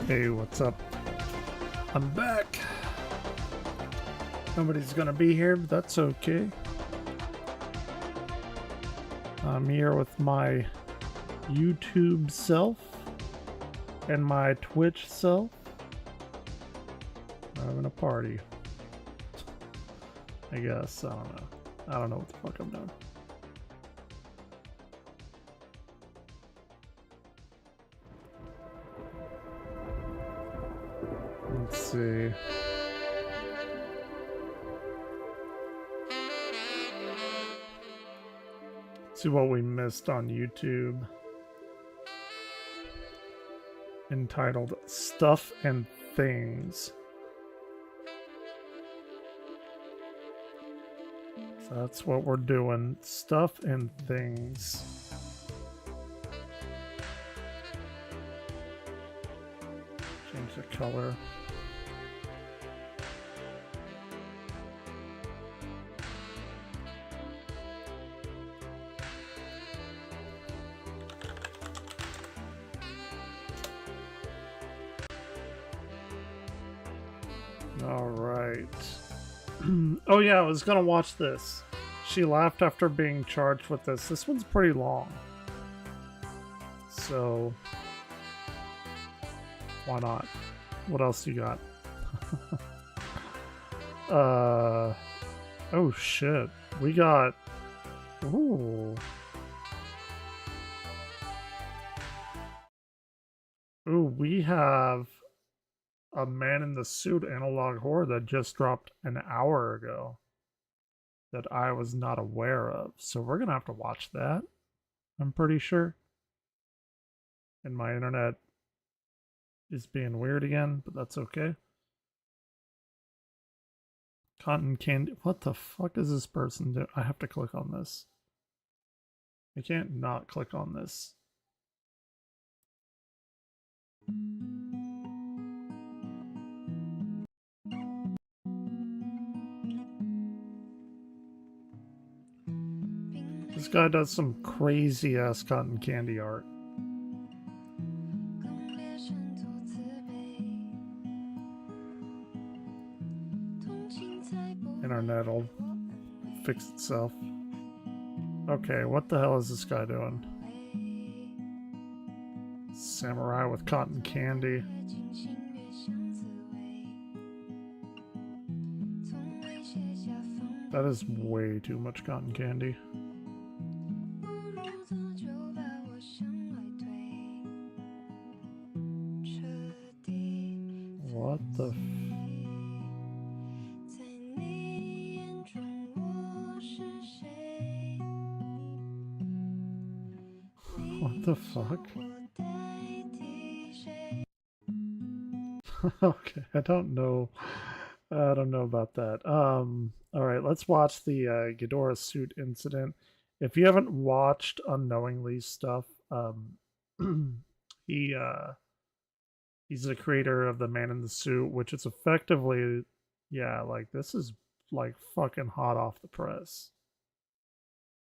Hey, what's up? I'm back. Nobody's gonna be here, but that's okay. I'm here with my YouTube self and my Twitch self. We're having a party. I guess. I don't know. I don't know what the fuck I'm doing. Let's see. See what we missed on YouTube. Entitled Stuff and Things. So that's what we're doing. Stuff and things. Change the color. All right. Oh yeah, I was gonna watch this. She laughed after being charged with this. This one's pretty long. So why not? What else you got? Oh shit. We got ooh. Ooh, we have a Man in the Suit analog horror that just dropped an hour ago that I was not aware of. So we're gonna have to watch that, I'm pretty sure. And my internet is being weird again, but that's okay. Cotton candy. What the fuck is this person doing? I have to click on this. I can't not click on this. This guy does some crazy ass cotton candy art. Internet'll fix itself. Okay, what the hell is this guy doing? Samurai with cotton candy. That is way too much cotton candy. What the What the fuck? Okay, I don't know. I don't know about that. All right, let's watch the Ghidorah suit incident. If you haven't watched Unknowingly stuff, he he's the creator of the Man in the Suit, which is effectively, yeah, like this is like fucking hot off the press.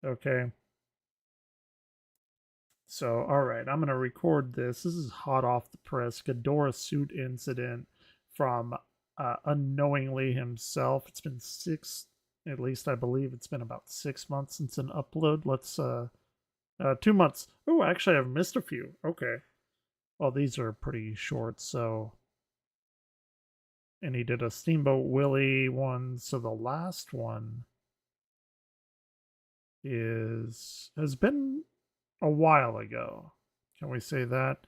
Okay. So, all right, I'm gonna record this. This is hot off the press. Ghidorah suit incident from Unknowingly himself. It's been at least I believe it's been about 6 months since an upload. Let's 2 months. Oh, actually, I've missed a few. Okay. Well, these are pretty short. So, and he did a Steamboat Willie one. So the last one has been a while ago. Can we say that?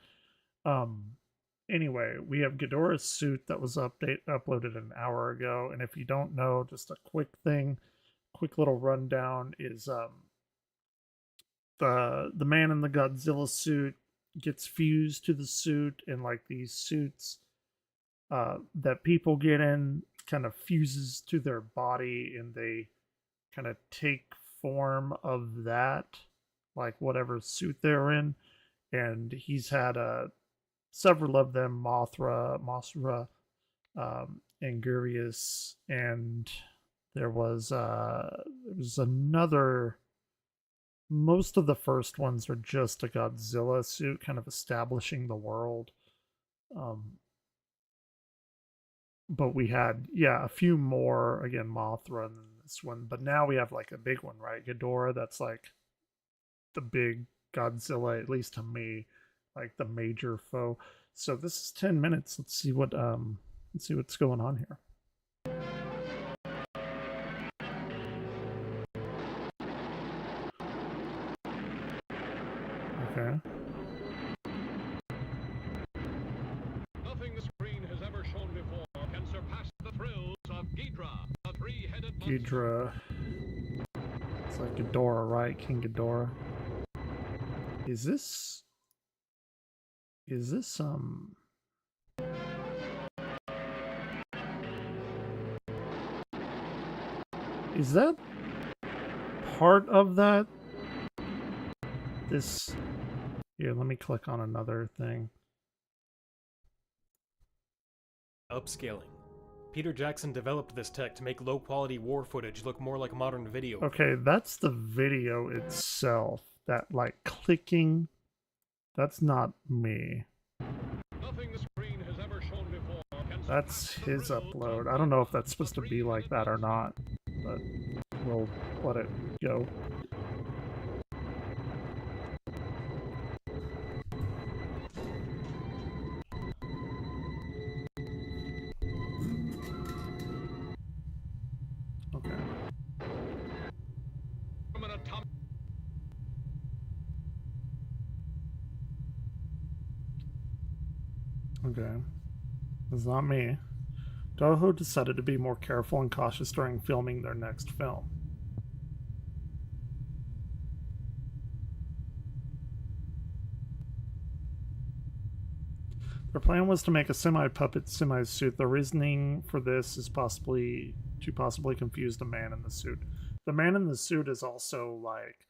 Anyway, we have Ghidorah's suit that was uploaded an hour ago, and if you don't know, just a quick little rundown is the man in the Godzilla suit gets fused to the suit, and like these suits that people get in kind of fuses to their body, and they kind of take form of that, like whatever suit they're in. And he's had several of them: Mothra, Angurius, and there was another. Most of the first ones are just a Godzilla suit, kind of establishing the world. but we had, yeah, a few more, again, Mothra than this one, but now we have like a big one, right? Ghidorah, that's like the big Godzilla, at least to me, like the major foe. So this is 10 minutes. Let's see what's going on here. Okay. Nothing the screen has ever shown before can surpass the thrills of Ghidra, the three-headed monster. Ghidra. It's like Ghidorah, right? King Ghidorah. Is this is this is that part of that? This, here, let me click on another thing. Upscaling. Peter Jackson developed this tech to make low-quality war footage look more like modern video. Okay, that's the video itself. That, like, clicking, that's not me. Nothing the screen has ever shown before can That's surpass the his thrills upload. of I don't know if Ghidra, that's supposed to the be like three-headed that or monster. not, but we'll let it go. Okay. From an atomic Okay. It's not me. Toho decided to be more careful and cautious during filming their next film. Their plan was to make a semi-puppet semi-suit. The reasoning for this is possibly confuse the man in the suit. The man in the suit is also like,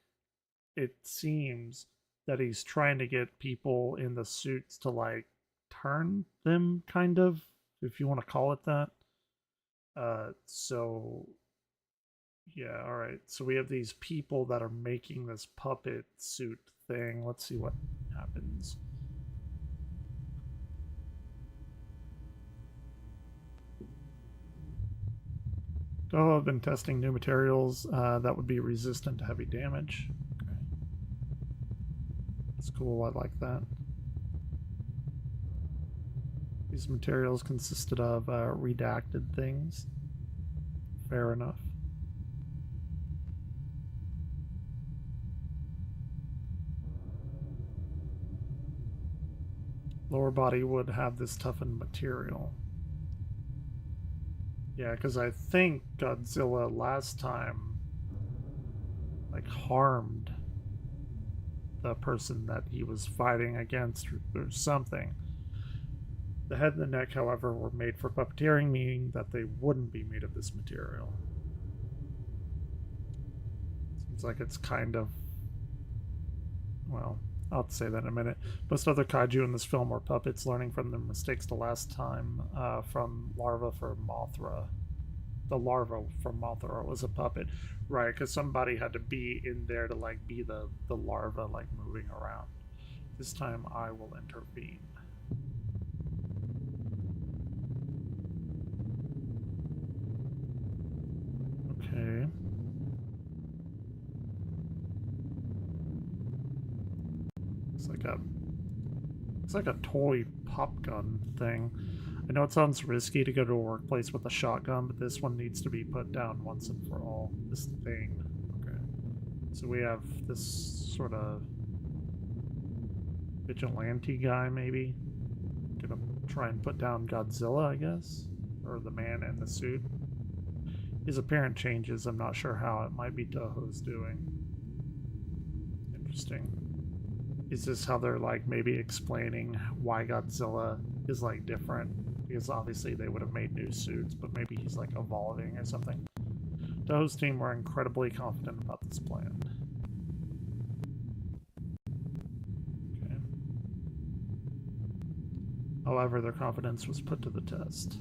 it seems that he's trying to get people in the suits to like turn them, kind of, if you want to call it that. So yeah, all right. So we have these people that are making this puppet suit thing. Let's see what happens. Oh, I've been testing new materials that would be resistant to heavy damage. Okay. That's cool. I like that. These materials consisted of redacted things. Fair enough. Lower body would have this toughened material. Yeah, because I think Godzilla last time like harmed the person that he was fighting against or something. The head and the neck, however, were made for puppeteering, meaning that they wouldn't be made of this material. Seems like it's kind of, well, I'll say that in a minute. Most other kaiju in this film were puppets, learning from their mistakes the last time from larva for Mothra. The larva from Mothra was a puppet, right? Because somebody had to be in there to like be the larva like moving around. This time I will intervene. Okay. It's like a toy pop gun thing. I know it sounds risky to go to a workplace with a shotgun, but this one needs to be put down once and for all. This thing. Okay. So we have this sort of vigilante guy, maybe. Gonna try and put down Godzilla, I guess? Or the man in the suit. His apparent changes, I'm not sure how. It might be Toho's doing. Interesting. Is this how they're like maybe explaining why Godzilla is like different? Because obviously they would have made new suits, but maybe he's like evolving or something. Toho's team were incredibly confident about this plan. Okay. However, their confidence was put to the test.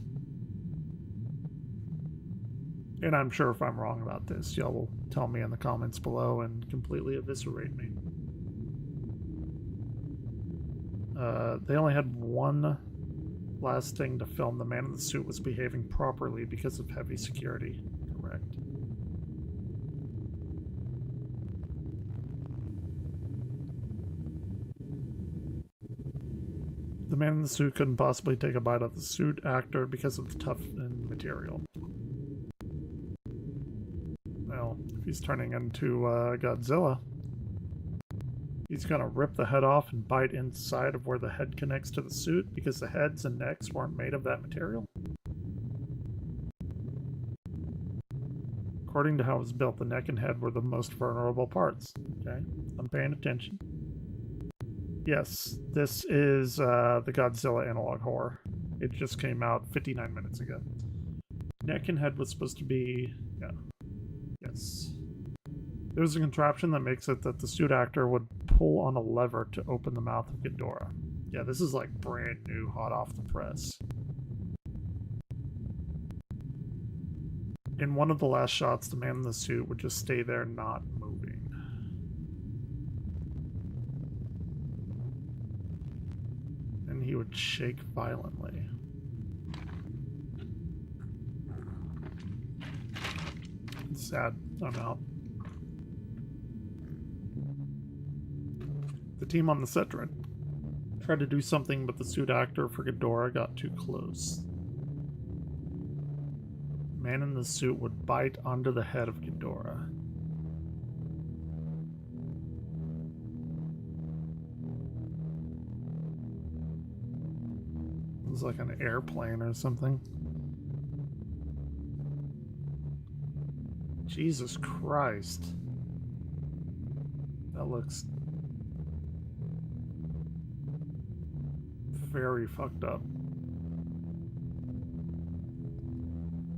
And I'm sure if I'm wrong about this, y'all will tell me in the comments below and completely eviscerate me. They only had one Last thing to film, the man in the suit was behaving properly because of heavy security. Correct. The man in the suit couldn't possibly take a bite of the suit actor because of the toughened material. Well, if he's turning into Godzilla, he's gonna rip the head off and bite inside of where the head connects to the suit because the heads and necks weren't made of that material. According to how it was built, the neck and head were the most vulnerable parts. Okay, I'm paying attention. Yes, this is the Godzilla analog horror. It just came out 59 minutes ago. Neck and head was supposed to be... yeah. Yes. There's a contraption that makes it that the suit actor would pull on a lever to open the mouth of Ghidorah. Yeah, this is like brand new, hot off the press. In one of the last shots, the man in the suit would just stay there not moving. And he would shake violently. It's sad. I'm out. The team on the set tried to do something, but the suit actor for Ghidorah got too close. The man in the suit would bite onto the head of Ghidorah. It was like an airplane or something. Jesus Christ. That looks very fucked up.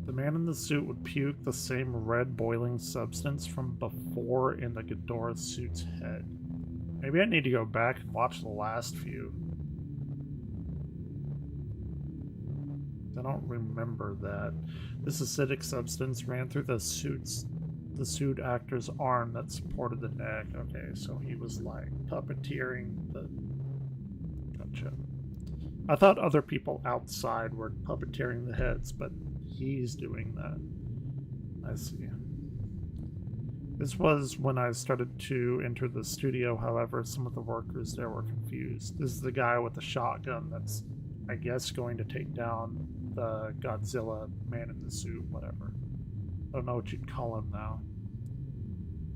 The man in the suit would puke the same red boiling substance from before in the Ghidorah suit's head. Maybe I need to go back and watch the last few. I don't remember that. This acidic substance ran through the suit actor's arm that supported the neck. Okay, so he was like puppeteering the... Gotcha. I thought other people outside were puppeteering the heads, but he's doing that. I see. This was when I started to enter the studio, however, some of the workers there were confused. This is the guy with the shotgun that's, I guess, going to take down the Godzilla man in the suit, whatever. I don't know what you'd call him now.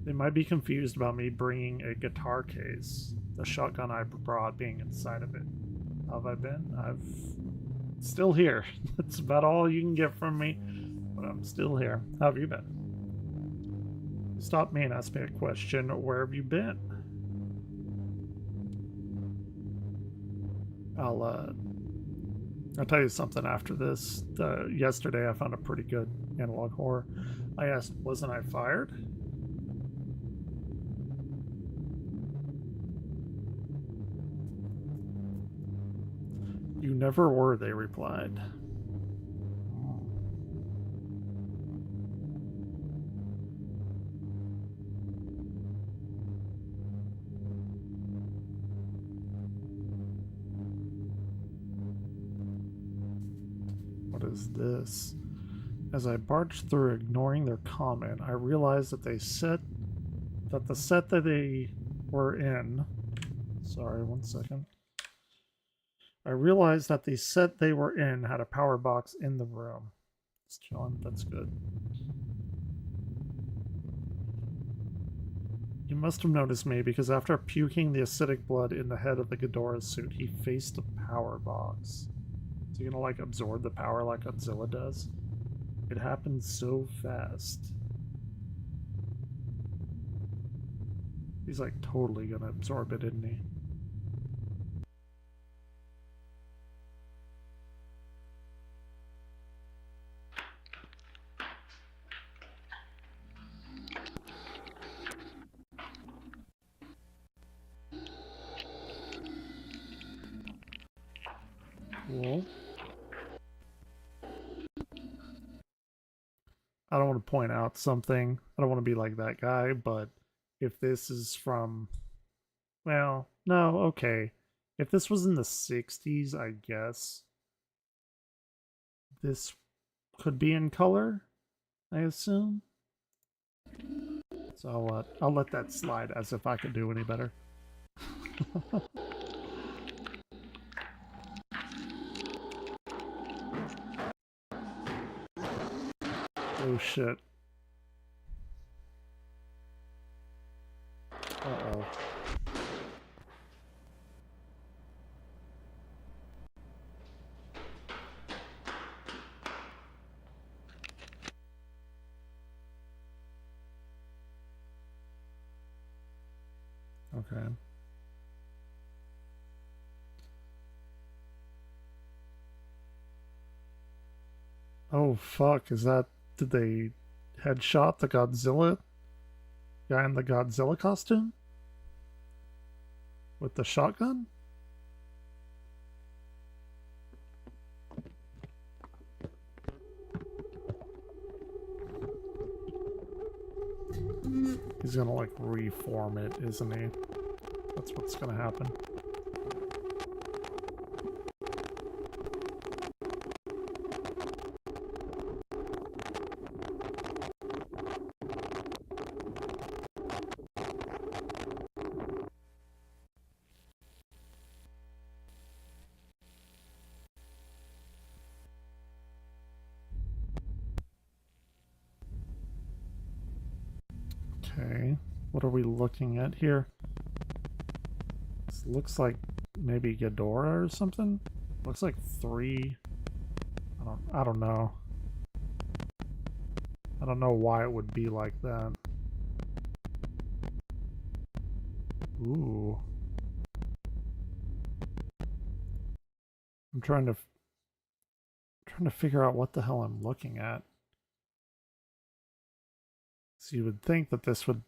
They might be confused about me bringing a guitar case, the shotgun I brought being inside of it. How have I been? I'm still here. That's about all you can get from me, but I'm still here. How have you been? Stop me and ask me a question. Where have you been? I'll tell you something after this. Yesterday I found a pretty good analog horror. I asked, wasn't I fired? You never were, they replied. What is this? As I barged through, ignoring their comment, I realized that the set that they were in... Sorry, one second. I realized that the set they were in had a power box in the room. It's chilling, that's good. You must have noticed me because after puking the acidic blood in the head of the Ghidorah suit, he faced a power box. Is he gonna like absorb the power like Godzilla does? It happened so fast. He's like totally gonna absorb it, isn't he? Cool. I don't want to point out something. I don't want to be like that guy, but if this is from... Well, no, okay. If this was in the 60s, I guess this could be in color, I assume. So I'll let that slide as if I could do any better. Oh shit. Uh-oh. Okay. Oh fuck, is that... Did they headshot the Godzilla guy in the Godzilla costume? With the shotgun? He's gonna like reform it, isn't he? That's what's gonna happen. Okay, what are we looking at here? This looks like maybe Ghidorah or something. Looks like 3. I don't know. I don't know why it would be like that. Ooh. I'm trying to figure out what the hell I'm looking at. So you would think that this would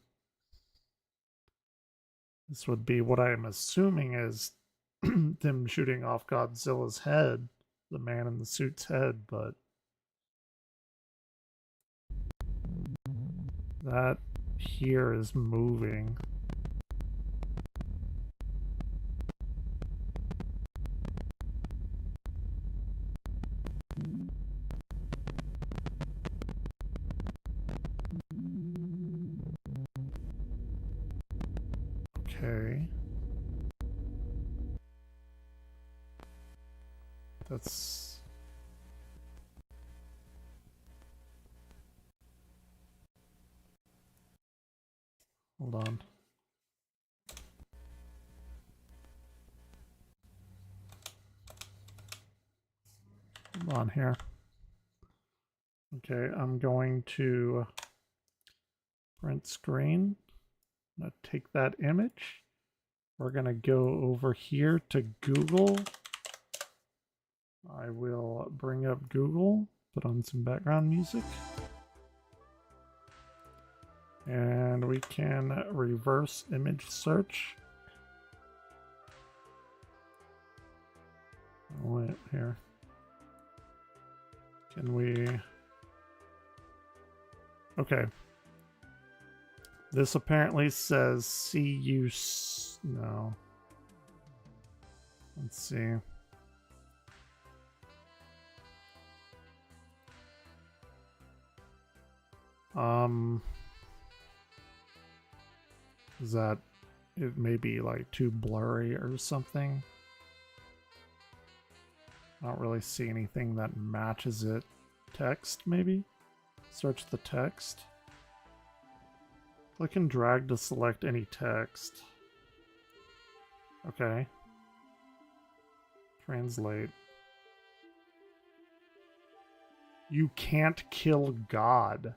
be what I am assuming is them shooting off Godzilla's head, the man in the suit's head, but that here is moving. Okay. That's... Hold on. Hold on here. Okay, I'm going to print screen. I'm going to take that image. We're going to go over here to Google. I will bring up Google, put on some background music. And we can reverse image search. Wait, here. Can we... Okay. This apparently says see you... No. Let's see. Is that... It may be like too blurry or something. I don't really see anything that matches it. Text, maybe? Search the text. Click and drag to select any text. Okay. Translate. You can't kill God.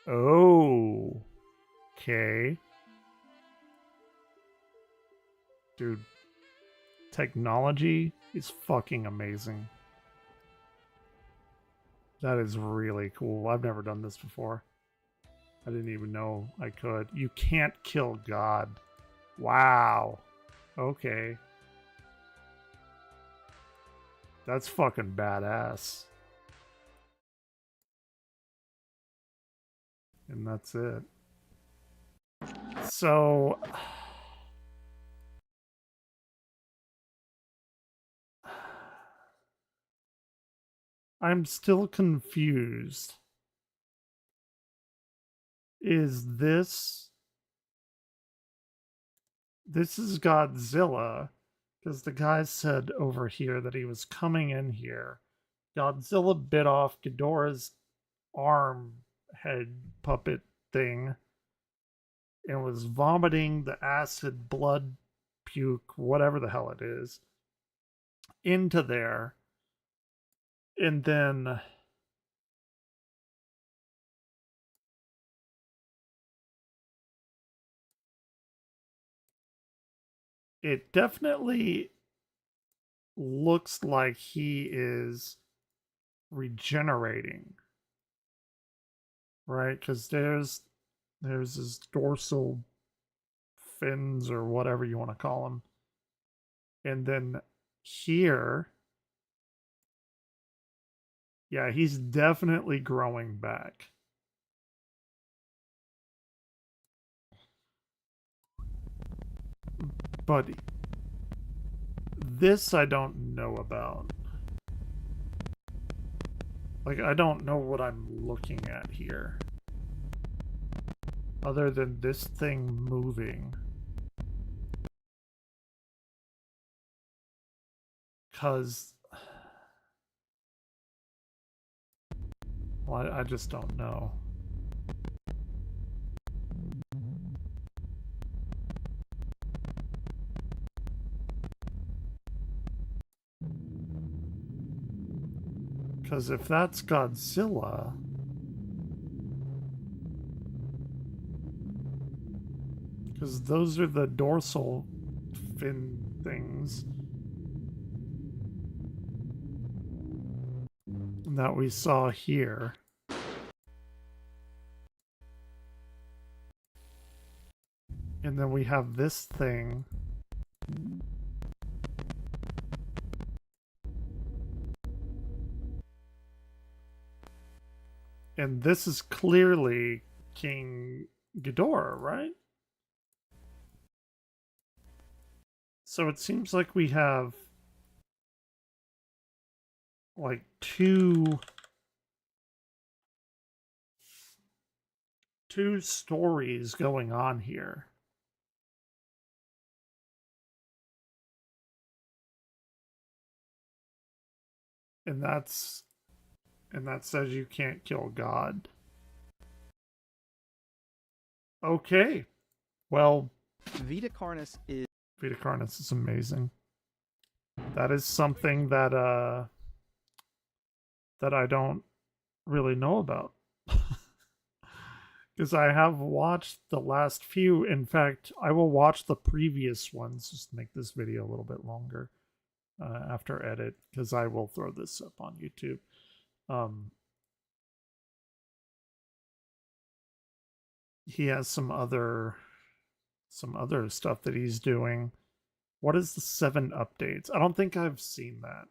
Oh. Okay. Dude. Technology is fucking amazing. That is really cool. I've never done this before. I didn't even know I could. You can't kill God. Wow. Okay. That's fucking badass. And that's it. So... I'm still confused. Is this is Godzilla, because the guy said over here that he was coming in here. Godzilla bit off Ghidorah's arm head puppet thing and was vomiting the acid, blood, puke, whatever the hell it is, into there. And then it definitely looks like he is regenerating, right? Because there's his dorsal fins or whatever you want to call them, and then here, yeah, he's definitely growing back. But this I don't know about. Like, I don't know what I'm looking at here. Other than this thing moving. Because... well, I just don't know. Because if that's Godzilla... because those are the dorsal fin things that we saw here. And then we have this thing. And this is clearly King Ghidorah, right? So it seems like we have like two stories going on here. And that says you can't kill God. Okay. Well, Vita Carnis is amazing. That is something that I don't really know about. Because I have watched the last few. In fact, I will watch the previous ones just to make this video a little bit longer after edit, because I will throw this up on YouTube. He has some other stuff that he's doing. What is the 7 updates? I don't think I've seen that.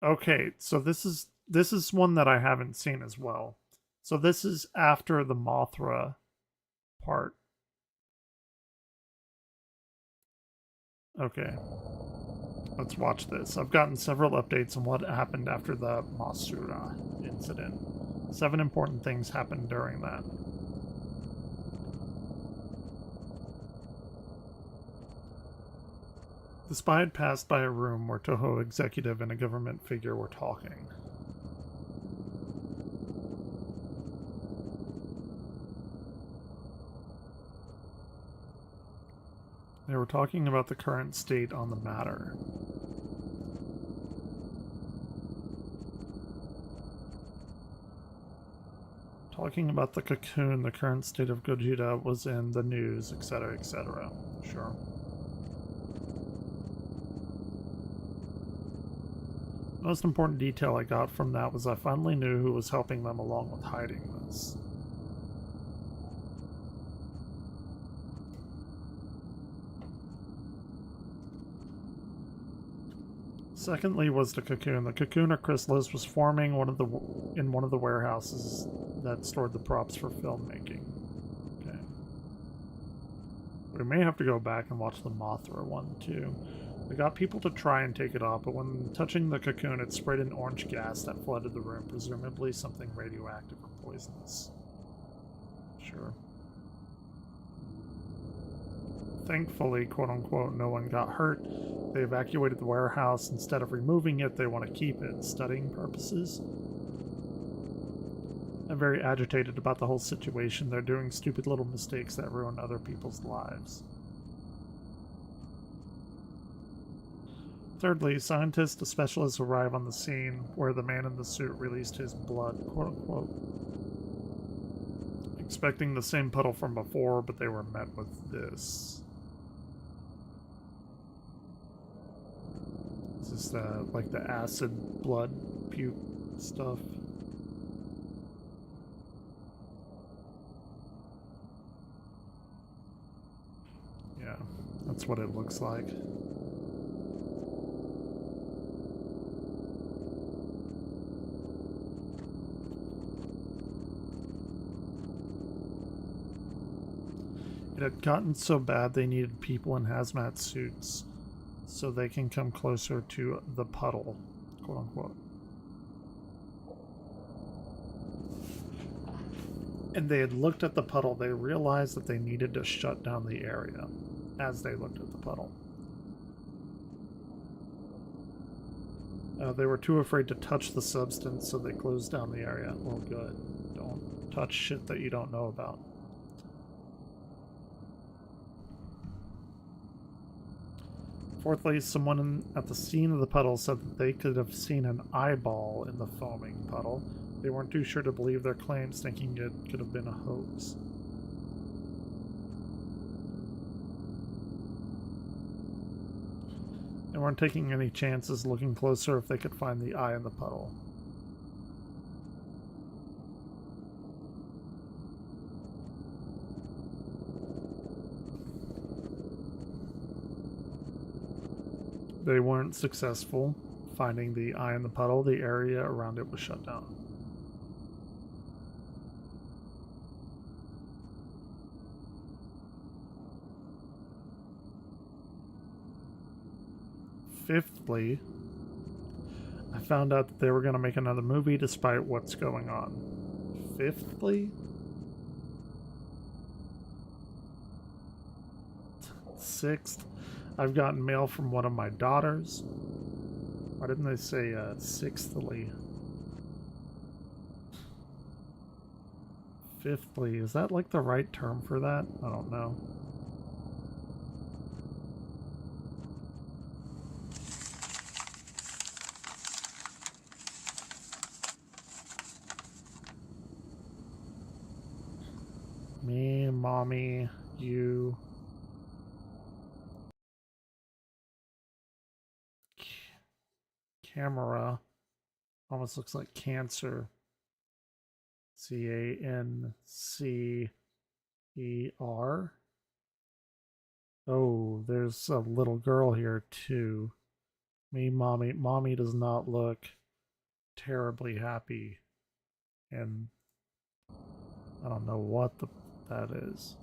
Okay, so this is one that I haven't seen as well. So this is after the Mothra part. Okay. Let's watch this. I've gotten several updates on what happened after the Masura incident. 7 important things happened during that. The spy had passed by a room where Toho executive and a government figure were talking. They were talking about the current state on the matter. Talking about the cocoon, the current state of Gogeta was in the news, etc., etc. Sure. The most important detail I got from that was I finally knew who was helping them along with hiding this. Secondly was the cocoon. The cocoon or chrysalis was forming in one of the warehouses that stored the props for filmmaking. Okay. We may have to go back and watch the Mothra one too. They got people to try and take it off, but when touching the cocoon, it sprayed an orange gas that flooded the room, presumably something radioactive or poisonous. Sure. Thankfully, quote-unquote, no one got hurt. They evacuated the warehouse. Instead of removing it, they want to keep it, studying purposes. I'm very agitated about the whole situation. They're doing stupid little mistakes that ruin other people's lives. Thirdly, scientists and specialists arrive on the scene where the man in the suit released his blood, quote-unquote. Expecting the same puddle from before, but they were met with this. Is this like the acid blood puke stuff? Yeah, that's what it looks like. It had gotten so bad they needed people in hazmat suits so they can come closer to the puddle, quote unquote. And they had looked at the puddle, they realized that they needed to shut down the area as they looked at the puddle. They were too afraid to touch the substance, so they closed down the area. Well, good. Don't touch shit that you don't know about. Fourthly, someone at the scene of the puddle said that they could have seen an eyeball in the foaming puddle. They weren't too sure to believe their claims, thinking it could have been a hoax. They weren't taking any chances, looking closer if they could find the eye in the puddle. They weren't successful finding the eye in the puddle. The area around it was shut down. Fifthly, I found out that they were going to make another movie despite what's going on. Fifthly? Sixth, I've gotten mail from one of my daughters. Why didn't they say sixthly? Fifthly, is that like the right term for that? I don't know. Me, mommy, you. Camera. Almost looks like cancer. C-A-N-C-E-R. Oh, there's a little girl here too. Me, mommy. Mommy does not look terribly happy. And I don't know what that is.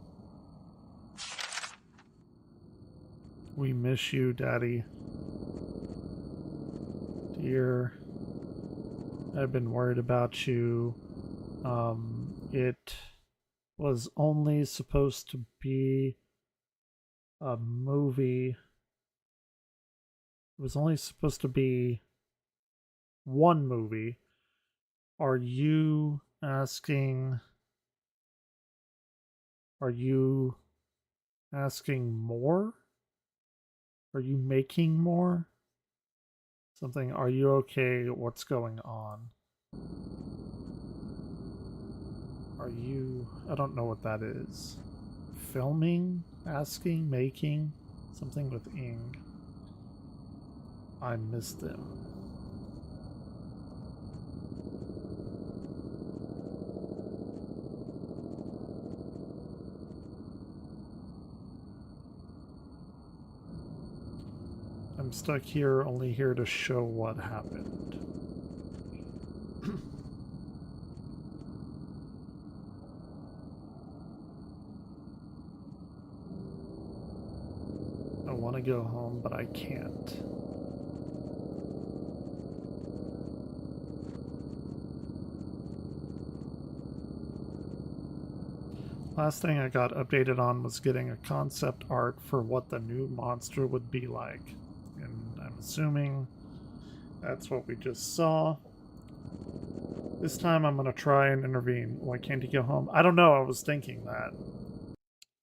We miss you, Daddy. Dear, I've been worried about you. It was only supposed to be a movie. It was only supposed to be one movie. Are you asking more? Are you making more? Something, are you okay? What's going on? Are you, I don't know what that is. Filming? Asking? Making? Something with ing. I missed them. I'm stuck here, only here to show what happened. Oh, want to go home, but I can't. Last thing I got updated on was getting a concept art for what the new monster would be like. And I'm assuming that's what we just saw. This time I'm going to try and intervene. Why can't he go home? I don't know. I was thinking that.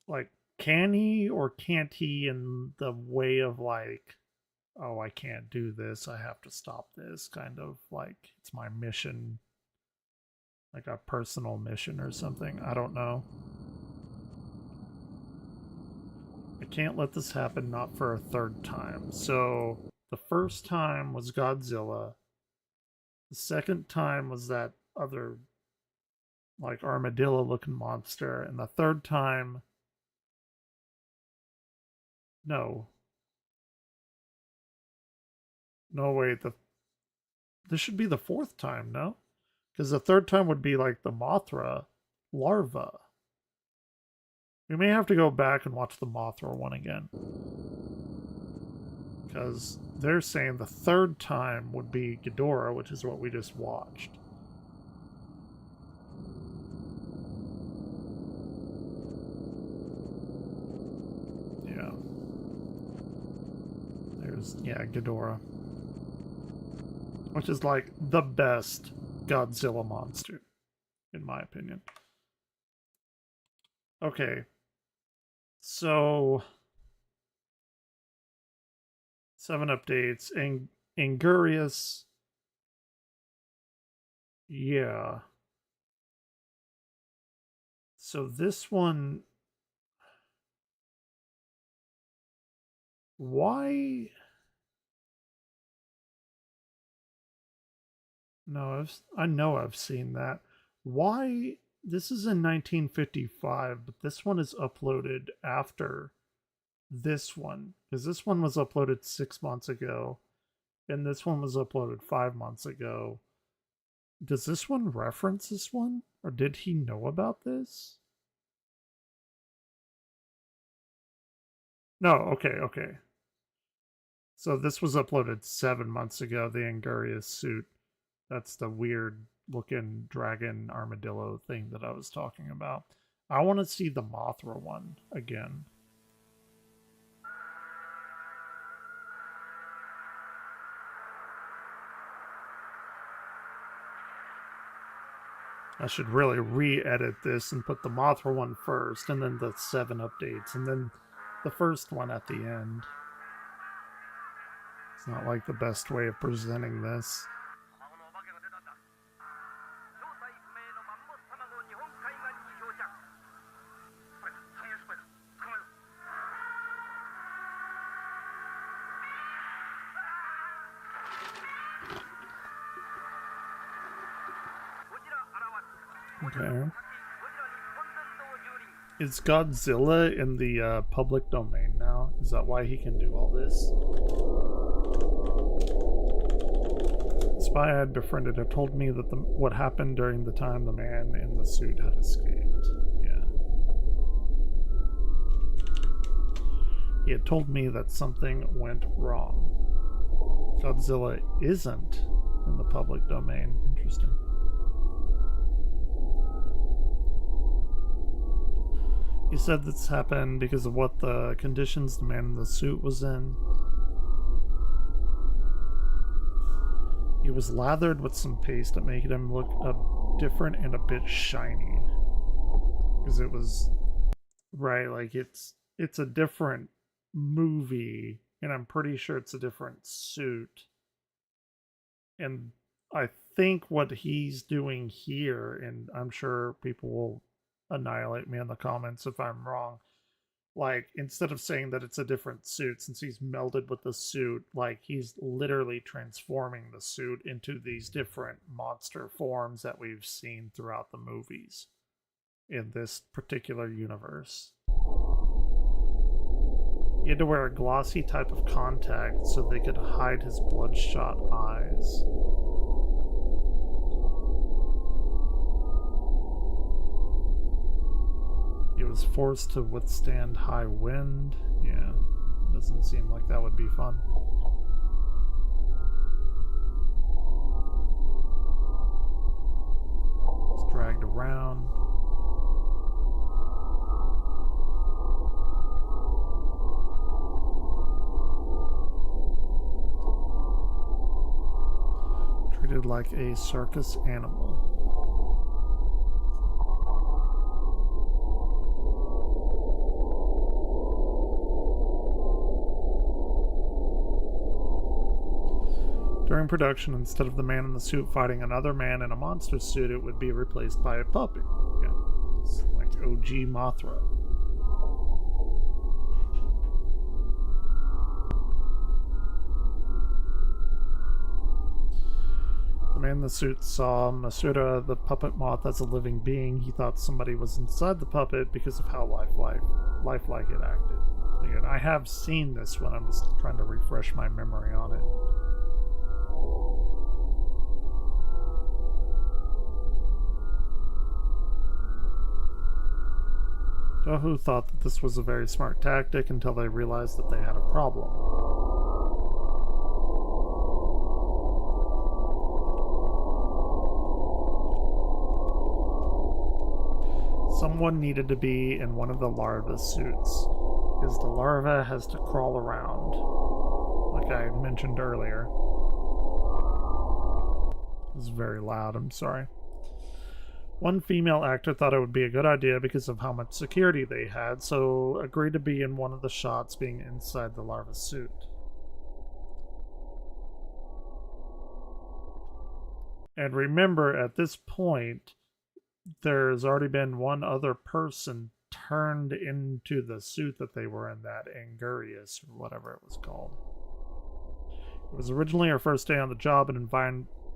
Like, can he or can't he in the way of like, oh, I can't do this. I have to stop this. Kind of like it's my mission. Like a personal mission or something. I don't know. I can't let this happen, not for a third time. So the first time was Godzilla. The second time was that other like armadillo looking monster. And the third time, no. No, wait, this should be the fourth time, no? Because the third time would be like the Mothra larva. We may have to go back and watch the Mothra one again. Because they're saying the third time would be Ghidorah, which is what we just watched. Yeah. There's, yeah, Ghidorah. Which is like the best Godzilla monster, in my opinion. Okay. So 7 updates. Angurius. Yeah. So this one. Why? No, I know I've seen that. Why? This is in 1955, but this one is uploaded after this one. Because this one was uploaded 6 months ago, and this one was uploaded 5 months ago. Does this one reference this one? Or did he know about this? No, okay. So this was uploaded 7 months ago, the Angurius suit. That's the weird looking dragon armadillo thing that I was talking about. I want to see the Mothra one again. I should really re-edit this and put the Mothra one first, and then the 7 updates, and then the first one at the end. It's not like the best way of presenting this. Okay. Is Godzilla in the public domain now? Is that why he can do all this? The spy I had befriended had told me that what happened during the time the man in the suit had escaped. Yeah. He had told me that something went wrong. Godzilla isn't in the public domain. Interesting. He said this happened because of what the conditions the man in the suit was in. He was lathered with some paste that made him look different and a bit shiny. Because it was, right, like it's a different movie, and I'm pretty sure it's a different suit. And I think what he's doing here, and I'm sure people will annihilate me in the comments if I'm wrong, like instead of saying that it's a different suit, since he's melded with the suit, like he's literally transforming the suit into these different monster forms that we've seen throughout the movies in this particular universe. He had to wear a glossy type of contact so they could hide his bloodshot eyes. He was forced to withstand high wind. Yeah, Doesn't seem like that would be fun. It's dragged around. Treated like a circus animal. During production, instead of the man in the suit fighting another man in a monster suit, it would be replaced by a puppet. Yeah, it's like OG Mothra. The man in the suit saw Masura, the puppet moth, as a living being. He thought somebody was inside the puppet because of how lifelike it acted. Again, I have seen this one. I'm just trying to refresh my memory on it. Tohu thought that this was a very smart tactic until they realized that they had a problem. Someone needed to be in one of the larva suits, because the larva has to crawl around, like I mentioned earlier. It was very loud, I'm sorry. One female actor thought it would be a good idea because of how much security they had, so agreed to be in one of the shots being inside the larva suit. And remember, at this point, there's already been one other person turned into the suit that they were in, that Angurius, or whatever it was called. It was originally her first day on the job and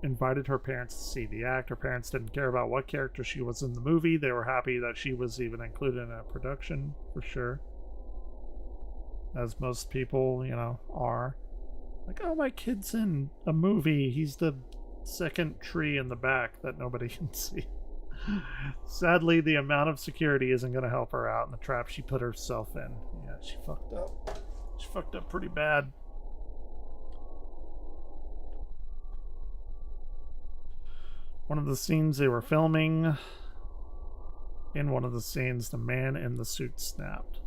invited her parents to see the act. Her parents didn't care about what character she was in the movie. They were happy that she was even included in a production, for sure. As most people, you know, are. Like, oh, my kid's in a movie. He's the second tree in the back that nobody can see. Sadly, the amount of security isn't going to help her out in the trap she put herself in. Yeah, she fucked up. She fucked up pretty bad. One of the scenes they were filming, in one of the scenes, the man in the suit snapped.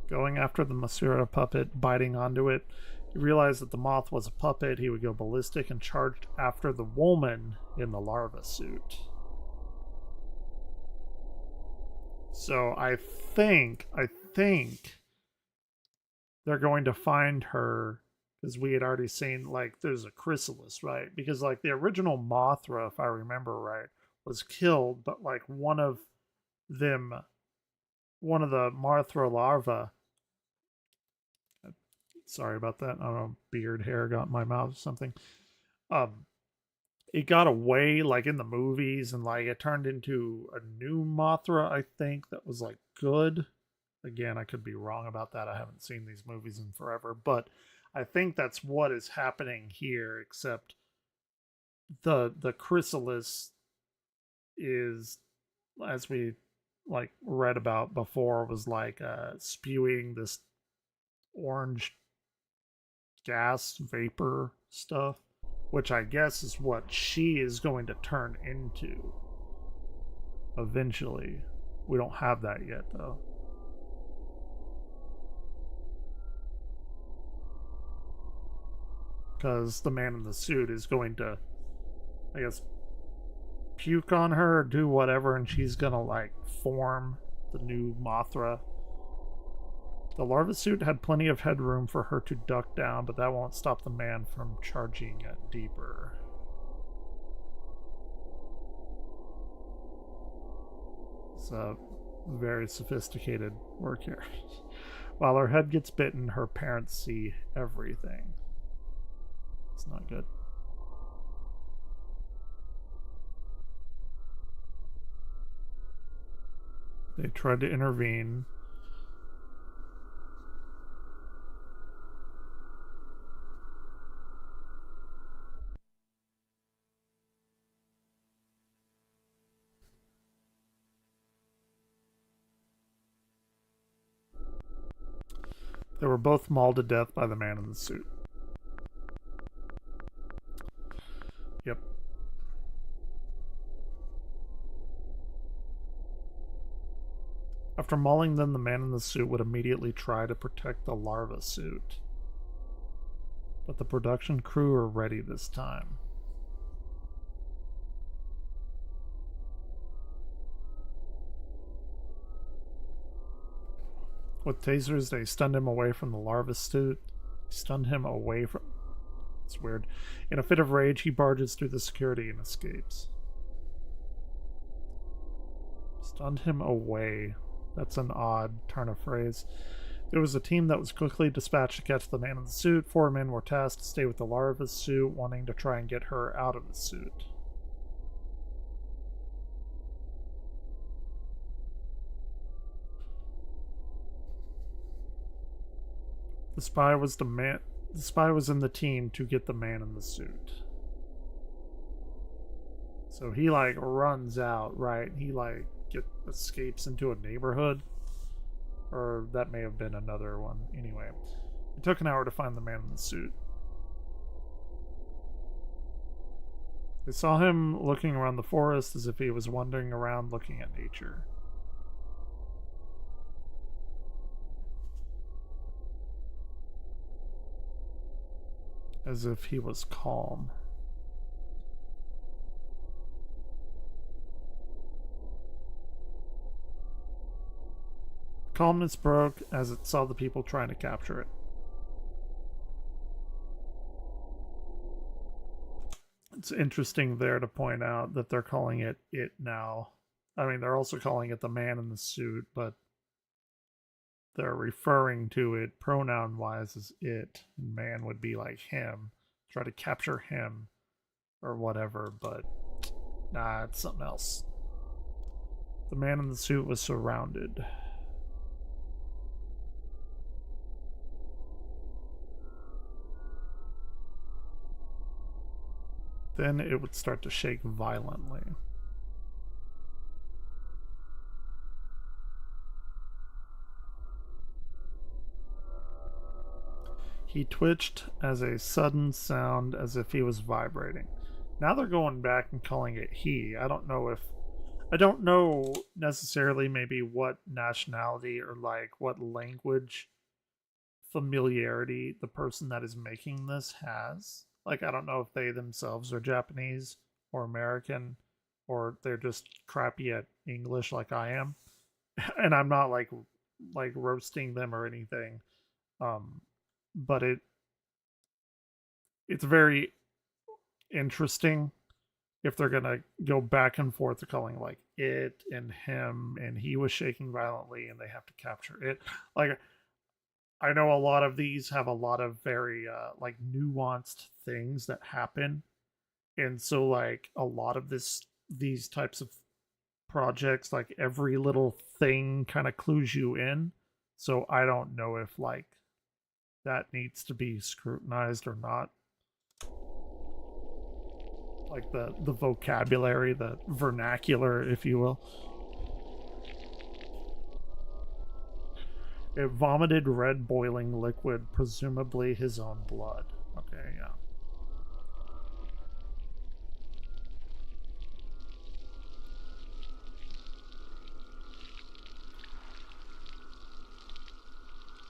Going after the Masura puppet, biting onto it, he realized that the moth was a puppet. He would go ballistic and charged after the woman in the larva suit. So I think they're going to find her, because we had already seen, like, there's a chrysalis, right? Because, like, the original Mothra, if I remember right, was killed, but, like, one of the Mothra larvae, sorry about that, I don't know, beard hair got in my mouth or something, it got away, like, in the movies, and, like, it turned into a new Mothra, I think, that was, like, good. Again, I could be wrong about that. I haven't seen these movies in forever, but I think that's what is happening here, except the chrysalis is, as we like read about before, was like spewing this orange gas vapor stuff, which I guess is what she is going to turn into eventually. We don't have that yet, though. Because the man in the suit is going to, I guess, puke on her or do whatever, and she's gonna, like, form the new Mothra. The larva suit had plenty of headroom for her to duck down, but that won't stop the man from charging deeper. It's a very sophisticated work here. While her head gets bitten, her parents see everything. It's not good. They tried to intervene. They were both mauled to death by the man in the suit. Yep. After mauling them, the man in the suit would immediately try to protect the larva suit. But the production crew are ready this time. With tasers, they stunned him away from the larva suit. Stunned him away from... It's weird. In a fit of rage, he barges through the security and escapes. Stunned him away. That's an odd turn of phrase. There was a team that was quickly dispatched to catch the man in the suit. 4 men were tasked to stay with the larva's suit, wanting to try and get her out of the suit. The spy was in the team to get the man in the suit. So he like runs out, right? He like escapes into a neighborhood. Or that may have been another one. Anyway, it took an hour to find the man in the suit. They saw him looking around the forest as if he was wandering around looking at nature. As if he was calm. Calmness broke as it saw the people trying to capture it. It's interesting there to point out that they're calling it now. I mean, they're also calling it the man in the suit, but they're referring to it pronoun-wise as it. And man would be like him. Try to capture him or whatever, but nah, it's something else. The man in the suit was surrounded. Then it would start to shake violently. He twitched as a sudden sound as if he was vibrating. Now they're going back and calling it he. I don't know necessarily maybe what nationality or like what language familiarity the person that is making this has. Like, I don't know if they themselves are Japanese or American or they're just crappy at English like I am. And I'm not like roasting them or anything. But it's very interesting if they're going to go back and forth to calling like it and him and he was shaking violently and they have to capture it. Like, I know a lot of these have a lot of very like nuanced things that happen. And so like a lot of these types of projects, like every little thing kind of clues you in. So I don't know if like that needs to be scrutinized or not. Like the vocabulary, the vernacular, if you will. It vomited red boiling liquid, presumably his own blood. Okay, yeah.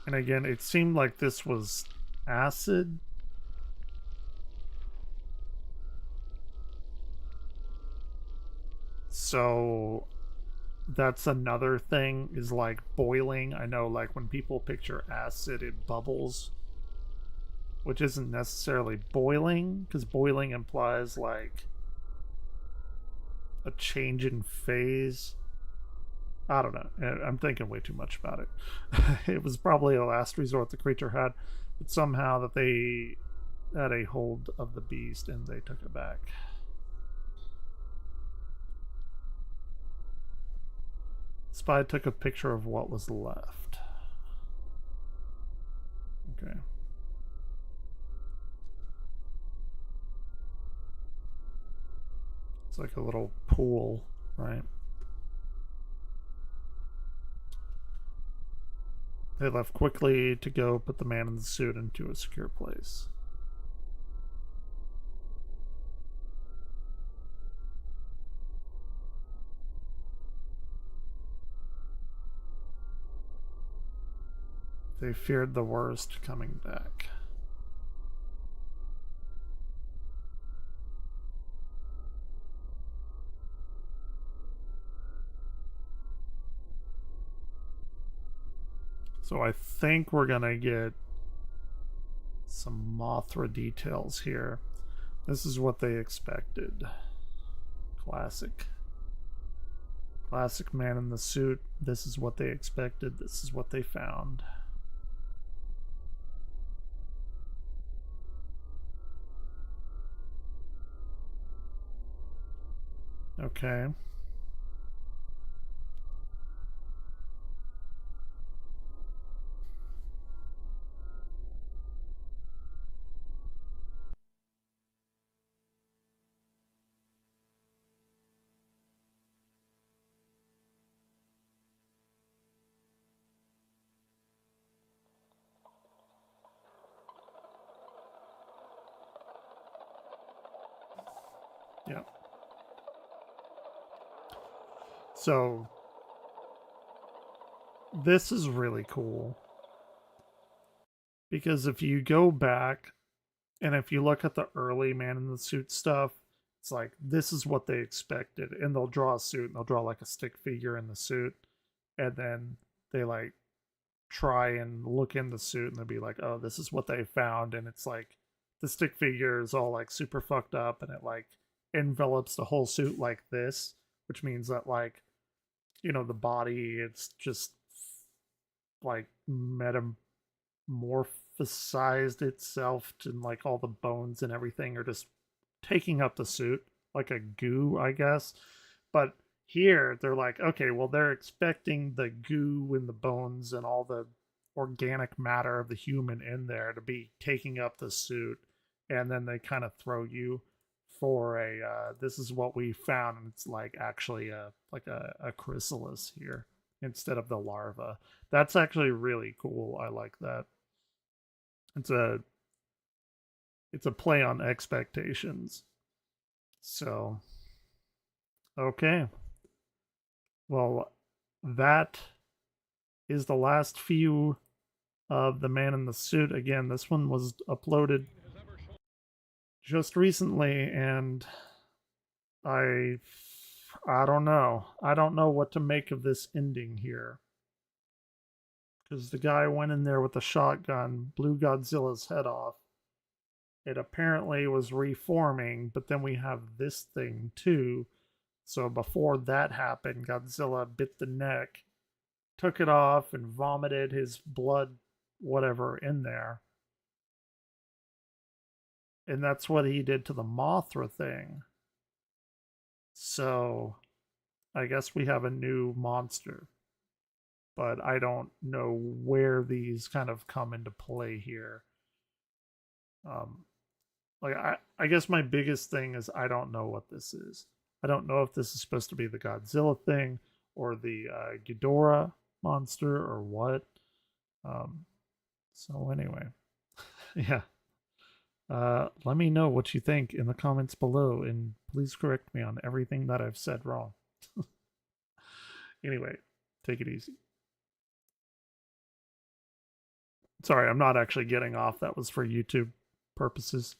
And again, it seemed like this was acid. So that's another thing, is like boiling. I know like when people picture acid, it bubbles, which isn't necessarily boiling, because boiling implies like a change in phase. I don't know. I'm thinking way too much about it. It was probably a last resort the creature had, but somehow that they had a hold of the beast and they took it back. Spy took a picture of what was left. Okay. It's like a little pool, right? They left quickly to go put the man in the suit into a secure place. They feared the worst coming back. So I think we're gonna get some Mothra details here. This is what they expected. Classic. Classic man in the suit. This is what they expected. This is what they found. Okay. Yeah. So this is really cool because if you go back and if you look at the early man in the suit stuff, it's like this is what they expected, and they'll draw a suit and they'll draw like a stick figure in the suit, and then they like try and look in the suit and they'll be like, oh, this is what they found, and it's like the stick figure is all like super fucked up and it like envelops the whole suit like this, which means that like, you know, the body, it's just like metamorphosized itself to like all the bones and everything are just taking up the suit like a goo, I guess. But here they're like, okay, well, they're expecting the goo and the bones and all the organic matter of the human in there to be taking up the suit, and then they kind of throw you for a this is what we found, and it's like actually a chrysalis here instead of the larva. That's actually really cool. I like that. It's a play on expectations. So okay. Well, that is the last few of the man in the suit. Again, this one was uploaded just recently, and I don't know. I don't know what to make of this ending here. Because the guy went in there with a shotgun, blew Godzilla's head off. It apparently was reforming, but then we have this thing too. So before that happened, Godzilla bit the neck, took it off, and vomited his blood, whatever, in there. And that's what he did to the Mothra thing. So I guess we have a new monster. But I don't know where these kind of come into play here. Like I guess my biggest thing is I don't know what this is. I don't know if this is supposed to be the Godzilla thing or the Ghidorah monster or what. So anyway, yeah. Let me know what you think in the comments below, and please correct me on everything that I've said wrong. Anyway, take it easy. Sorry, I'm not actually getting off. That was for YouTube purposes.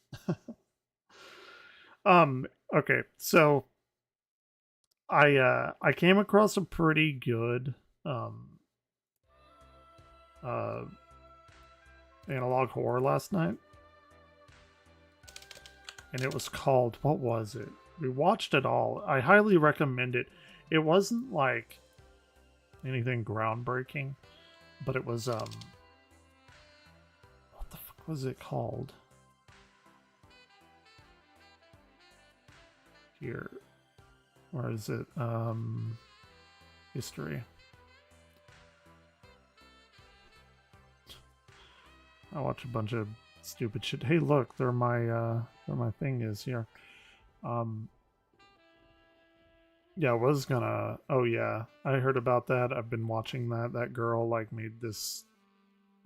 Okay, so I came across a pretty good analog horror last night. And it was called, what was it? We watched it all. I highly recommend it. It wasn't like anything groundbreaking, but it was what the fuck was it called? Here. Where is it? History. I watch a bunch of stupid shit. Hey, look, there my thing is here. Yeah, I was gonna. Oh yeah, I heard about that. I've been watching that. That girl like made this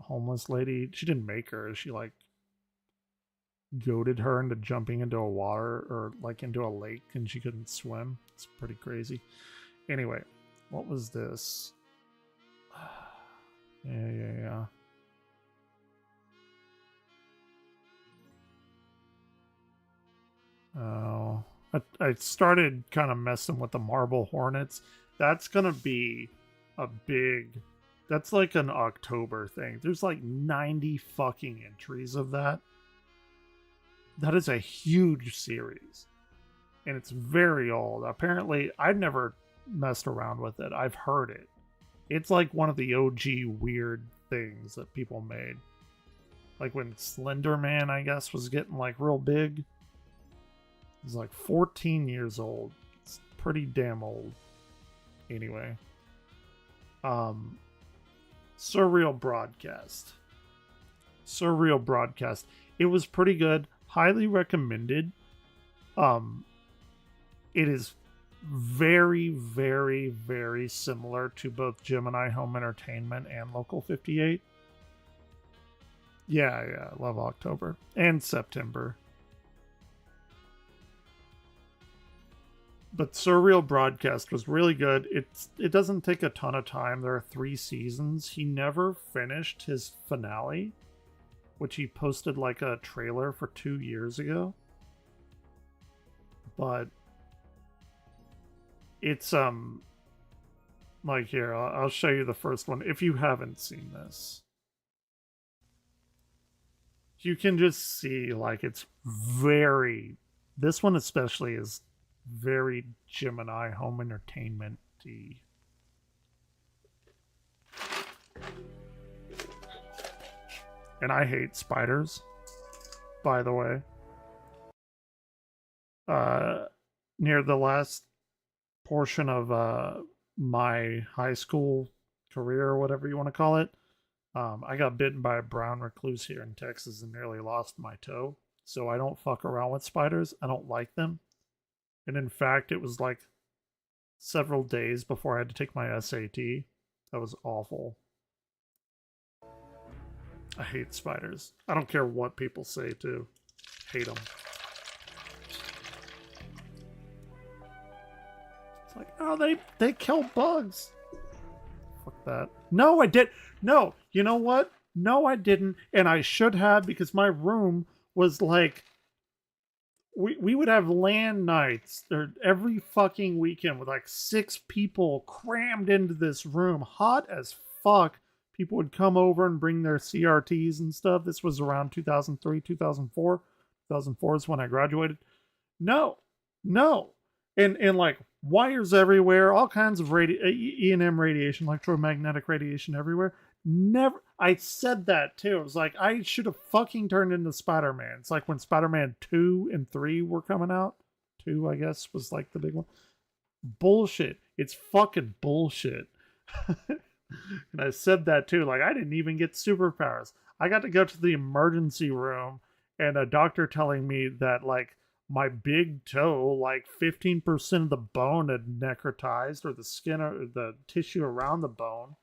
homeless lady. She didn't make her. She like goaded her into jumping into a water or like into a lake and she couldn't swim. It's pretty crazy. Anyway, what was this? Yeah. Oh, I started kind of messing with the Marble Hornets. That's gonna be a big. That's like an October thing. There's like 90 fucking entries of that. That is a huge series. And it's very old. Apparently, I've never messed around with it. I've heard it. It's like one of the OG weird things that people made. Like when Slender Man, I guess, was getting like real big. He's like 14 years old. It's pretty damn old. Anyway. Surreal Broadcast. Surreal Broadcast. It was pretty good. Highly recommended. It is very, very, very similar to both Gemini Home Entertainment and Local 58. Yeah, I love October and September. But Surreal Broadcast was really good. It doesn't take a ton of time. There are 3 seasons. He never finished his finale, which he posted like a trailer for 2 years ago. But it's like here, I'll show you the first one if you haven't seen this. You can just see like it's very, this one especially is very Gemini Home Entertainment-y. And I hate spiders, by the way. Near the last portion of my high school career, or whatever you want to call it, I got bitten by a brown recluse here in Texas and nearly lost my toe. So I don't fuck around with spiders. I don't like them. And in fact, it was like several days before I had to take my SAT. That was awful. I hate spiders. I don't care what people say, too. Hate them. It's like, oh, they kill bugs. Fuck that. No, I did. No, you know what? No, I didn't. And I should have, because my room was like, we would have LAN nights every fucking weekend with like 6 people crammed into this room, hot as fuck. People would come over and bring their CRTs and stuff. This was around 2003, 2004. 2004 is when I graduated. No. And like wires everywhere, all kinds of E&M radiation, electromagnetic radiation everywhere. Never. I said that too. It was like I should have fucking turned into Spider-Man. It's like when Spider-Man 2 and 3 were coming out. 2, I guess, was like the big one. Bullshit. It's fucking bullshit. And I said that too. Like, I didn't even get superpowers. I got to go to the emergency room and a doctor telling me that, like, my big toe, like 15% of the bone had necrotized, or the skin or the tissue around the bone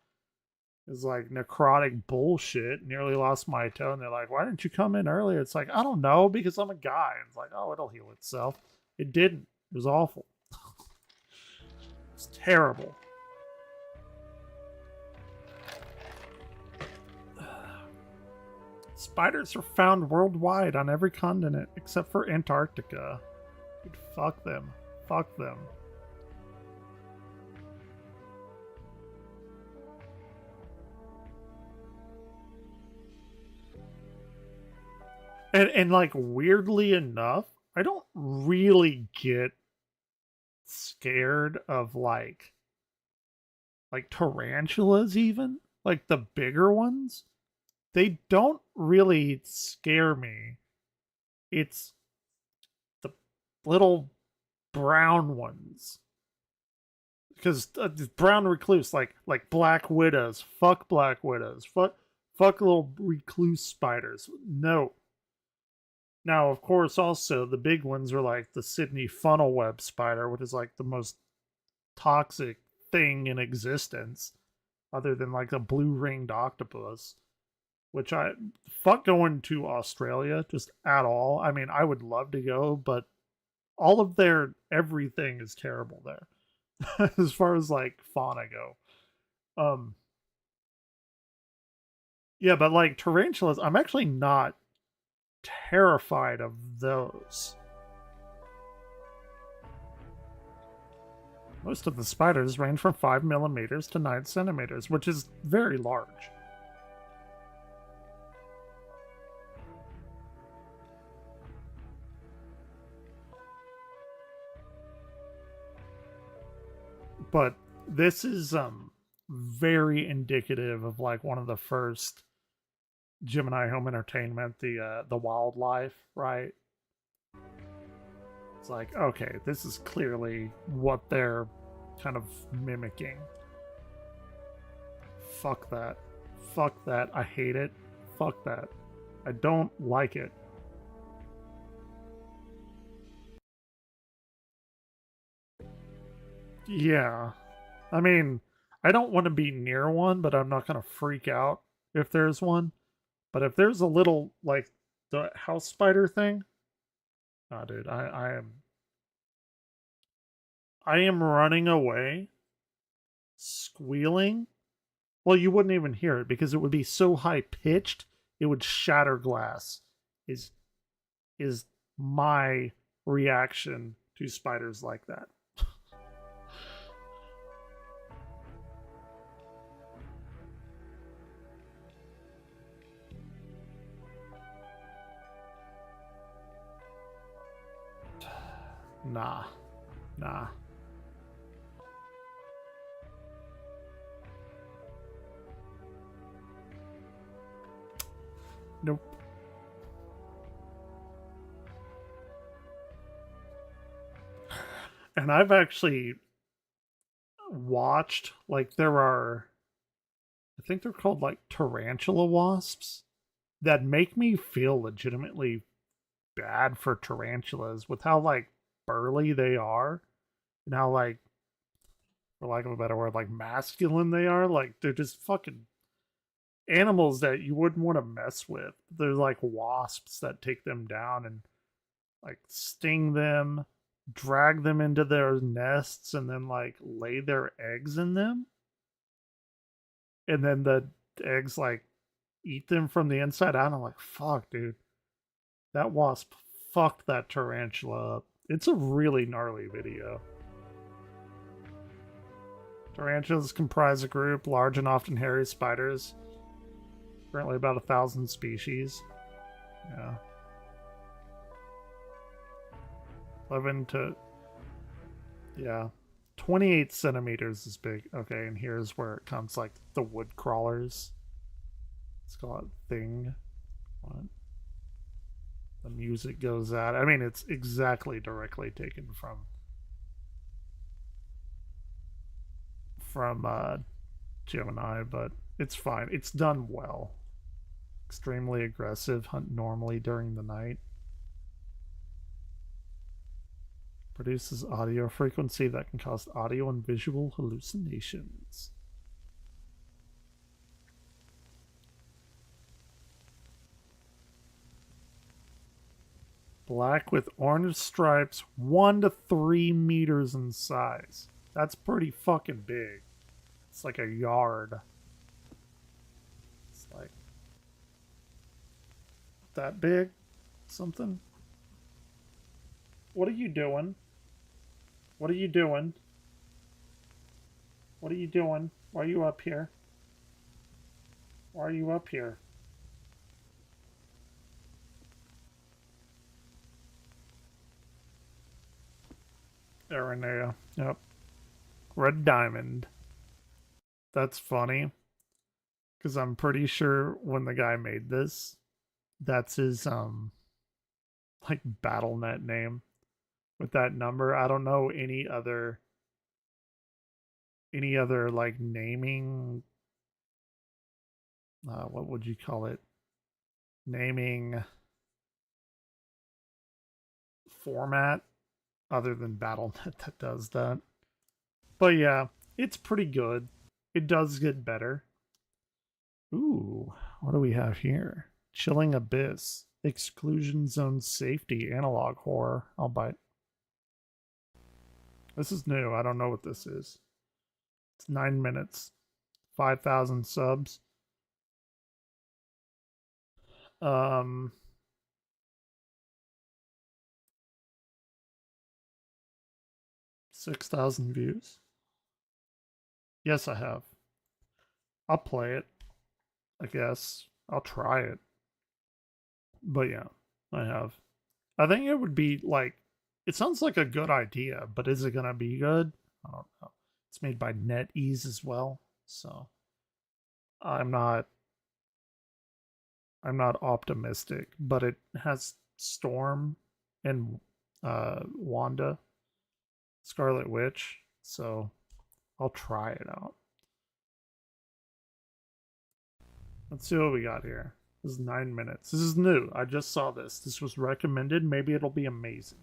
is like necrotic bullshit. Nearly lost my toe. And they're like, why didn't you come in earlier? It's like, I don't know, because I'm a guy. It's like, oh, it'll heal itself. It didn't. It was awful. It's terrible. Spiders are found worldwide on every continent except for Antarctica. Dude, fuck them. Fuck them. And like, weirdly enough, I don't really get scared of like tarantulas, even like the bigger ones. They don't really scare me. It's the little brown ones. Because brown recluse, like black widows. Fuck black widows. Fuck little recluse spiders. No. Now, of course, also the big ones are like the Sydney funnel web spider, which is like the most toxic thing in existence, other than like a blue ringed octopus. which I fuck going to Australia just at all. I mean, I would love to go, but all of their everything is terrible there as far as like fauna go. Um yeah, but like tarantulas, I'm actually not terrified of those. Most of the spiders range from 5 millimeters to 9 centimeters, which is very large. But this is very indicative of like one of the first Gemini Home Entertainment, the wildlife, right? It's like, okay, this is clearly what they're kind of mimicking. Fuck that. Fuck that. I hate it. Fuck that. I don't like it. Yeah. I mean, I don't want to be near one, but I'm not going to freak out if there's one. But if there's a little, like, the house spider thing, oh, dude, I am running away, squealing. Well, you wouldn't even hear it because it would be so high pitched, it would shatter glass. Is my reaction to spiders like that. Nah. Nah. Nope. And I've actually watched, like, there are, I think they're called, like, tarantula wasps that make me feel legitimately bad for tarantulas with how, like, burly they are and how, like, for lack of a better word, like, masculine they are. Like, they're just fucking animals that you wouldn't want to mess with. They're like wasps that take them down and like sting them, drag them into their nests, and then like lay their eggs in them. And then the eggs like eat them from the inside out. I'm like, fuck, dude. That wasp fucked that tarantula up. It's a really gnarly video. Tarantulas comprise a group large and often hairy spiders. Currently about 1,000 species. Yeah. 11 to... Yeah. 28 centimeters is big. Okay, and here's where it comes, like, the wood crawlers. Let's call it thing. What? The music goes out. I mean, it's exactly directly taken from Gemini, but it's fine. It's done well. Extremely aggressive, hunt normally during the night. Produces audio frequency that can cause audio and visual hallucinations. Black with orange stripes, 1 to 3 meters in size. That's pretty fucking big. It's like a yard. It's like that big? Something? What are you doing? What are you doing? What are you doing? Why are you up here? Why are you up here? Aranea. Yep. Red Diamond. That's funny. Because I'm pretty sure when the guy made this, that's his like BattleNet name with that number. I don't know any other like naming, what would you call it, naming format other than BattleNet that does that. But yeah, it's pretty good. It does get better. Ooh, What do we have here? Chilling Abyss. Exclusion Zone Safety. Analog Horror. I'll bite. This is new. I don't know what this is. It's 9 minutes. 5,000 subs. 6,000 views. Yes, I have. I'll play it. I guess. I'll try it. But yeah, I have. I think it would be like, it sounds like a good idea, but is it gonna be good? I don't know. It's made by NetEase as well, so I'm not optimistic, but it has Storm and Wanda, Scarlet Witch, so I'll try it out. Let's see what we got here. This is 9 minutes. This is new. I just saw this. This was recommended. Maybe it'll be amazing.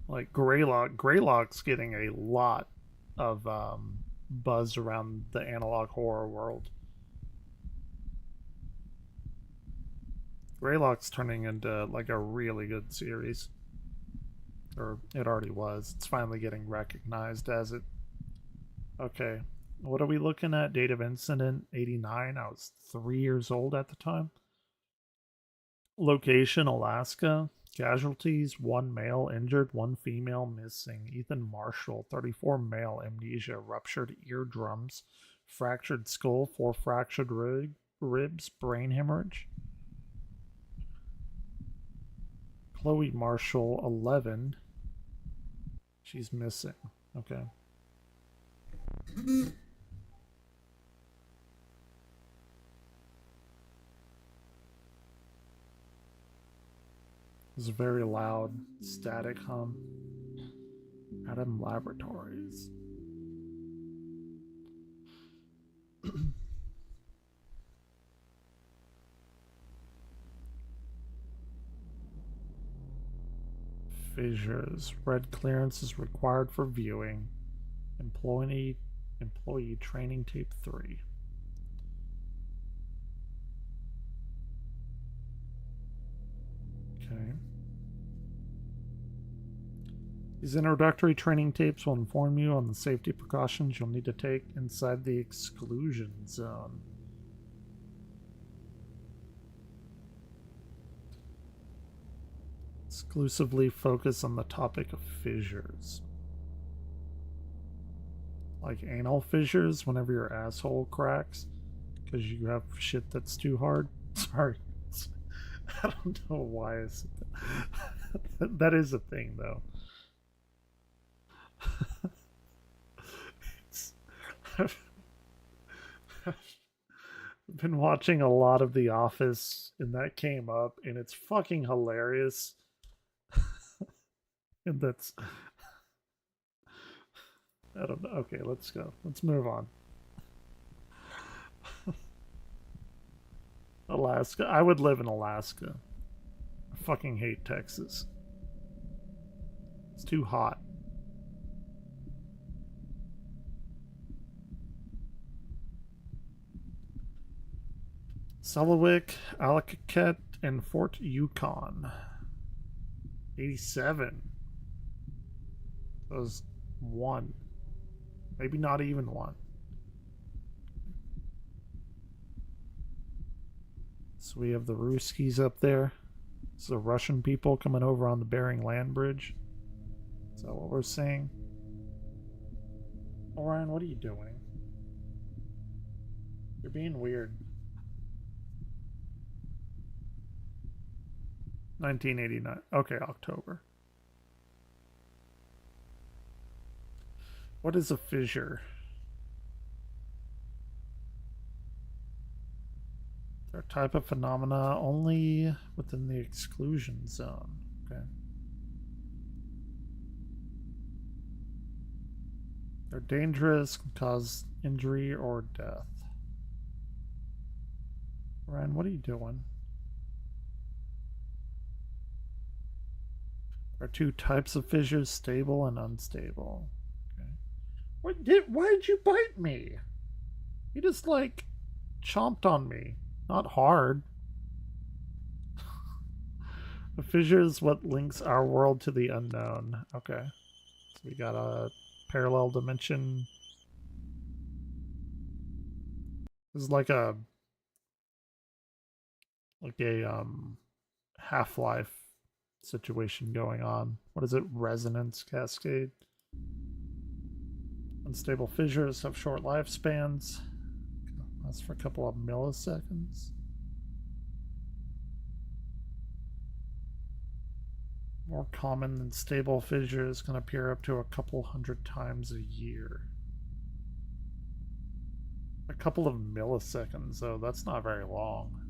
Like Greylock's getting a lot of buzz around the analog horror world. Greylock's turning into like a really good series. Or it already was. It's finally getting recognized as it. Okay. What are we looking at? Date of incident 89. I was 3 years old at the time. Location Alaska. Casualties 1 male injured, 1 female missing. Ethan Marshall 34 male amnesia, ruptured eardrums, fractured skull, 4 fractured ribs, brain hemorrhage. Chloe Marshall 11. She's missing. Okay. It's a very loud static hum. Adam Laboratories. Fissures. Red clearance is required for viewing. Employee training tape 3. Okay. These introductory training tapes will inform you on the safety precautions you'll need to take inside the exclusion zone. Exclusively focus on the topic of fissures. Like anal fissures whenever your asshole cracks because you have shit that's too hard. Sorry. I don't know why I said that. That is a thing, though. I've been watching a lot of The Office, and that came up, and it's fucking hilarious. And that's... I don't know. Okay, let's go. Let's move on. Alaska. I would live in Alaska. I fucking hate Texas. It's too hot. Selawik, Alacaquette, and Fort Yukon. 87. That was 1. Maybe not even 1. So we have the Ruskies up there. It's the Russian people coming over on the Bering Land Bridge. Is that what we're seeing? Orion, what are you doing? You're being weird. 1989. Okay, October. What is a fissure? They're a type of phenomena only within the exclusion zone. Okay. They're dangerous, can cause injury or death. Ryan, what are you doing? There are two types of fissures, stable and unstable. Okay. Why did you bite me? You just like chomped on me. Not hard. A fissure is what links our world to the unknown. Okay. So we got a parallel dimension. This is like a Half-Life situation going on. What is it? Resonance cascade. Unstable fissures have short lifespans. Lasts for a couple of milliseconds. More common than stable fissures, can appear up to a couple hundred times a year. A couple of milliseconds, though, that's not very long.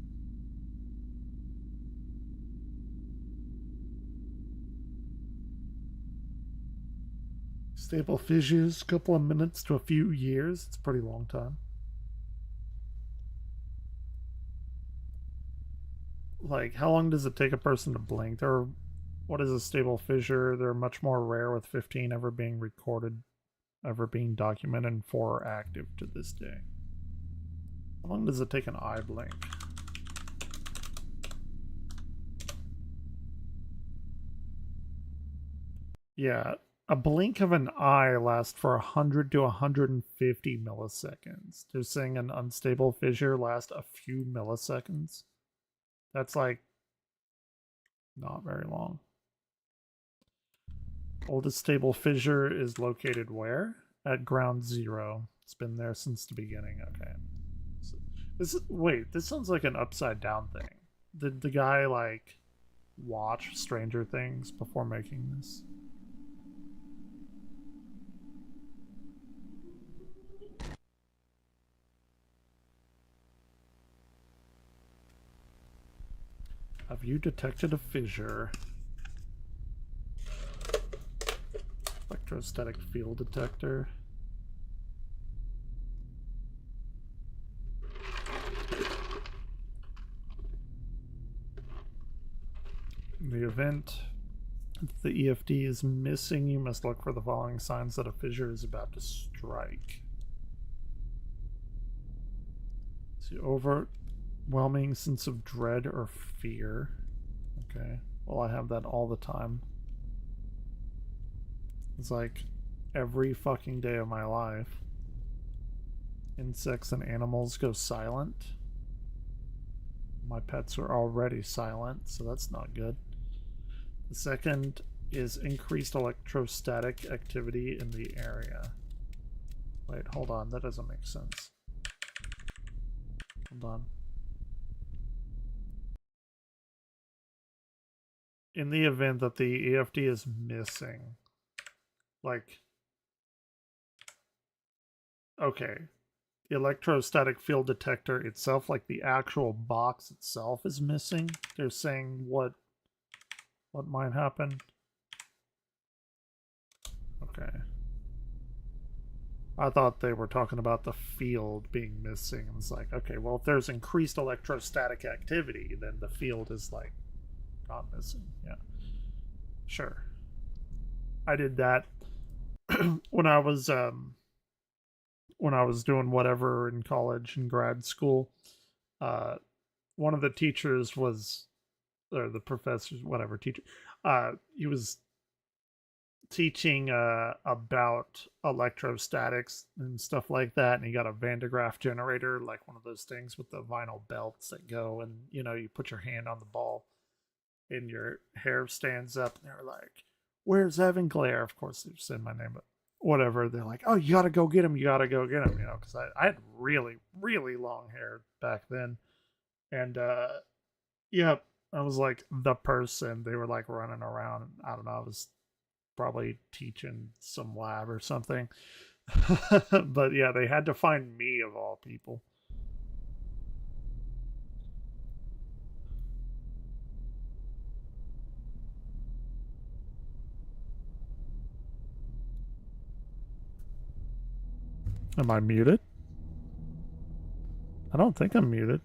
Stable fissures, a couple of minutes to a few years. It's a pretty long time. Like, how long does it take a person to blink? Or what is a stable fissure? They're much more rare, with 15 ever being recorded, ever being documented, and 4 are active to this day. How long does it take an eye blink? Yeah, a blink of an eye lasts for 100 to 150 milliseconds. They're saying an unstable fissure lasts a few milliseconds. That's like not very long. Oldest stable fissure is located where? At ground zero. It's been there since the beginning. Okay. So, wait, this sounds like an upside down thing. Did the guy like watch Stranger Things before making this? Have you detected a fissure? Electrostatic field detector. In the event the EFD is missing, you must look for the following signs that a fissure is about to strike. See, overwhelming sense of dread or fear. Okay. Well, I have that all the time. It's like every fucking day of my life. Insects and animals go silent. My pets are already silent, so that's not good. The second is increased electrostatic activity in the area. Wait, hold on, that doesn't make sense. Hold on. In the event that the EFD is missing, like, okay, the electrostatic field detector itself, like the actual box itself, is missing. They're saying what might happen. Okay. I thought they were talking about the field being missing. And it's like, okay, well, if there's increased electrostatic activity, then the field is like not missing. Yeah. Sure. I did that when I was doing whatever in college and grad school. One of the teachers was, or the professors, whatever teacher, he was teaching about electrostatics and stuff like that, and he got a Van de Graaff generator, like one of those things with the vinyl belts that go, and you know, you put your hand on the ball and your hair stands up, and they're like, "Where's Evan Glare?" Of course they said my name, but whatever. They're like, "Oh, you gotta go get him, you gotta go get him," you know, because I had really, really long hair back then. And yeah, I was like the person. They were like running around. I don't know, I was probably teaching some lab or something. But yeah, they had to find me of all people. Am I muted? I don't think I'm muted.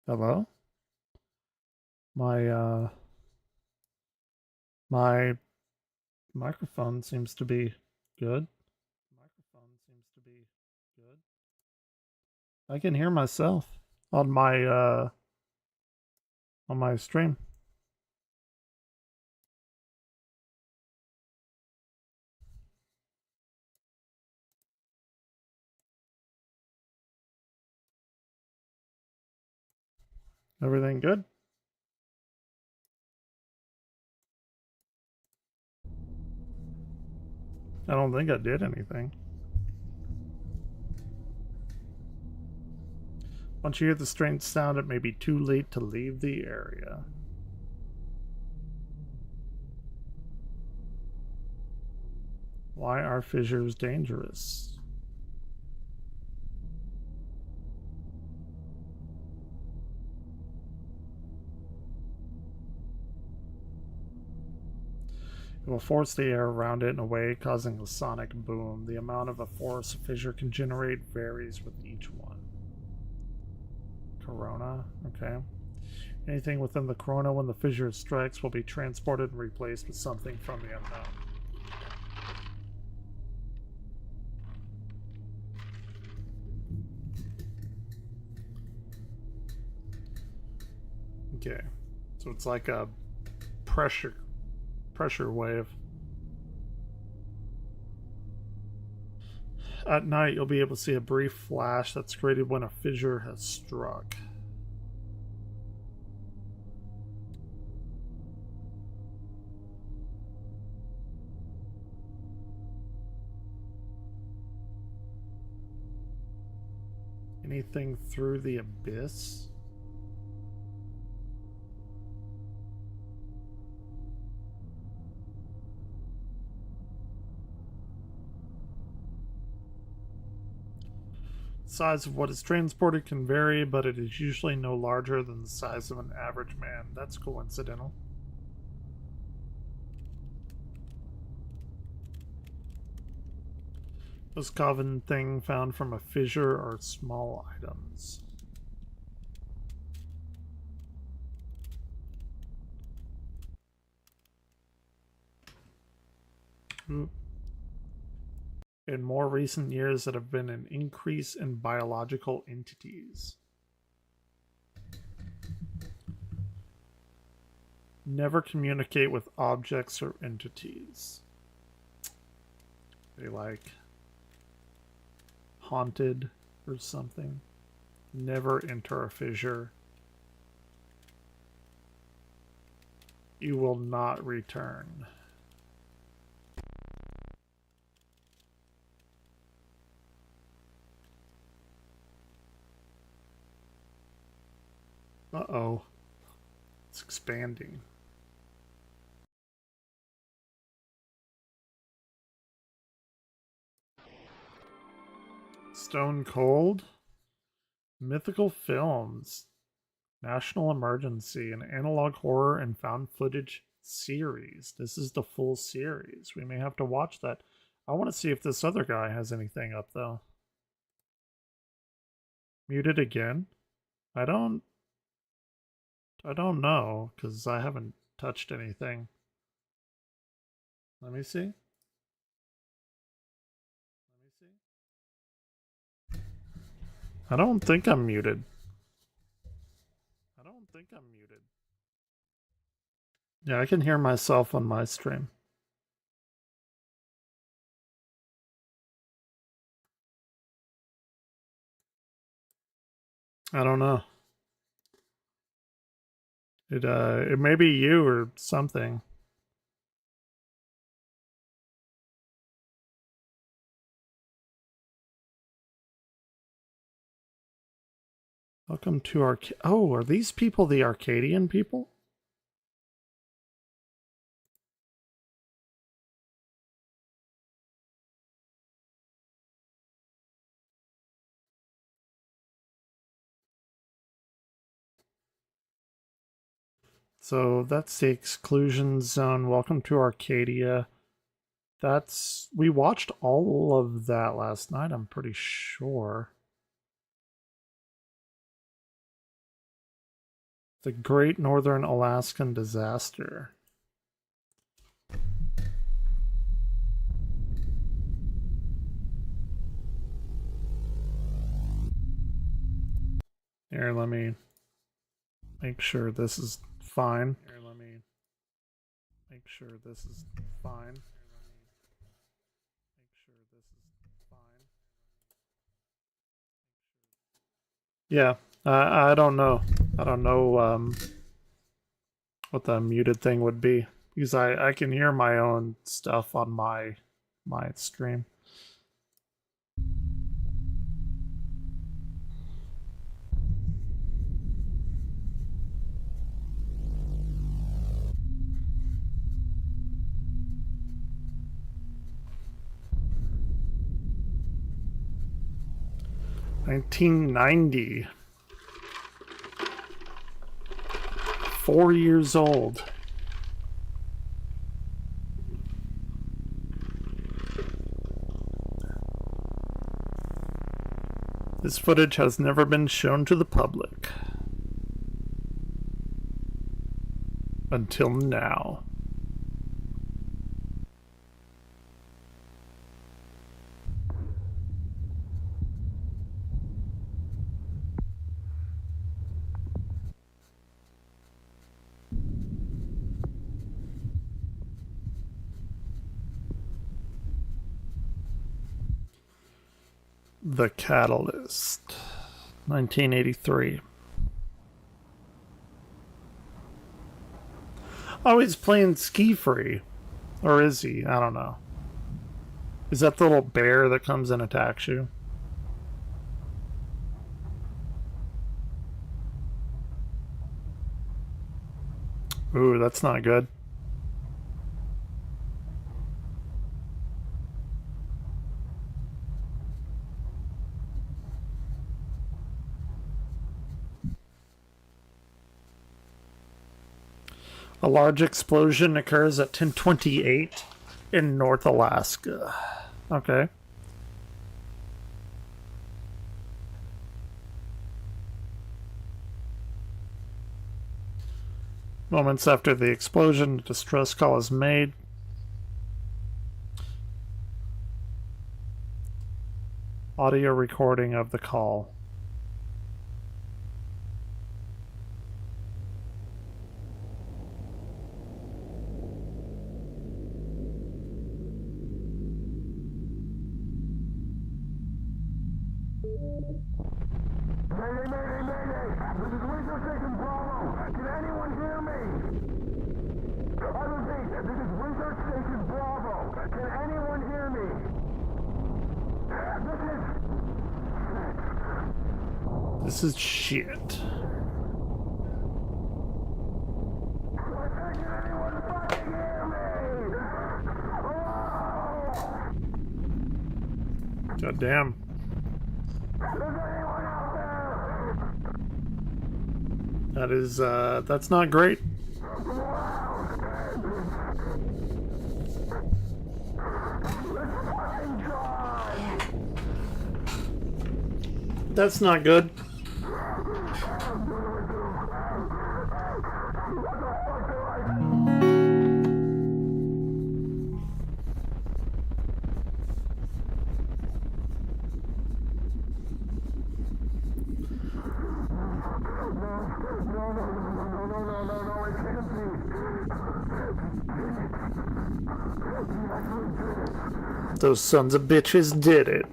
Hello? My my microphone seems to be good. Microphone seems to be good. I can hear myself on my stream. Everything good? I don't think I did anything. Once you hear the strange sound, it may be too late to leave the area. Why are fissures dangerous? It will force the air around it in a way, causing a sonic boom. The amount of a force a fissure can generate varies with each one. Corona, okay. Anything within the corona when the fissure strikes will be transported and replaced with something from the unknown. Okay, so it's like a pressure wave. At night, you'll be able to see a brief flash that's created when a fissure has struck. Anything through the abyss? The size of what is transported can vary, but it is usually no larger than the size of an average man. That's coincidental. Most common thing found from a fissure are small items. In more recent years, there have been an increase in biological entities. Never communicate with objects or entities. They like haunted or something. Never enter a fissure. You will not return. Uh-oh. It's expanding. Stone Cold? Mythical Films. National Emergency, an analog horror and found footage series. This is the full series. We may have to watch that. I want to see if this other guy has anything up, though. Muted again? I don't know, because I haven't touched anything. Let me see. I don't think I'm muted. Yeah, I can hear myself on my stream. I don't know. It may be you or something. Welcome to Oh, are these people the Arcadian people? So that's the exclusion zone. Welcome to Arcadia. We watched all of that last night, I'm pretty sure. The Great Northern Alaskan Disaster. Here, let me make sure this is fine. Here, let me make sure this is fine. Yeah, I don't know. I don't know what the muted thing would be because I can hear my own stuff on my stream. $1990. 4 years old. This footage has never been shown to the public. Until now. The Catalyst, 1983. Oh, he's playing Ski Free. Or is he? I don't know. Is that the little bear that comes and attacks you? Ooh, that's not good. A large explosion occurs at 10:28 in North Alaska. Okay. Moments after the explosion, a distress call is made. Audio recording of the call. This is shit. God damn. That is, that's not great. That's not good. Those sons of bitches did it.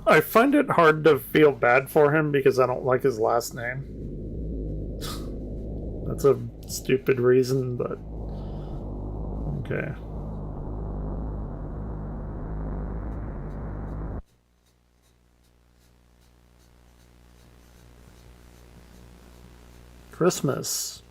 I find it hard to feel bad for him because I don't like his last name. That's a stupid reason, but okay. Christmas.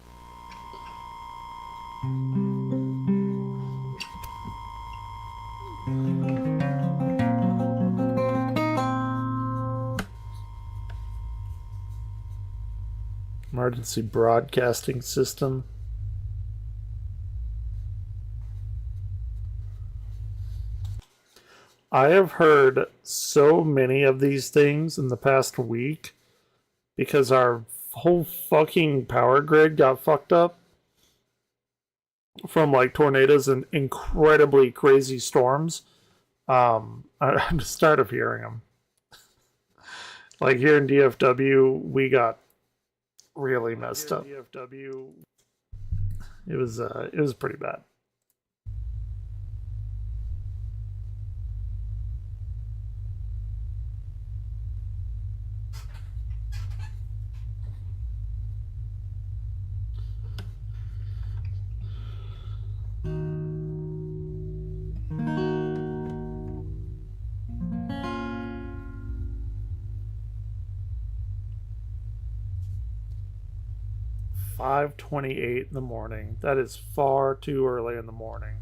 Emergency broadcasting system. I have heard so many of these things in the past week because our whole fucking power grid got fucked up from like tornadoes and incredibly crazy storms. I'm just tired of hearing them. Like here in DFW, we got really messed up. DFW, it was pretty bad. $5:28 in the morning. That is far too early in the morning.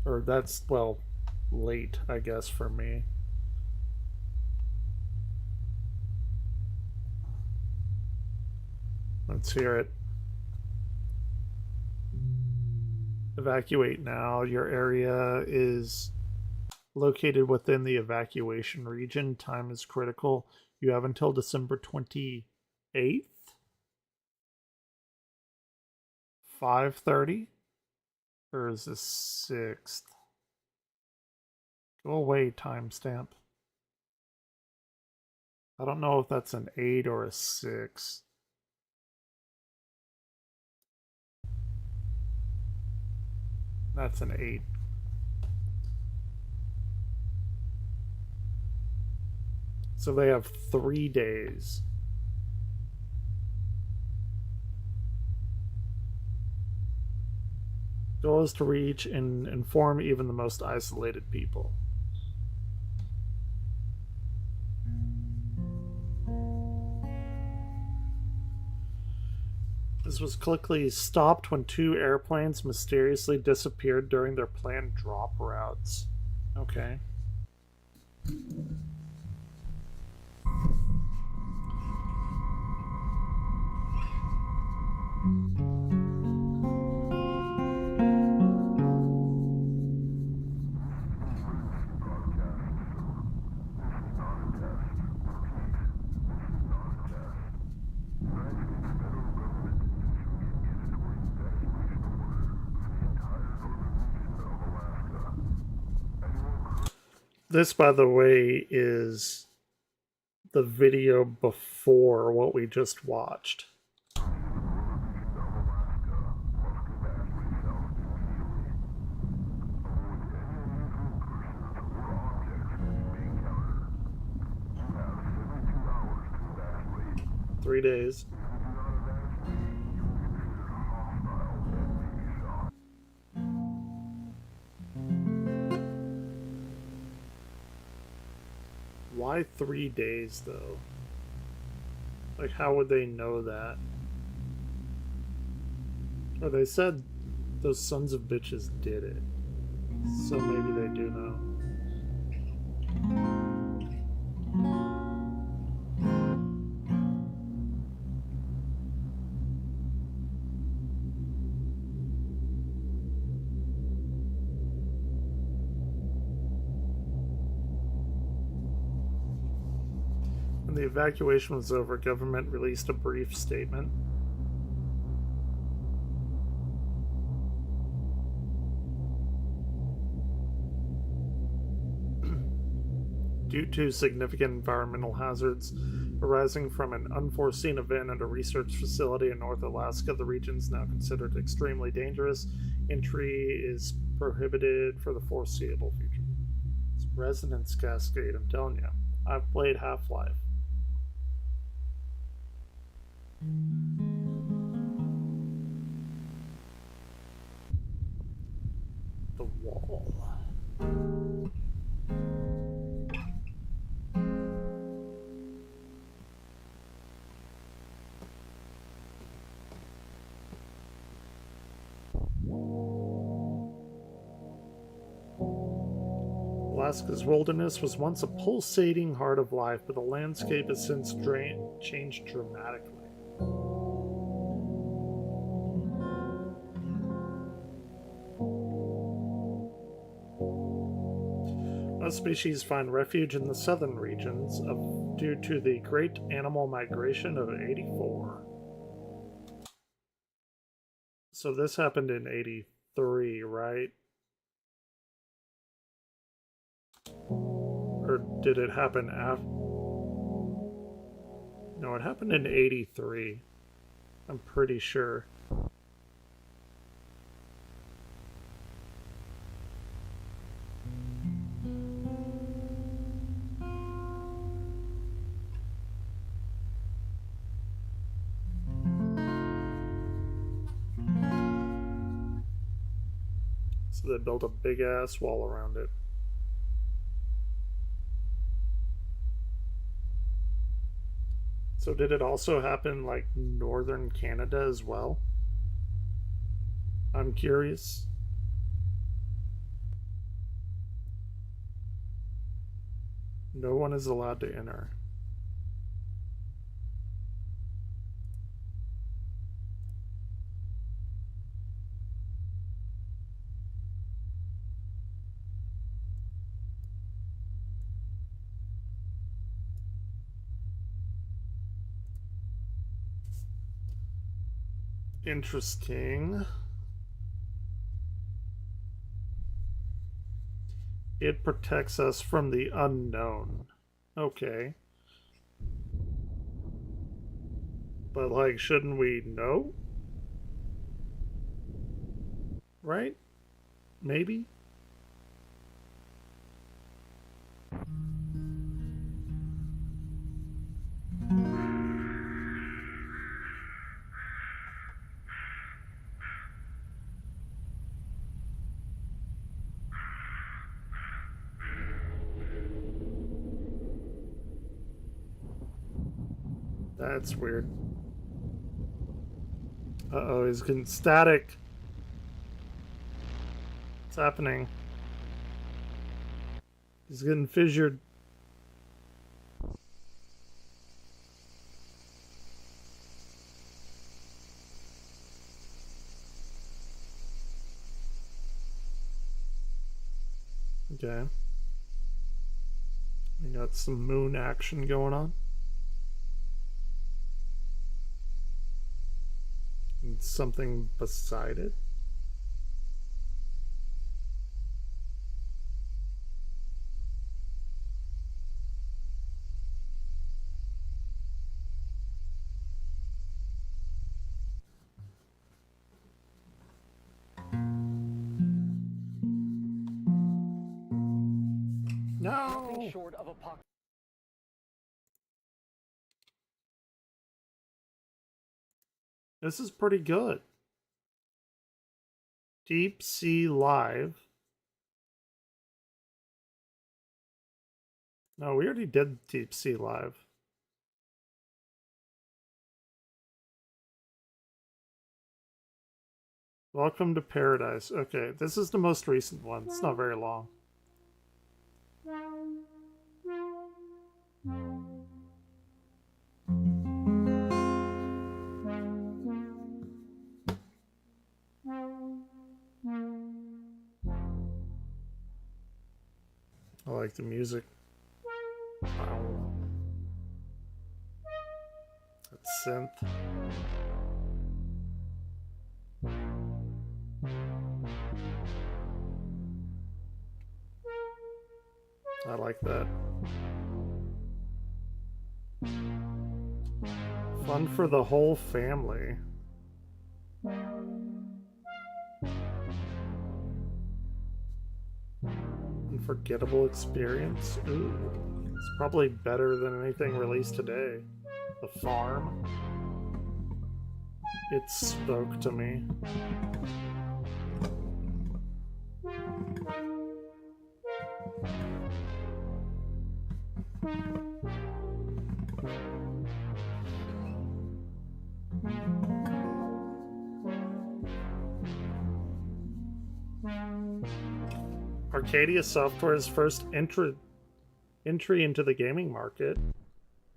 Or that's, well, late, I guess, for me. Let's hear it. Evacuate now. Your area is located within the evacuation region. Time is critical. You have until December 28th. 5:30? Or is this 6th? Go away, timestamp. I don't know if that's an 8 or a 6. That's an 8. So they have 3 days. Goal is to reach and inform even the most isolated people. This was quickly stopped when 2 airplanes mysteriously disappeared during their planned drop routes. Okay. This, by the way, is the video before what we just watched. Three days. Why 3 days, though? Like, how would they know that? Or they said those sons of bitches did it. So maybe they do know. When the evacuation was over, government released a brief statement. Due to significant environmental hazards arising from an unforeseen event at a research facility in North Alaska, the region is now considered extremely dangerous. Entry is prohibited for the foreseeable future. It's Resonance Cascade, I'm telling you. I've played Half-Life. The wall. Alaska's wilderness was once a pulsating heart of life, but the landscape has since changed dramatically. Most species find refuge in the southern regions due to the Great Animal Migration of '84. So this happened in '83, right? Or did it happen after? No, it happened in '83. I'm pretty sure. So they built a big ass wall around it. So did it also happen like northern Canada as well? I'm curious. No one is allowed to enter. Interesting. It protects us from the unknown. Okay. But, like, shouldn't we know? Right? Maybe? That's weird. Uh-oh, he's getting static. What's happening? He's getting fissured. Okay. We got some moon action going on. And something beside it. No! Short of apocalypse. This is pretty good. Deep Sea Live. No, we already did Deep Sea Live. Welcome to Paradise. Okay, this is the most recent one. It's not very long. I like the music. Wow. That synth. I like that. Fun for the whole family. Unforgettable experience. Ooh, it's probably better than anything released today. The Farm. It spoke to me. Arcadia Software's first entry into the gaming market.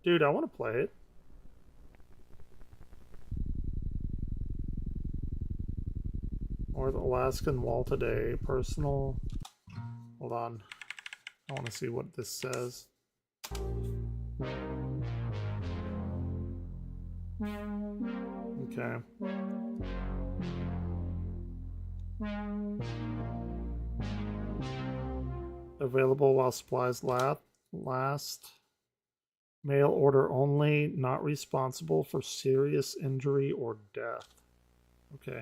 Dude, I want to play it. North Alaskan Wall today. Personal. Hold on. I want to see what this says. Okay. Available while supplies last. Mail order only. Not responsible for serious injury or death. Okay.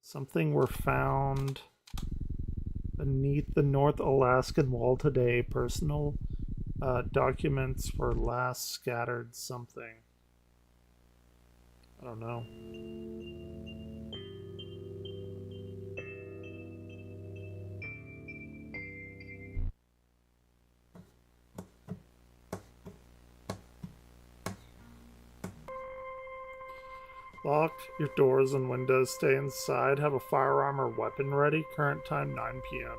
Something were found beneath the North Alaskan Wall today. Personal documents were last scattered something. I don't know. Lock your doors and windows. Stay inside. Have a firearm or weapon ready. Current time 9 p.m.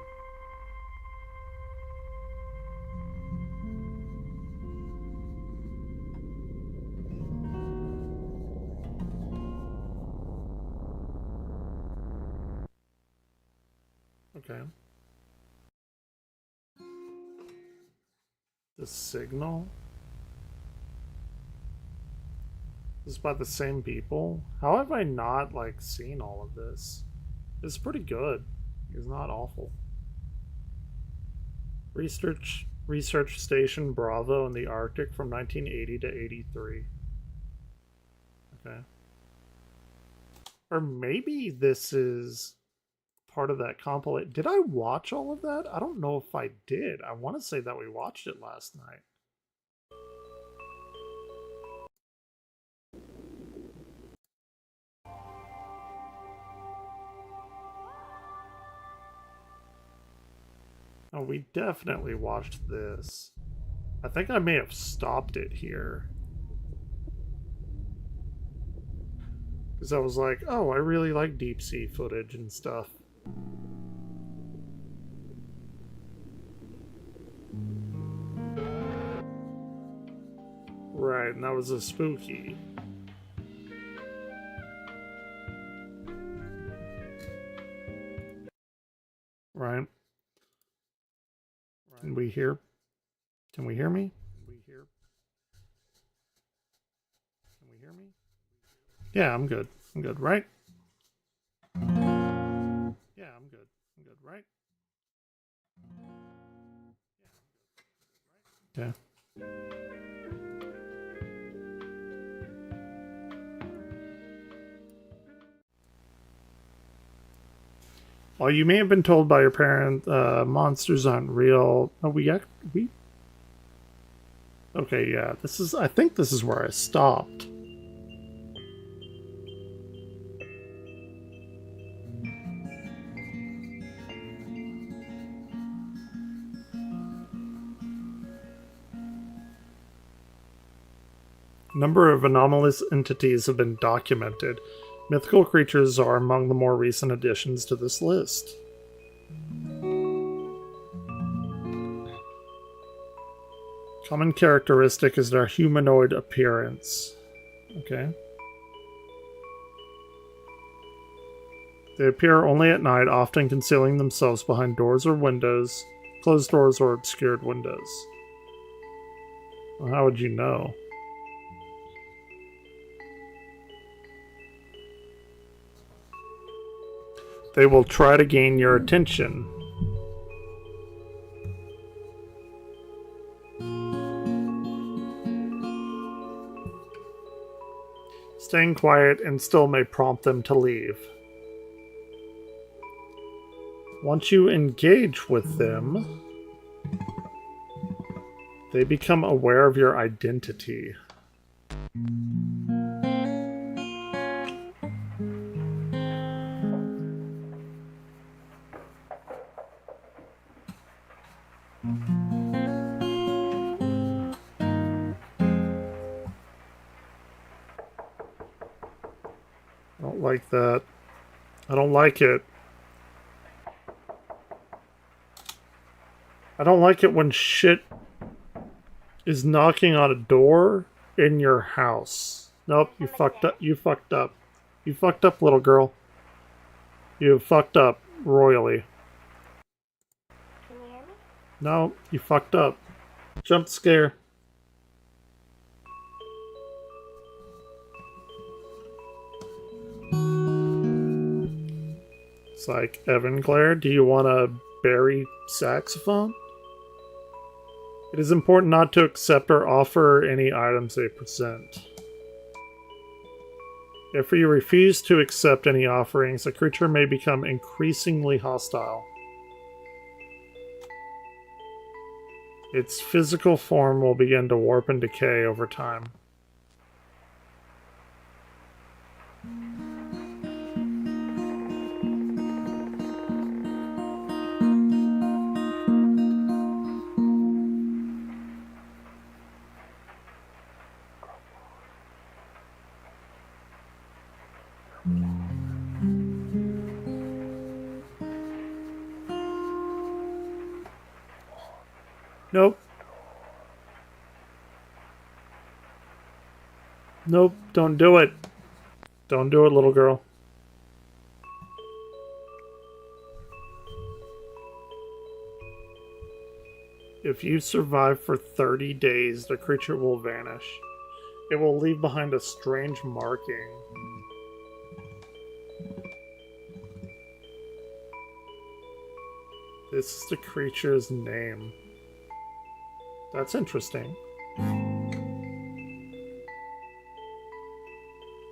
Okay. The signal? This is by the same people? How have I not, like, seen all of this? It's pretty good. It's not awful. Research Station Bravo in the Arctic from 1980 to 83. Okay. Or maybe this is part of that compilation. Did I watch all of that? I don't know if I did. I want to say that we watched it last night. Oh, we definitely watched this. I think I may have stopped it here. Because I was like, oh, I really like deep sea footage and stuff. Right, and that was a spooky. Right. Can we hear? Can we hear me? Can we hear? Can we hear me? Yeah, I'm good. I'm good, right? Yeah, I'm good. I'm good, right? Yeah. Well, you may have been told by your parent, monsters aren't real. Oh, we. Okay, yeah. This is. I think this is where I stopped. Number of anomalous entities have been documented. Mythical creatures are among the more recent additions to this list. Common characteristic is their humanoid appearance. Okay. They appear only at night, often concealing themselves behind doors or windows, closed doors or obscured windows. Well, how would you know? They will try to gain your attention. Staying quiet and still may prompt them to leave. Once you engage with them, they become aware of your identity. like that. I don't like it. I don't like it when shit is knocking on a door in your house. Nope, you fucked up. You fucked up. You fucked up, little girl. You fucked up royally. Can you hear me? No, you fucked up. Jump scare. It's like, Evan Claire, do you want a berry saxophone? It is important not to accept or offer any items they present. If you refuse to accept any offerings, the creature may become increasingly hostile. Its physical form will begin to warp and decay over time. Nope. Nope, don't do it. Don't do it, little girl. If you survive for 30 days, the creature will vanish. It will leave behind a strange marking. This is the creature's name. That's interesting.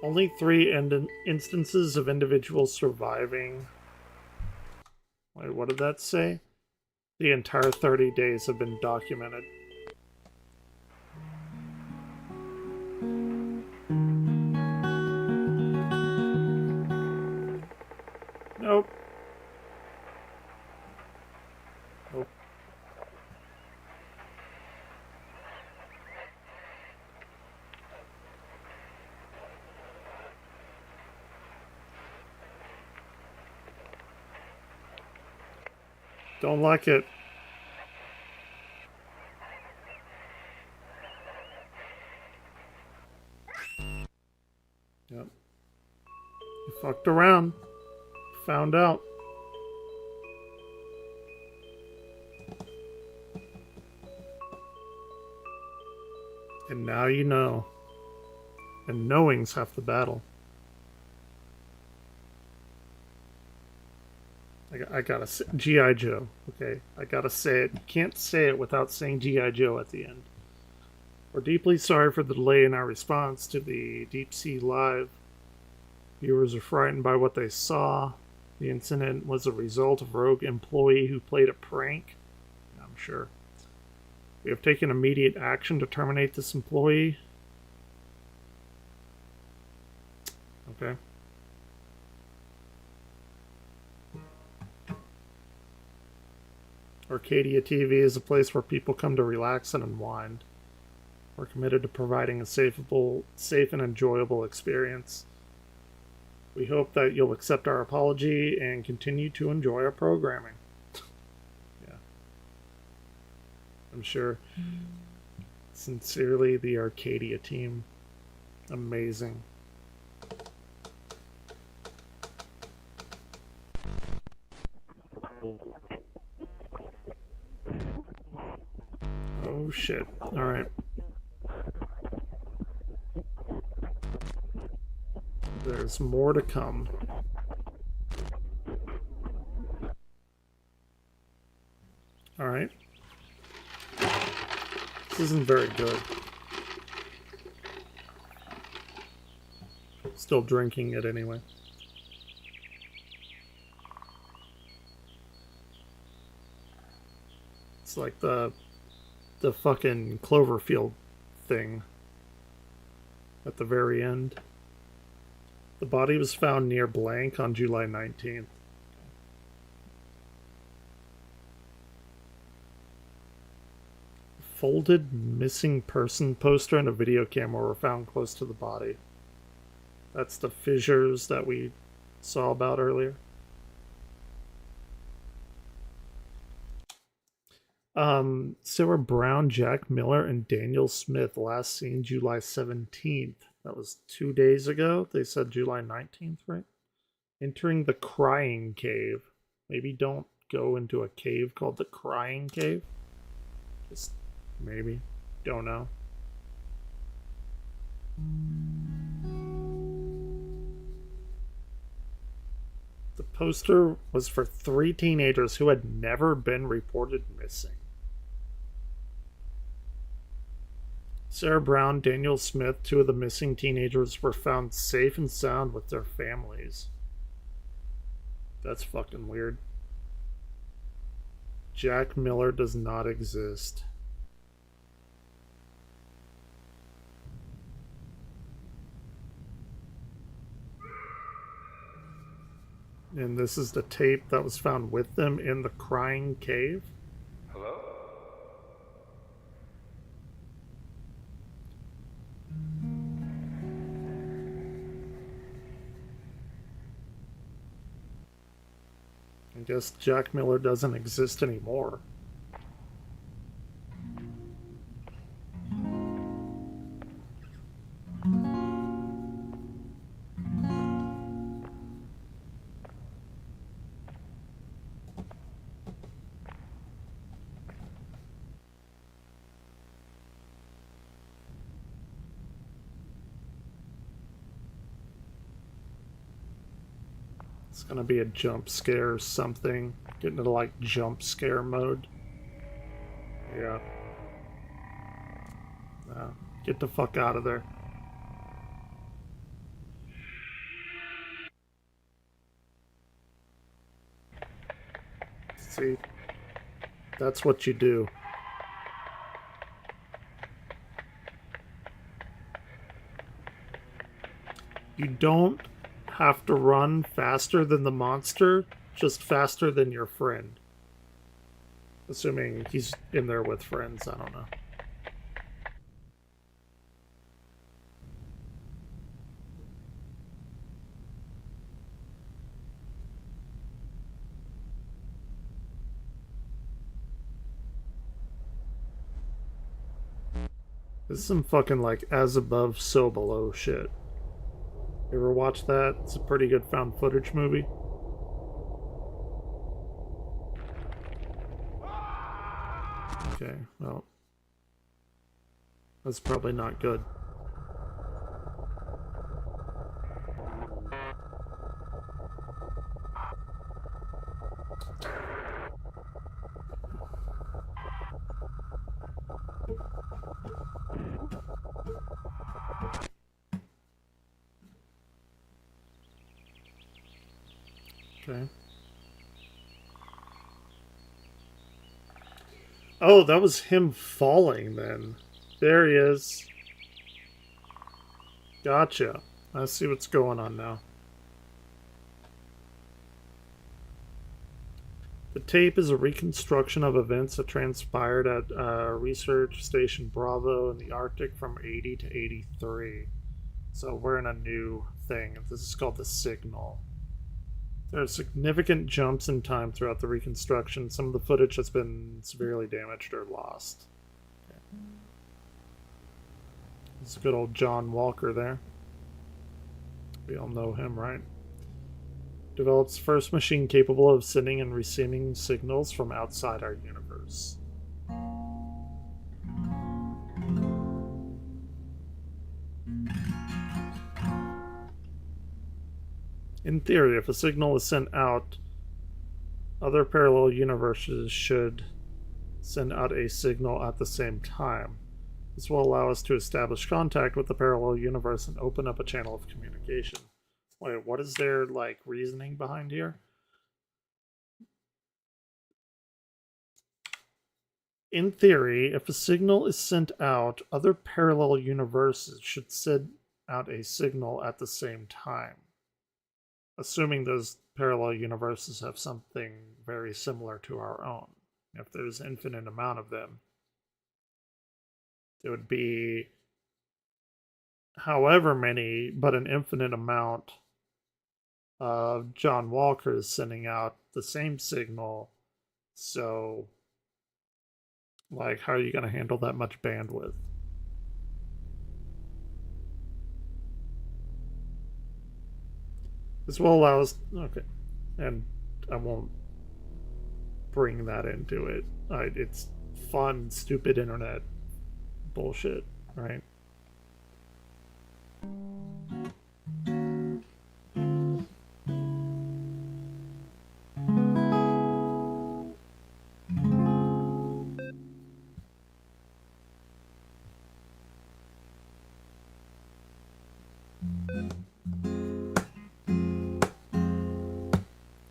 Only 3 instances of individuals surviving. Wait, what did that say? The entire 30 days have been documented. Nope. Nope. Don't like it. Yep. You fucked around. Found out. And now you know. And knowing's half the battle. I gotta say, G.I. Joe, okay? I gotta say it. You can't say it without saying G.I. Joe at the end. We're deeply sorry for the delay in our response to the Deep Sea Live. Viewers are frightened by what they saw. The incident was a result of a rogue employee who played a prank. I'm sure. We have taken immediate action to terminate this employee. Okay. Arcadia TV is a place where people come to relax and unwind. We're committed to providing a safe and enjoyable experience. We hope that you'll accept our apology and continue to enjoy our programming. Yeah. I'm sure. Sincerely, the Arcadia team. Amazing. Oh shit. Alright. There's more to come. Alright. This isn't very good. Still drinking it anyway. It's like the fucking Cloverfield thing at the very end. The body was found near blank on July 19th. Folded missing person poster and a video camera were found close to the body. That's the fissures that we saw about earlier. Sarah Brown, Jack Miller, and Daniel Smith last seen July 17th. That was 2 days ago. They said July 19th, right? Entering the Crying Cave. Maybe don't go into a cave called the Crying Cave. Just maybe. Don't know. The poster was for 3 teenagers who had never been reported missing. Sarah Brown, Daniel Smith, 2 of the missing teenagers, were found safe and sound with their families. That's fucking weird. Jack Miller does not exist. And this is the tape that was found with them in the Crying Cave. Hello? I guess Jack Miller doesn't exist anymore. It's gonna be a jump scare or something. Getting into like jump scare mode. Yeah. Get the fuck out of there. See? That's what you do. You don't have to run faster than the monster, just faster than your friend. Assuming he's in there with friends, I don't know. This is some fucking like as above, so below shit. You ever watch that? It's a pretty good found footage movie. Okay, well. That's probably not good. Okay. Oh, that was him falling then. There he is. Gotcha. I see what's going on now. The tape is a reconstruction of events that transpired at Research Station Bravo in the Arctic from 80 to 83. So we're in a new thing. This is called The Signal. There are significant jumps in time throughout the reconstruction. Some of the footage has been severely damaged or lost. Okay. It's good old John Walker there. We all know him, right? Develops first machine capable of sending and receiving signals from outside our universe. In theory, if a signal is sent out, other parallel universes should send out a signal at the same time. This will allow us to establish contact with the parallel universe and open up a channel of communication. Wait, what is their, like, reasoning behind here? In theory, if a signal is sent out, other parallel universes should send out a signal at the same time. Assuming those parallel universes have something very similar to our own. If there's an infinite amount of them, it would be however many, but an infinite amount of John Walkers sending out the same signal. So, like, how are you going to handle that much bandwidth? This will allow us. Okay. And I won't bring that into it. It's fun, stupid internet bullshit, right?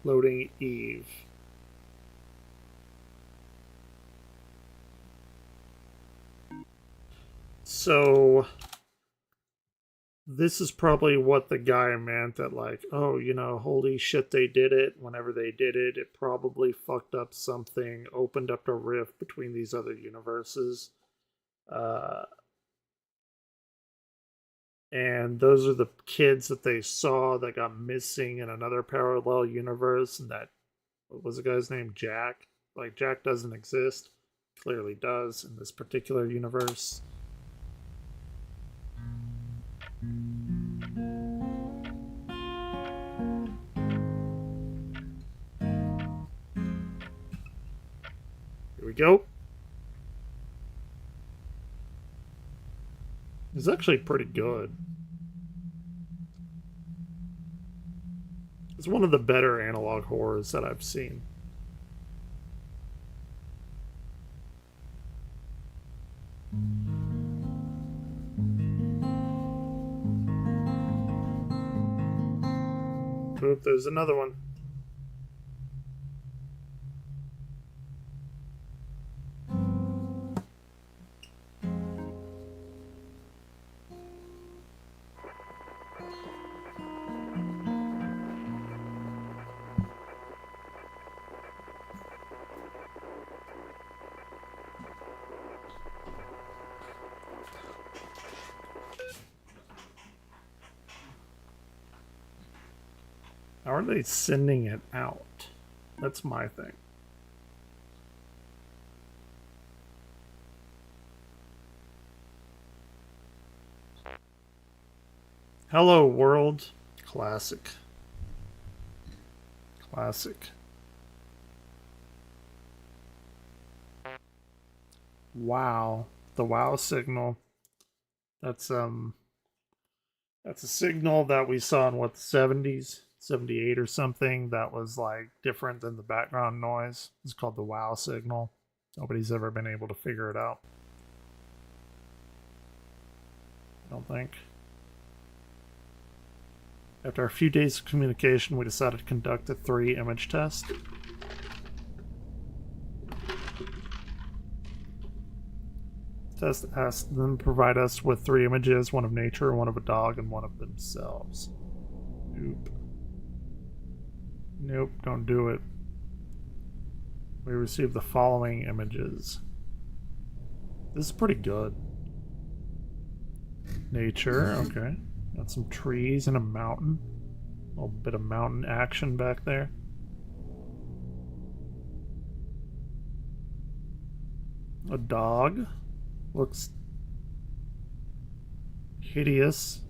Loading Eve. So this is probably what the guy meant that, like, oh, you know, holy shit, they did it. Whenever they did it, it probably fucked up something, opened up a rift between these other universes. And those are the kids that they saw that got missing in another parallel universe. And that, what was the guy's name? Jack? Like, Jack doesn't exist. Clearly does in this particular universe. Here we go. It's actually pretty good. It's one of the better analog horrors that I've seen. Oop, there's another one. How are they sending it out? That's my thing. Hello, world. Classic. Classic. Wow. The wow signal. That's a signal that we saw in what, the 70s? 78 or something, that was like different than the background noise. It's called the wow signal. Nobody's ever been able to figure it out. I don't think. After a few days of communication, we decided to conduct a 3-image test. Test asked them to provide us with 3 images, one of nature, one of a dog, and one of themselves. Nope. Nope, don't do it. We received the following images. This is pretty good. Nature, okay. Got some trees and a mountain. A little bit of mountain action back there. A dog. Looks hideous,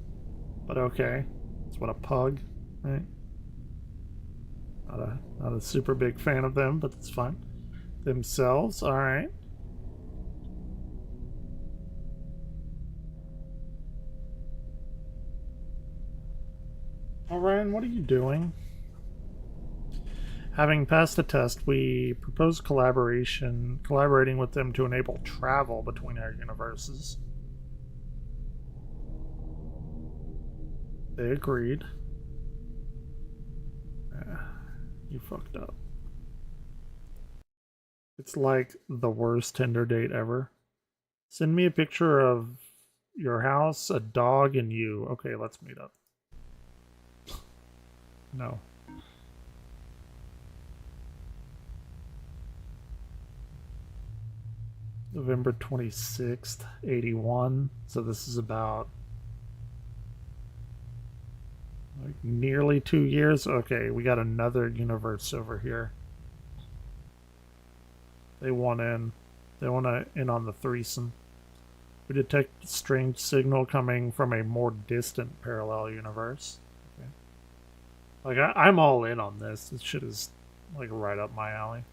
but okay. That's what a pug, right? Not a super big fan of them, but it's fine. Themselves, alright. Ryan, what are you doing? Having passed the test, we propose collaborating with them to enable travel between our universes. They agreed. You fucked up. It's like the worst Tinder date ever. Send me a picture of your house, a dog, and you. Okay, let's meet up. No. November 26th, 81. So this is about Like nearly 2 years? Okay, we got another universe over here. They want in. They want to in on the threesome. We detect a strange signal coming from a more distant parallel universe. Okay. Like, I'm all in on this. This shit is, like, right up my alley.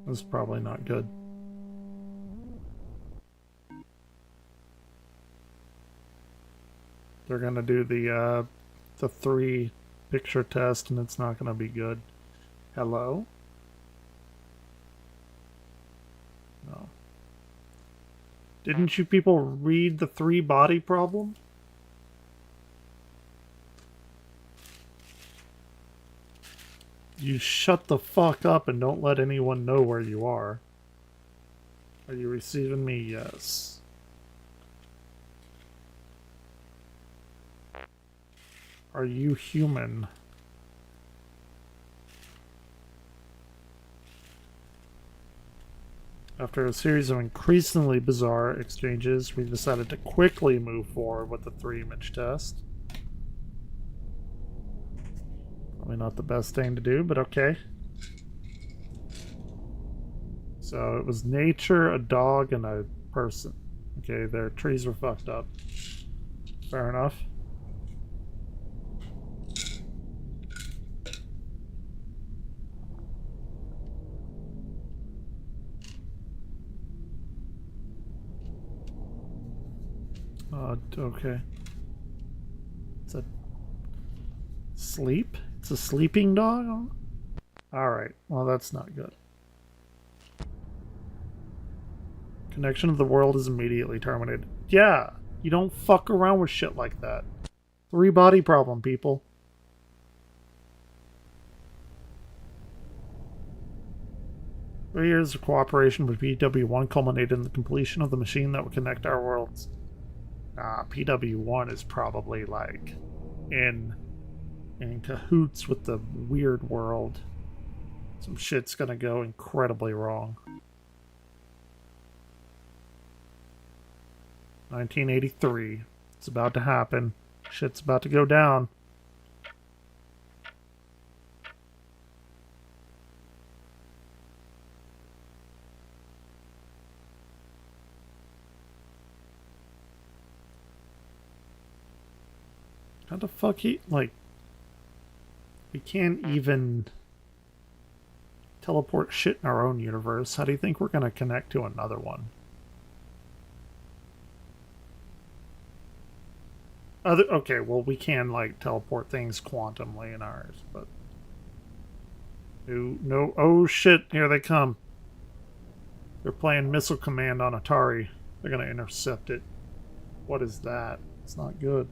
This is probably not good. They're gonna do the 3 picture test and it's not gonna be good. Hello? No. Didn't you people read the 3 body problem? You shut the fuck up and don't let anyone know where you are. Are you receiving me? Yes. Are you human? After a series of increasingly bizarre exchanges, we decided to quickly move forward with the 3-image test. Probably not the best thing to do, but okay. So it was nature, a dog, and a person. Okay, their trees were fucked up. Fair enough. Okay. It's a sleep? It's a sleeping dog? Alright, well that's not good. Connection to the world is immediately terminated. Yeah, you don't fuck around with shit like that. 3 body problem, people. Three years of cooperation with PW1 culminated in the completion of the machine that would connect our worlds. PW1 is probably like in cahoots with the weird world. Some shit's gonna go incredibly wrong. 1983. It's about to happen. Shit's about to go down. How the fuck like, we can't even teleport shit in our own universe. How do you think we're gonna connect to another one? Okay, well, we can, like, teleport things quantumly in ours, but... No, oh shit, here they come. They're playing Missile Command on Atari. They're gonna intercept it. What is that? It's not good.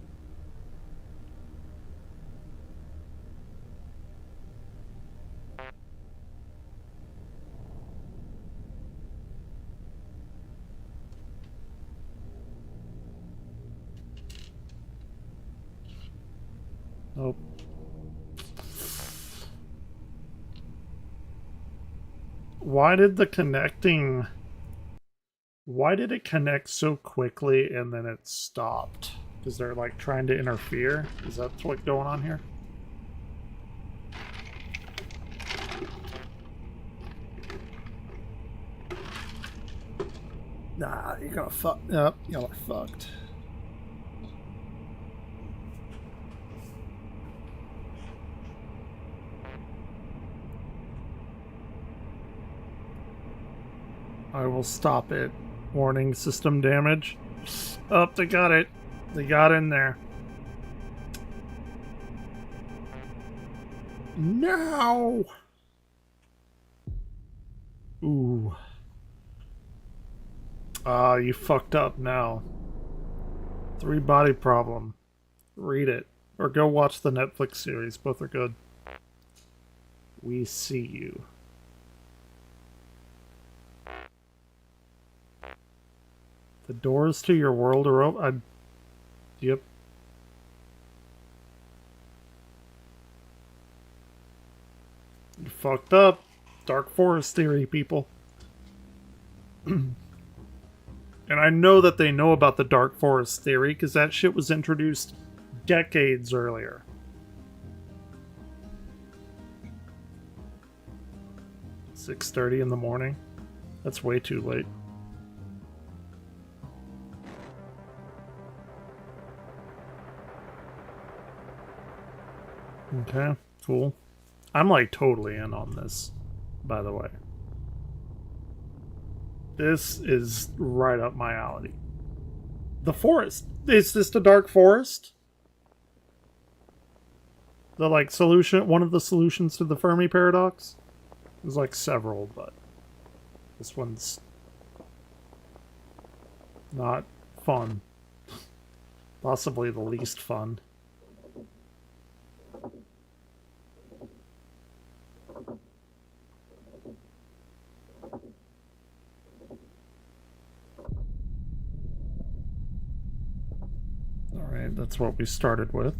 Nope. Why did the connecting... Why did it connect so quickly and then it stopped? Because they're like trying to interfere? Is that what's going on here? Nah, you're gonna fuck up. Y'all are fucked. I will stop it. Warning, system damage. Oh, they got it. They got in there. No! Ooh. You fucked up now. 3 body problem. Read it. Or go watch the Netflix series. Both are good. We see you. The doors to your world are open. Yep. fucked up. Dark Forest theory, people. And I know that they know about the Dark Forest theory because that shit was introduced decades earlier. "6:30 in the morning? That's way too late." Okay, cool. I'm like totally in on this, by the way. This is right up my alley. The forest. Is this the Dark Forest? The like solution, one of the solutions to the Fermi paradox? There's like several, but this one's not fun. Possibly the least fun. Alright, that's what we started with.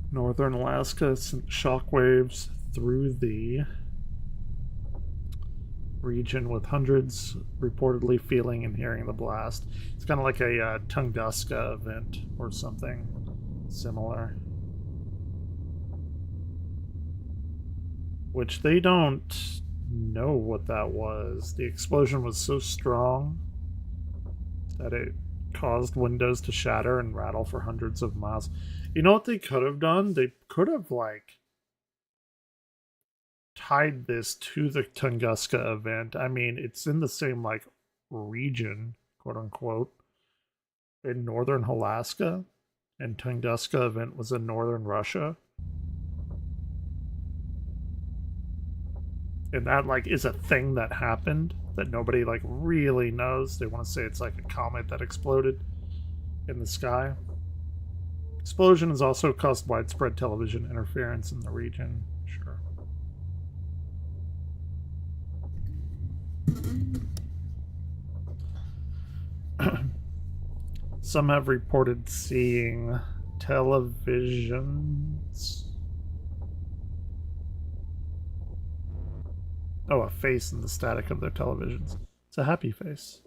Northern Alaska sent shockwaves through the region, with hundreds reportedly feeling and hearing the blast. It's kind of like a Tunguska event or something similar. Which they don't know what that was. The explosion was so strong that it caused windows to shatter and rattle for hundreds of miles. You know what they could have done? They could have, like, tied this to the Tunguska event. I mean, it's in the same, like, region, quote-unquote, in northern Alaska, and Tunguska event was in northern Russia. And that, like, is a thing that happened that nobody, like, really knows. They want to say it's like a comet that exploded in the sky. Explosion has also caused widespread television interference in the region. Sure. Some have reported seeing televisions. Oh, a face in the static of their televisions. It's a happy face.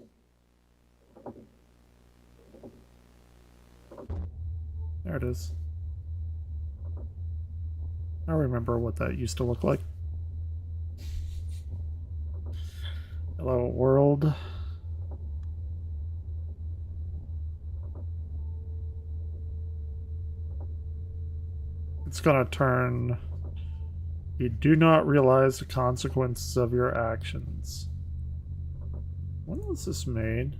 There it is. I remember what that used to look like. Hello, world. It's gonna turn. You do not realize the consequences of your actions. When was this made?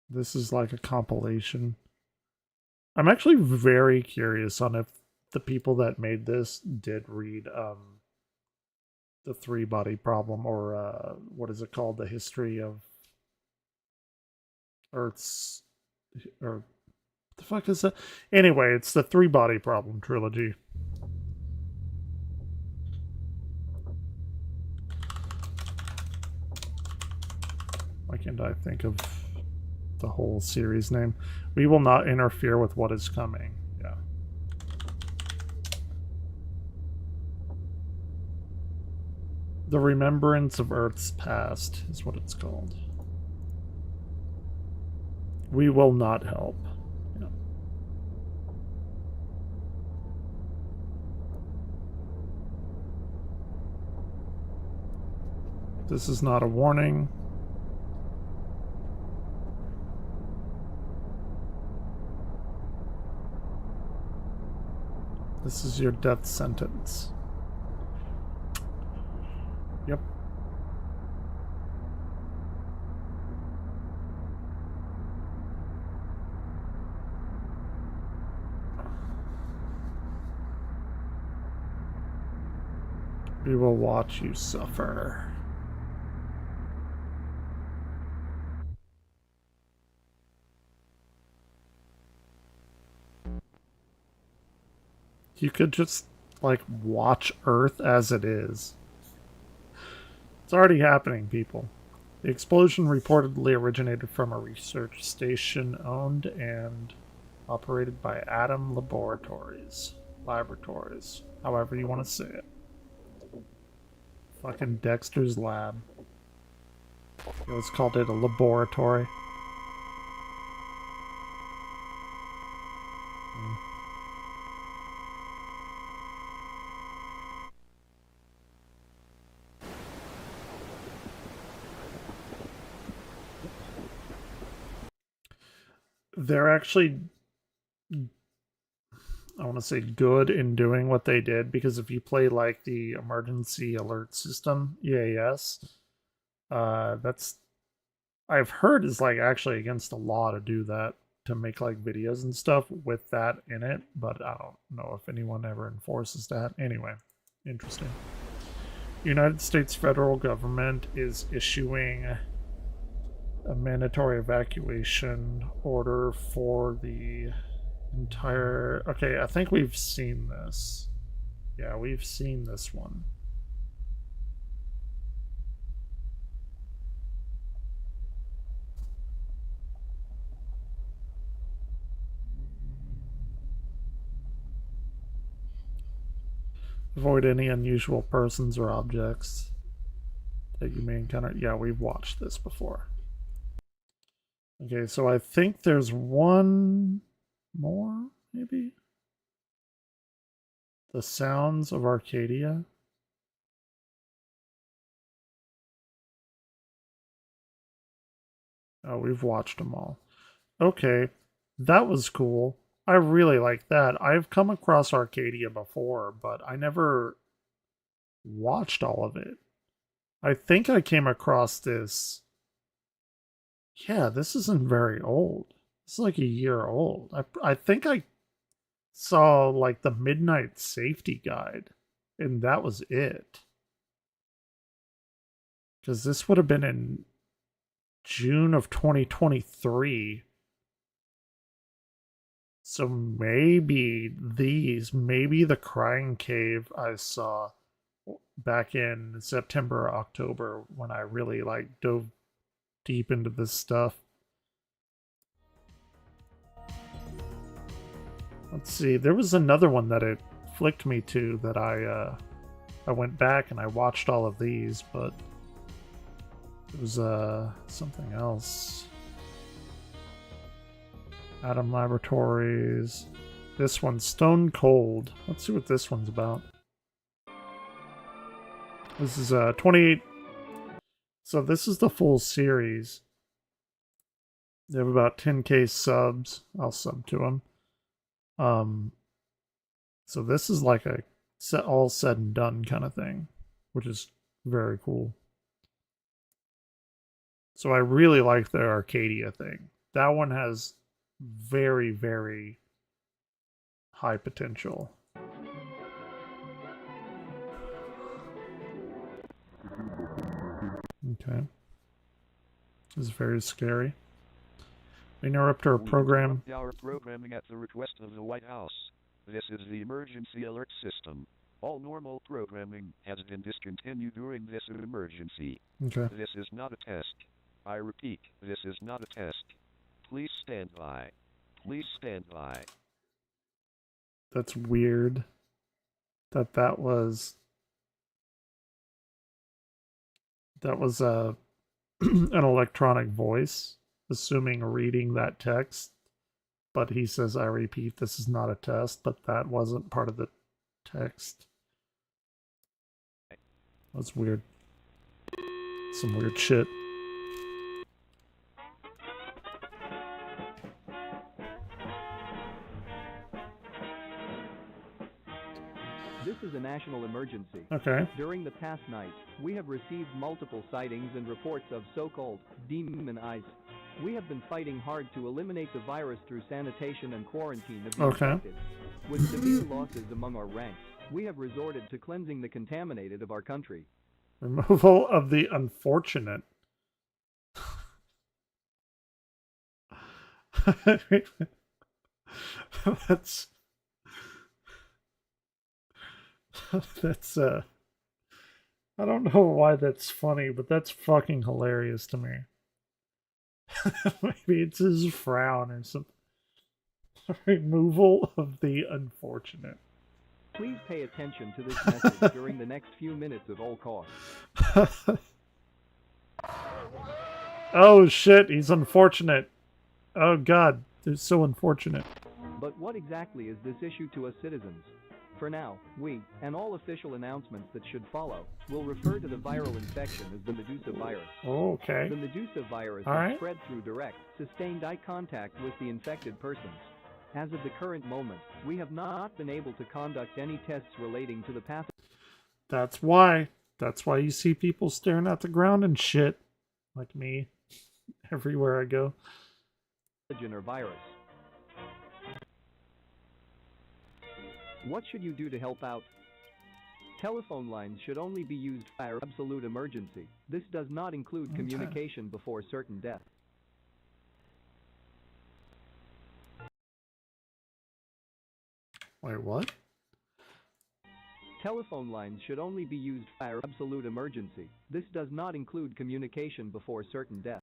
This is like a compilation. I'm actually very curious on if the people that made this did read the three-body problem, or what is it called? The history of Earth's, or what the fuck is that? Anyway, it's the three-body problem trilogy. Why can't I think of the whole series name? We will not interfere with what is coming. Yeah. The Remembrance of Earth's Past is what it's called. We will not help. Yeah. This is not a warning. This is your death sentence. Yep. We will watch you suffer. You could just, like, watch Earth as it is. It's already happening, people. The explosion reportedly originated from a research station owned and Operated by Atom Laboratories. However you want to say it. Fucking Dexter's Lab. It was called it a laboratory. They're actually, I want to say, good in doing what they did, because if you play like the emergency alert system, EAS, that's, I've heard is like actually against the law to do that, to make like videos and stuff with that in it, but I don't know if anyone ever enforces that. Anyway, interesting. United States federal government is issuing a mandatory evacuation order for the entire... Okay, I think we've seen this. Yeah, we've seen this one. Avoid any unusual persons or objects that you may encounter. Yeah, we've watched this before. Okay, so I think there's one more, maybe? The Sounds of Arcadia. Oh, we've watched them all. Okay, that was cool. I really like that. I've come across Arcadia before, but I never watched all of it. I think I came across this... Yeah, this isn't very old. It's like a year old. I think I saw like the Midnight Safety Guide, and that was it. Because this would have been in June of 2023. So maybe the Crying Cave I saw back in September or October when I really like dove deep into this stuff. Let's see, there was another one that it flicked me to that I went back and I watched all of these, but it was something else. Atom Laboratories. This one's Stone Cold. Let's see what this one's about. This is 28. So this is the full series. They have about 10k subs. I'll sub to them. So this is like a all said and done kind of thing, which is very cool. So I really like the Arcadia thing. That one has very, very high potential. Okay. This is very scary. We interrupt our program. Our programming at the request of the White House. This is the emergency alert system. All normal programming has been discontinued during this emergency. Okay. This is not a test. I repeat, this is not a test. Please stand by. Please stand by. That's weird. That was a an electronic voice, assuming reading that text. But he says, I repeat, this is not a test, but that wasn't part of the text. That's weird. Some weird shit. This is a national emergency. Okay. During the past night, we have received multiple sightings and reports of so-called demonized. We have been fighting hard to eliminate the virus through sanitation and quarantine of the infected. With severe losses among our ranks, we have resorted to cleansing the contaminated of our country. Removal of the unfortunate. That's I don't know why that's funny, but that's fucking hilarious to me. Maybe it's his frown or something. Removal of the unfortunate. Please pay attention to this message during the next few minutes at all costs. Oh shit, he's unfortunate. Oh god, they're so unfortunate. But what exactly is this issue to us citizens? For now, we, and all official announcements that should follow, will refer to the viral infection as the Medusa virus. Okay. The Medusa virus All is right. spread through direct, sustained eye contact with the infected persons. As of the current moment, we have not been able to conduct any tests relating to the pathogen That's why. That's why you see people staring at the ground and shit. Like me. Everywhere I go. or virus. What should you do to help out? Telephone lines should only be used for absolute emergency. This does not include communication before certain death. Wait, what? Telephone lines should only be used for absolute emergency. This does not include communication before certain death.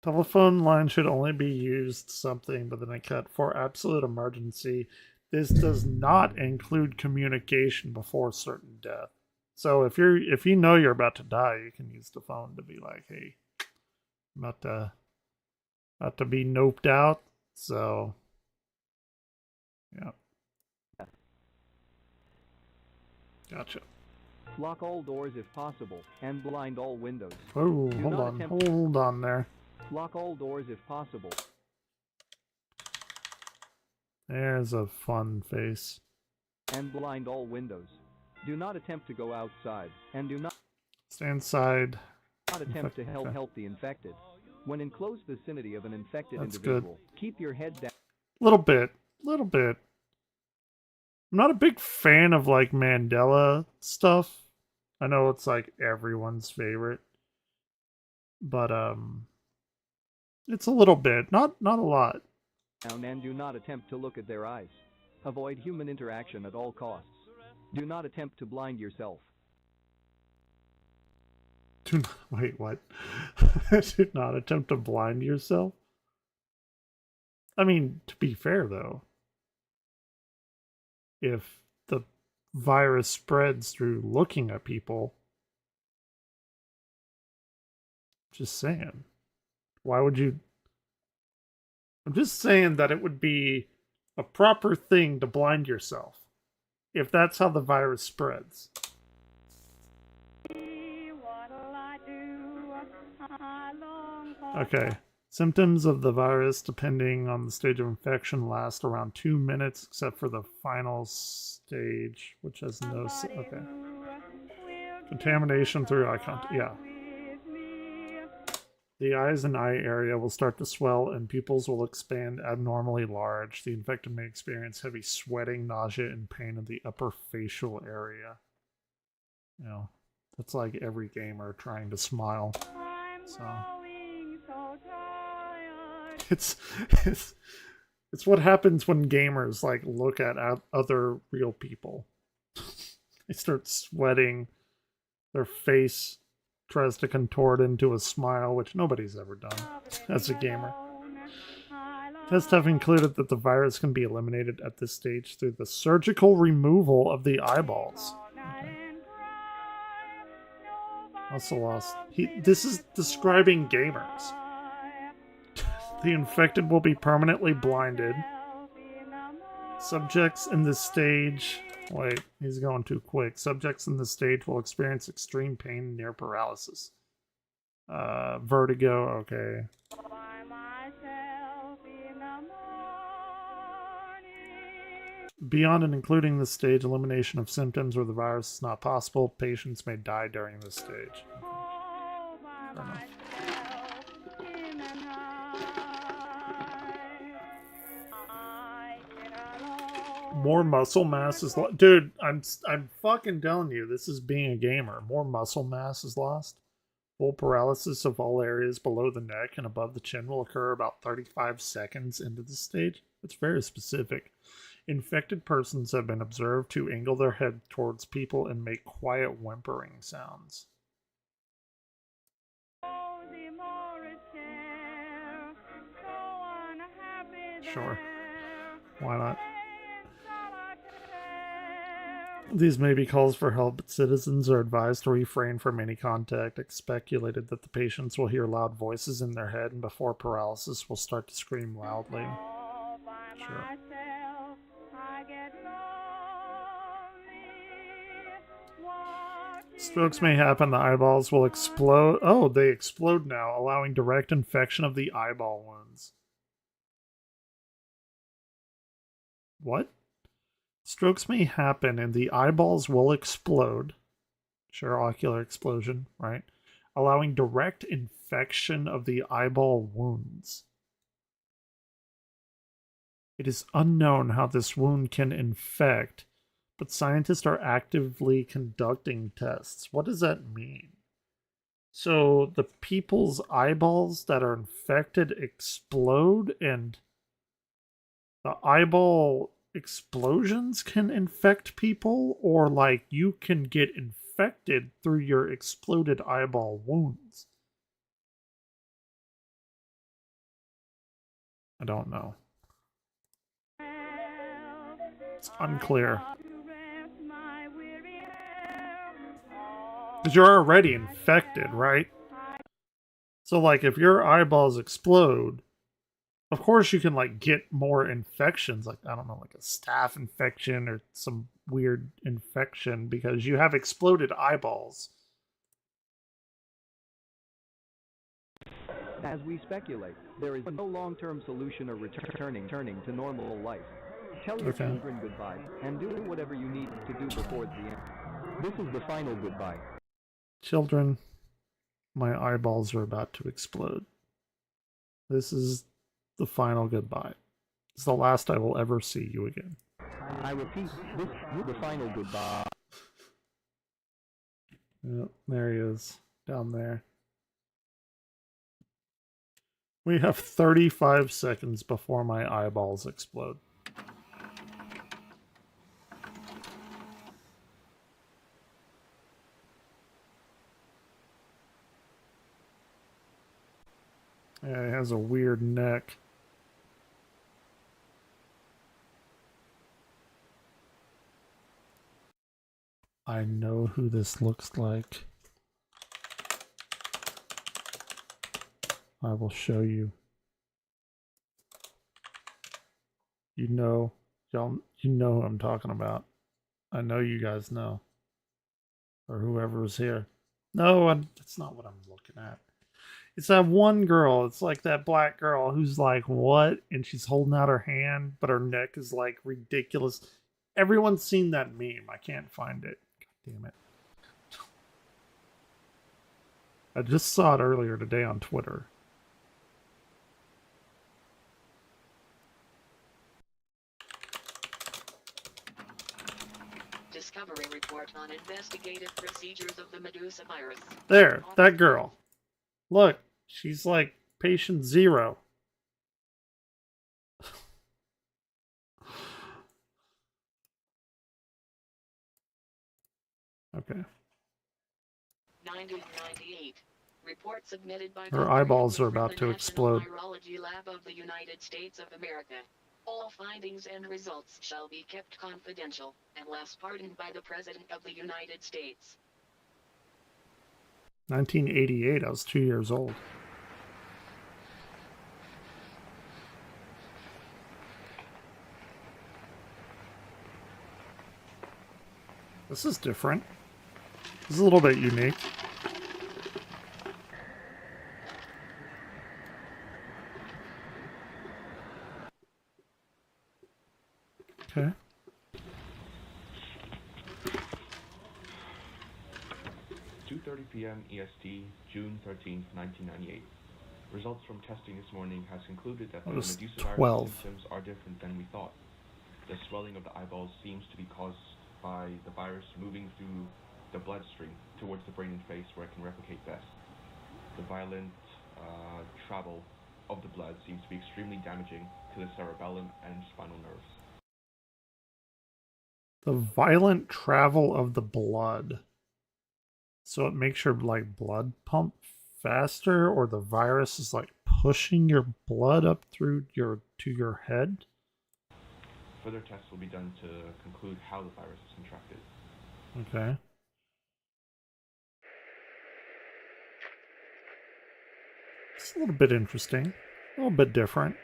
Telephone line should only be used something, but then I cut for absolute emergency. This does not include communication before certain death. So if you know you're about to die, you can use the phone to be like, hey, I'm about to be noped out. So yeah. Gotcha. Lock all doors if possible, and blind all windows. Oh, Do hold not on. attempt- Hold on there. Lock all doors if possible. There's a fun face. And blind all windows. Do not attempt to go outside, and do not Stay inside. attempt to Okay. help the infected. When in close vicinity of an infected That's good. individual, keep your head down. Little bit. I'm not a big fan of like Mandela stuff. I know it's like everyone's favorite. But it's a little bit, not a lot. And do not attempt to look at their eyes. Avoid human interaction at all costs. Do not attempt to blind yourself. Wait, what? Do not attempt to blind yourself? I mean, to be fair though, if the virus spreads through looking at people, just saying. Why would you? I'm just saying that it would be a proper thing to blind yourself if that's how the virus spreads. Okay. Symptoms of the virus, depending on the stage of infection, last around 2 minutes, except for the final stage, which has no. Okay. Contamination through eye contact. Yeah. The eyes and eye area will start to swell, and pupils will expand abnormally large. The infected may experience heavy sweating, nausea, and pain in the upper facial area. You know, that's like every gamer trying to smile. So. It's what happens when gamers like look at other real people. They start sweating. Their face tries to contort into a smile, which nobody's ever done as a gamer. Tests have included that the virus can be eliminated at this stage through the surgical removal of the eyeballs. Okay. Also lost. This is describing gamers. The infected will be permanently blinded. Subjects in this stage... Wait, he's going too quick. Subjects in this stage will experience extreme pain and near paralysis. Vertigo, okay. Beyond and including this stage, elimination of symptoms where the virus is not possible. Patients may die during this stage. Okay. Fair enough. More muscle mass is lost. Dude, I'm fucking telling you, this is being a gamer. More muscle mass is lost. Full paralysis of all areas below the neck and above the chin will occur about 35 seconds into the stage. It's very specific. Infected persons have been observed to angle their head towards people and make quiet whimpering sounds. Sure. Why not? These may be calls for help, but citizens are advised to refrain from any contact. It's speculated that the patients will hear loud voices in their head and before paralysis will start to scream loudly. Sure. Strokes may happen, the eyeballs will explode. Oh, they explode now, allowing direct infection of the eyeball wounds. What? Strokes may happen and the eyeballs will explode. Sure, ocular explosion, right? Allowing direct infection of the eyeball wounds. It is unknown how this wound can infect, but scientists are actively conducting tests. What does that mean? So the people's eyeballs that are infected explode, and the eyeball explosions can infect people, or like you can get infected through your exploded eyeball wounds? I don't know. It's unclear. Because you're already infected, right? So like if your eyeballs explode, of course you can like get more infections, like I don't know, like a staph infection or some weird infection because you have exploded eyeballs. As we speculate, there is no long-term solution or returning to normal life. Tell your children goodbye and do whatever you need to do before the end. This is the final goodbye. Children, my eyeballs are about to explode. This is the final goodbye. It's the last I will ever see you again. I repeat, this is the final goodbye. Yep, there he is, down there. We have 35 seconds before my eyeballs explode. Yeah, it has a weird neck. I know who this looks like. I will show you. You know who I'm talking about. I know you guys know. Or whoever's here. No, that's not what I'm looking at. It's that one girl. It's like that black girl who's like, what? And she's holding out her hand, but her neck is like ridiculous. Everyone's seen that meme. I can't find it. God damn it. I just saw it earlier today on Twitter. Discovery report on investigative procedures of the Medusa virus. There, that girl. Look, she's like patient 0. Okay. 1998. Report submitted by Her eyeballs are about to explode. Virology Lab of the United States of America. All findings and results shall be kept confidential, unless pardoned by the President of the United States. 1988, I was 2 years old. This is different. This is a little bit unique. Okay. p.m. EST, June 13th, 1998. Results from testing this morning has concluded that the Medusa virus symptoms are different than we thought. The swelling of the eyeballs seems to be caused by the virus moving through the bloodstream towards the brain and face where it can replicate best. The violent travel of the blood seems to be extremely damaging to the cerebellum and spinal nerves. The violent travel of the blood. So it makes your like blood pump faster, or the virus is like pushing your blood up through to your head? Further tests will be done to conclude how the virus is contracted. Okay. It's a little bit interesting. A little bit different.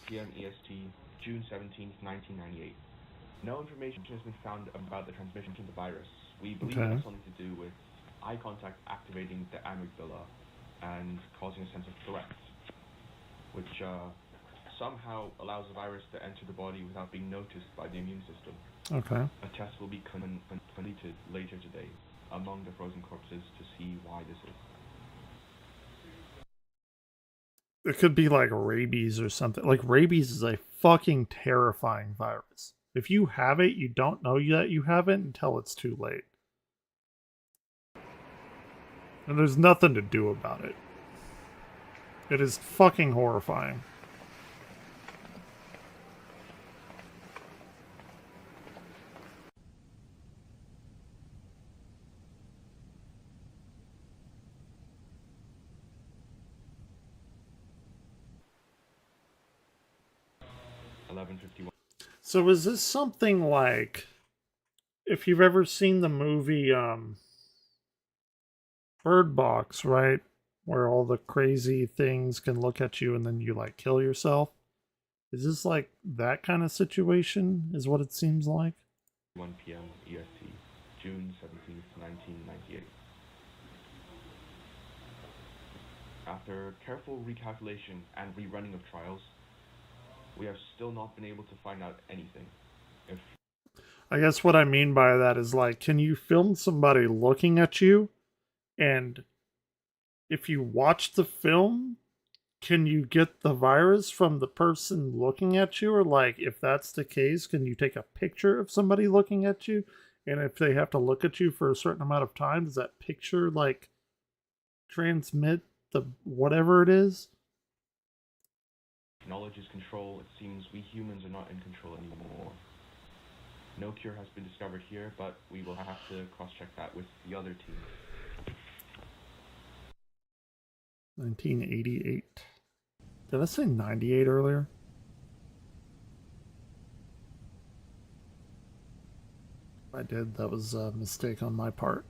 p.m. EST, June 17, 1998. No information has been found about the transmission of the virus. We believe it has something to do with eye contact activating the amygdala and causing a sense of threat, which somehow allows the virus to enter the body without being noticed by the immune system. Okay. A test will be completed later today among the frozen corpses to see why this is. It could be like rabies or something. Like rabies is a fucking terrifying virus. If you have it, you don't know that you have it until it's too late. And there's nothing to do about it. It is fucking horrifying. So is this something like, if you've ever seen the movie Bird Box, right? Where all the crazy things can look at you and then you like kill yourself? Is this like that kind of situation is what it seems like? 1 p.m. EST, June 17th, 1998. After careful recalculation and rerunning of trials, we have still not been able to find out anything. I guess what I mean by that is like, can you film somebody looking at you? And if you watch the film, can you get the virus from the person looking at you? Or like, if that's the case, can you take a picture of somebody looking at you? And if they have to look at you for a certain amount of time, does that picture like transmit the whatever it is? Knowledge is control. It seems we humans are not in control anymore. No cure has been discovered here, but we will have to cross-check that with the other team. 1988. Did I say 98 earlier? If I did, that was a mistake on my part.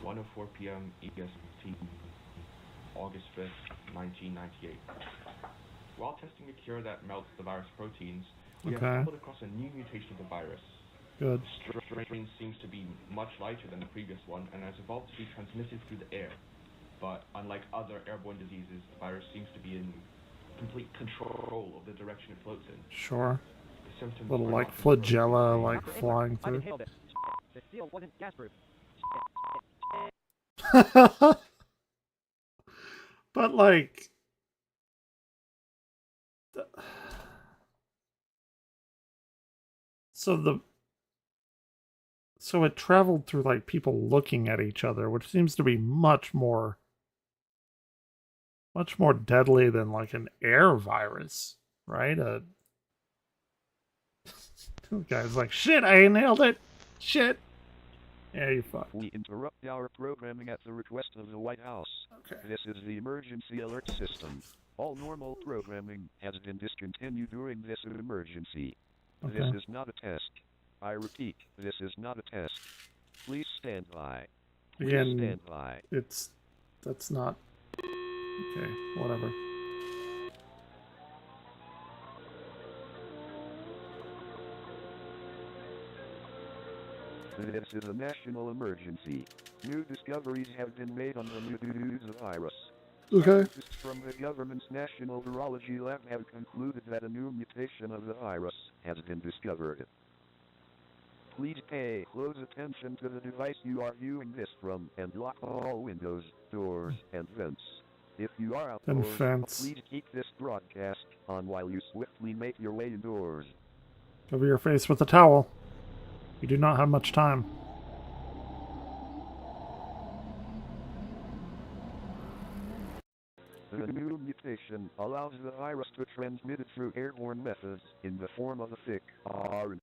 At 4 p.m. EST, August 5th, 1998. While testing a cure that melts the virus proteins, we have stumbled across a new mutation of the virus. Good. The strain seems to be much lighter than the previous one and has evolved to be transmitted through the air. But unlike other airborne diseases, the virus seems to be in complete control of the direction it floats in. Sure. The symptoms little like flagella like flying through. The seal wasn't gas-proof. But like so it traveled through like people looking at each other, which seems to be much more deadly than like an air virus, right? Guy's like, shit, I inhaled it. Shit. Yeah, you fucked. We interrupt our programming at the request of the White House. Okay. This is the emergency alert system. All normal programming has been discontinued during this emergency. Okay. This is not a test. I repeat, this is not a test. Please stand by. Please Again, stand by. That's not... Okay, whatever. This is a national emergency. New discoveries have been made on the new virus. Okay. Scientists from the government's National Virology Lab have concluded that a new mutation of the virus has been discovered. Please pay close attention to the device you are viewing this from and lock all windows, doors, and vents. If you are And outdoors, fence. please keep this broadcast on while you swiftly make your way indoors. Cover your face with a towel. You do not have much time. The new mutation allows the virus to transmit it through airborne methods in the form of a thick orange.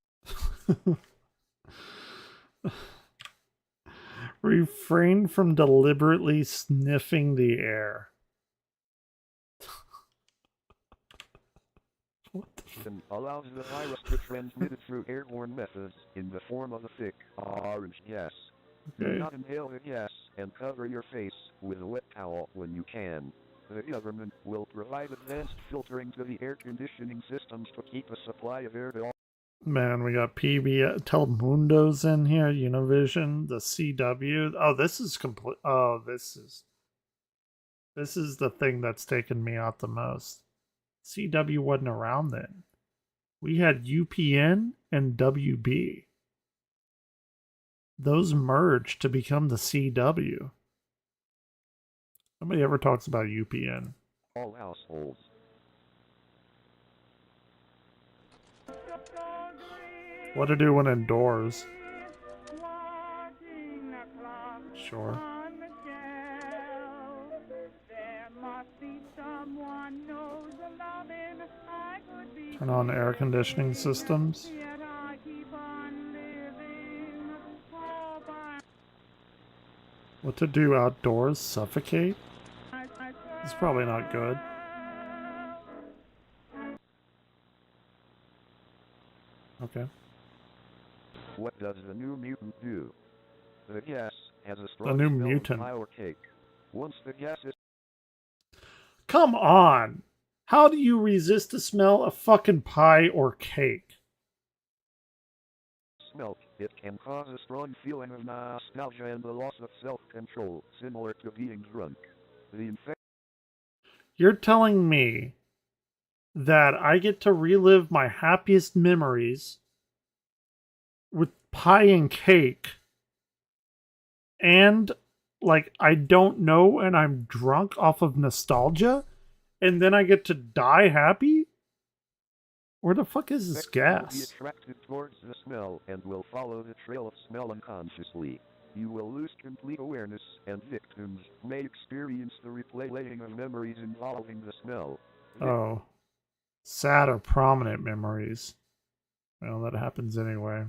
Refrain from deliberately sniffing the air. What the Allows the virus to transmit it through airborne methods in the form of a thick orange gas. Do Okay. not inhale the gas and cover your face with a wet towel when you can. The government will provide advanced filtering to the air conditioning systems to keep a supply of air to all. Man, we got PBS, Telemundo's in here, Univision, the CW. Oh, this is complete. Oh, this is the thing that's taken me out the most. CW wasn't around then. We had UPN and WB. Those merged to become the CW. Nobody ever talks about UPN. All households. What to do when indoors? Sure. Turn on air conditioning systems. What to do outdoors? Suffocate? It's probably not good. Okay. What does the new mutant do? The gas has a strong new smell of mutant. pie or cake. Once the gas is Come on! How do you resist the smell of fucking pie or cake? smelt, it can cause a strong feeling of nostalgia and the loss of self-control, similar to being drunk. The infection. You're telling me that I get to relive my happiest memories with pie and cake, and like I don't know, and I'm drunk off of nostalgia, and then I get to die happy? Where the fuck is this Will be gas? attracted towards the smell and will follow the trail of smell unconsciously. You will lose complete awareness, and victims may experience the replaying of memories involving the smell. Oh. Sad or prominent memories. Well, that happens anyway.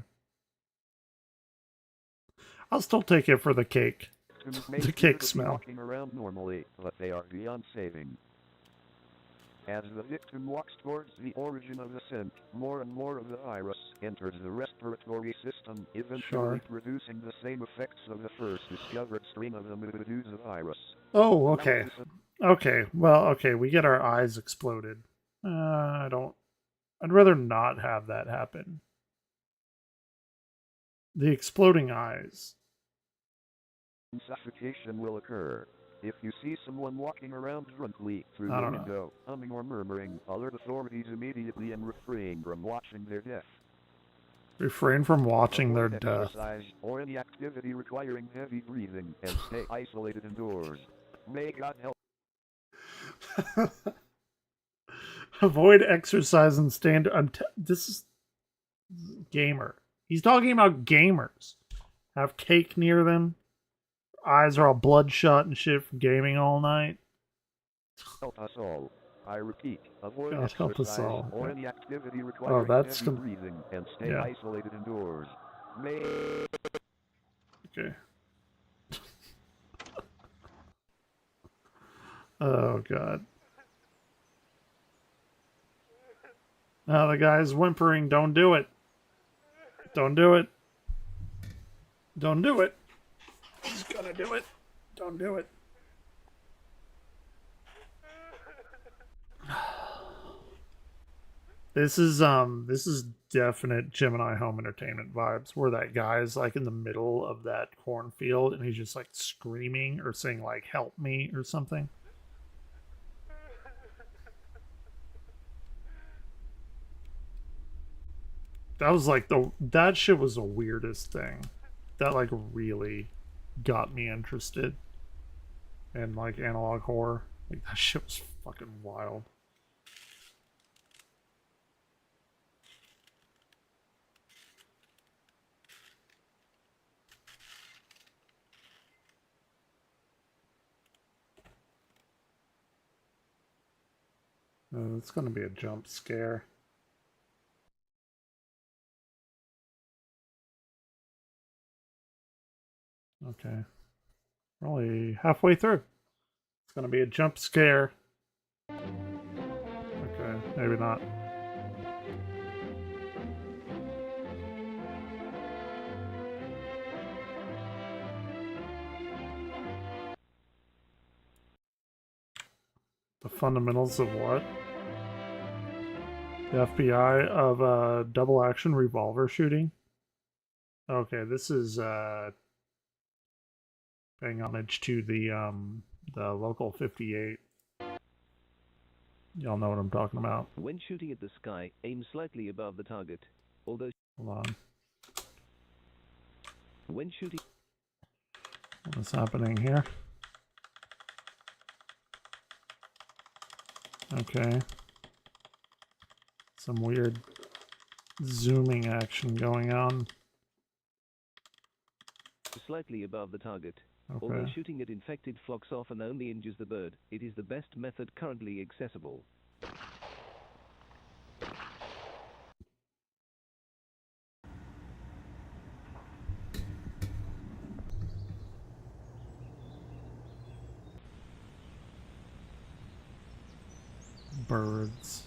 I'll still take it for the cake. Victims may The appear cake to be smell. walking around normally, but they are beyond saving. As the victim walks towards the origin of the scent, more and more of the virus enters the respiratory system, eventually Sure. producing the same effects of the first discovered strain of the Medusa virus. Oh, okay. Okay, well, okay, we get our eyes exploded. I'd rather not have that happen. The exploding eyes. Suffocation will occur. If you see someone walking around drunkenly through I the don't know. window, humming or murmuring, alert authorities immediately and refrain from watching their death. Refrain from watching their Avoid death. exercise or any activity requiring heavy breathing and stay isolated indoors. May God help. Avoid exercise and stand. This is gamer. He's talking about gamers. Have cake near them. Eyes are all bloodshot and shit from gaming all night. Help us all. I repeat, avoid God help us exercise all. or any activity requiring that's heavy the- breathing and stay yeah. isolated indoors. May Okay. Oh, God. Now the guy's whimpering, don't do it. Don't do it. Don't do it. He's gonna do it. Don't do it. This is definite Gemini Home Entertainment vibes, where that guy is like in the middle of that cornfield and he's just like screaming or saying like help me or something. That was like that shit was the weirdest thing. That like really got me interested in like analog horror. Like that shit was fucking wild. It's gonna be a jump scare. Okay. We're only halfway through. It's gonna be a jump scare. Okay, maybe not. The fundamentals of what? The FBI of a double action revolver shooting? Okay, this is paying homage to the local 58. Y'all know what I'm talking about. When shooting at the sky, aim slightly above the target. Although Hold on. when shooting What's happening here? Okay. Some weird zooming action going on. slightly above the target. Although Okay. shooting at infected flocks often only injures the bird, it is the best method currently accessible. Birds.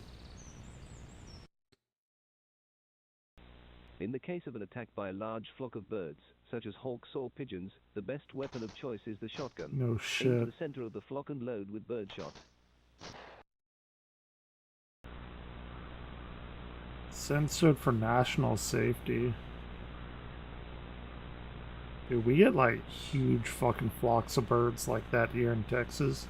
In the case of an attack by a large flock of birds, such as hawks or pigeons, the best weapon of choice is the shotgun. No Aim to shit. the center of the flock and load with birdshot. Censored for national safety. Dude, we get like huge fucking flocks of birds like that here in Texas.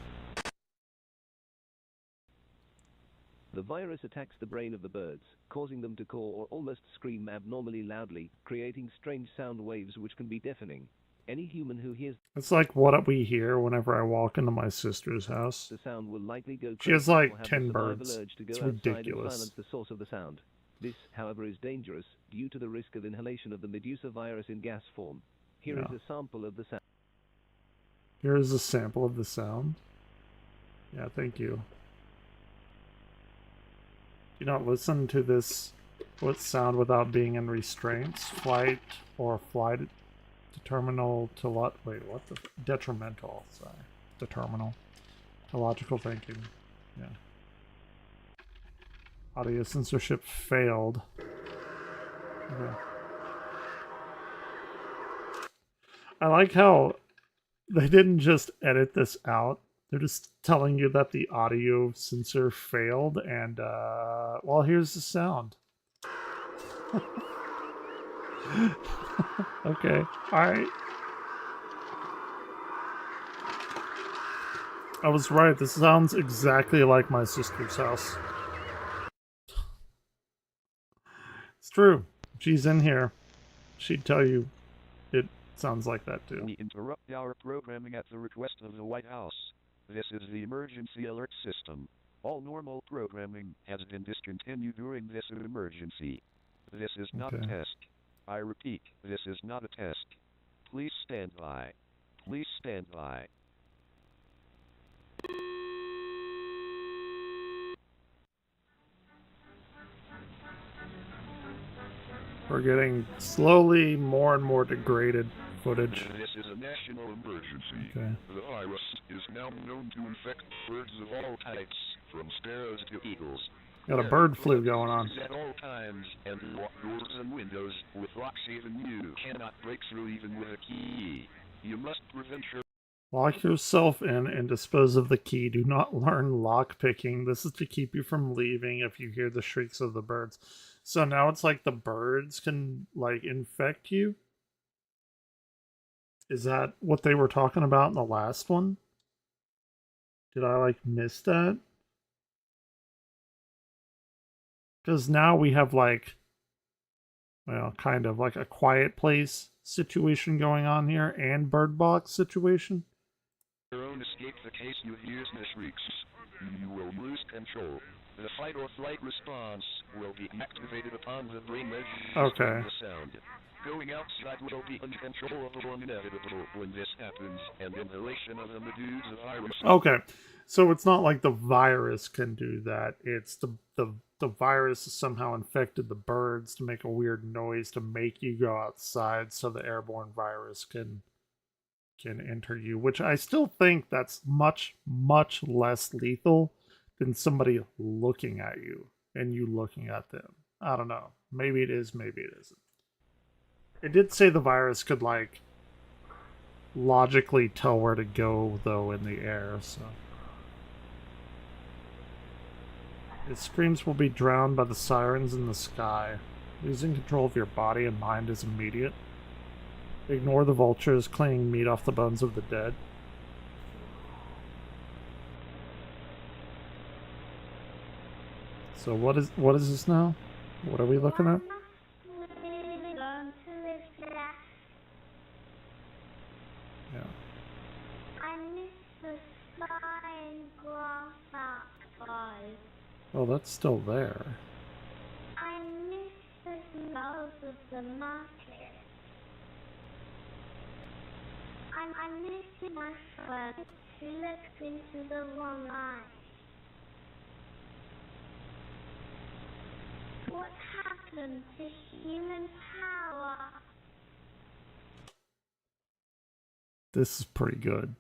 The virus attacks the brain of the birds, causing them to caw or almost scream abnormally loudly, creating strange sound waves which can be deafening. Any human who hears It's like what we hear whenever I walk into my sister's house. the sound will likely go She has crazy or like have the 10 survival birds. urge to go It's outside and ridiculous. silence the source of the sound. This, however, is dangerous due to the risk of inhalation of the Medusa virus in gas form. Here is Yeah. a sample of the sound. Here is a sample of the sound. Yeah, thank you. Do not listen to this sound without being in restraints. Flight or flight determinal to what? Wait, what the? Detrimental, sorry. Determinal. To logical thinking. Yeah. Audio censorship failed. Okay. I like how they didn't just edit this out. They're just telling you that the audio censor failed, and, well, here's the sound. Okay, alright. I was right, this sounds exactly like my sister's house. It's true. She's in here. She'd tell you it sounds like that, too. We interrupt our programming at the request of the White House. This is the emergency alert system. All normal programming has been discontinued during this emergency. This is not a Okay. test. I repeat, this is not a test. Please stand by. Please stand by. We're getting slowly more and more degraded footage. This is a national emergency. Okay. The virus is now known to infect birds of all types, from sparrows to eagles. Got a bird flu going on. At all times, and lock doors and windows with locks even you cannot break through even with a key. You must prevent your Lock yourself in and dispose of the key. Do not learn lock picking. This is to keep you from leaving if you hear the shrieks of the birds. So now it's like the birds can like infect you? Is that what they were talking about in the last one? Did I like miss that? Because now we have like well, kind of like a Quiet Place situation going on here and Bird Box situation. Your own escape the case you hear the shrieks. You will lose control. The fight or flight response will be activated upon the brain registering the sound. Going outside will be uncontrollable and inevitable when this happens, and inhalation of the Medusa virus. Okay, so it's not like the virus can do that. It's the virus has somehow infected the birds to make a weird noise to make you go outside, so the airborne virus can enter you. Which I still think that's much less lethal than somebody looking at you and you looking at them. I don't know. Maybe it is. Maybe it isn't. It did say the virus could, like, logically tell where to go, though, in the air, so. Its screams will be drowned by the sirens in the sky. Losing control of your body and mind is immediate. Ignore the vultures clinging meat off the bones of the dead. So what is this now? What are we looking at? Yeah. I miss the flying glass outside. Oh, that's still there. I miss the smells of the market. I'm missing my friend who looked into the wrong eye. What happened to human power? This is pretty good.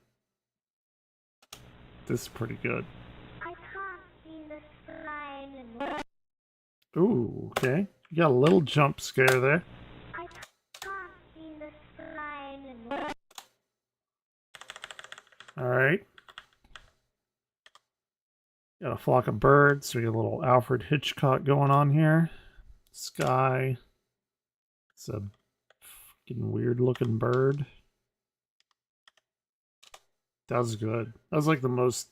This is pretty good. I can't see the sky anymore. Ooh, okay. You got a little jump scare there. I can't see the sky anymore. Alright. Got a flock of birds. We got a little Alfred Hitchcock going on here. Sky. It's a fucking weird looking bird. That was good. That was like the most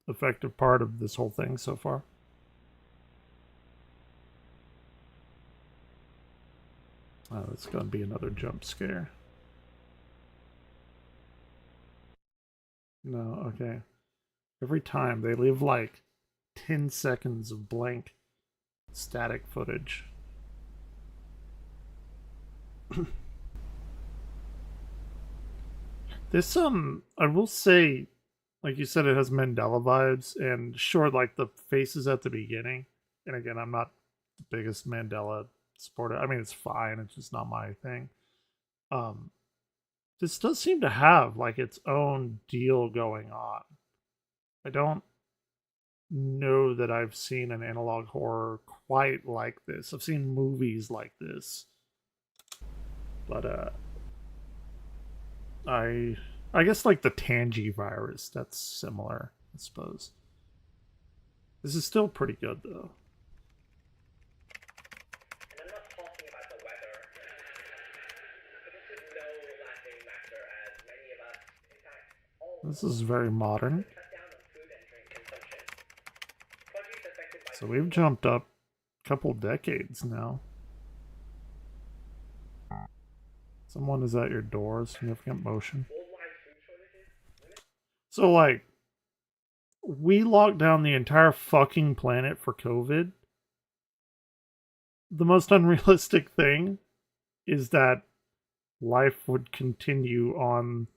effective part of this whole thing so far. Oh, it's gonna be another jump scare. No, okay. Every time they leave like 10 seconds of blank static footage. This, I will say, like you said, it has Mandela vibes, and sure, like the faces at the beginning, and again, I'm not the biggest Mandela supporter. I mean, it's fine, it's just not my thing. This does seem to have, like, its own deal going on. I don't know that I've seen an analog horror quite like this. I've seen movies like this. But, I guess like the Tangy virus, that's similar, I suppose. This is still pretty good, though. And I'm not talking about the weather. This is no laughing matter, as many of us, in fact, all This is very modern. cut down on food and drink consumption. Countries affected by So we've jumped up a couple decades now. Someone is at your door, significant motion. worldwide food shortages. So, like, we locked down the entire fucking planet for COVID. The most unrealistic thing is that life would continue on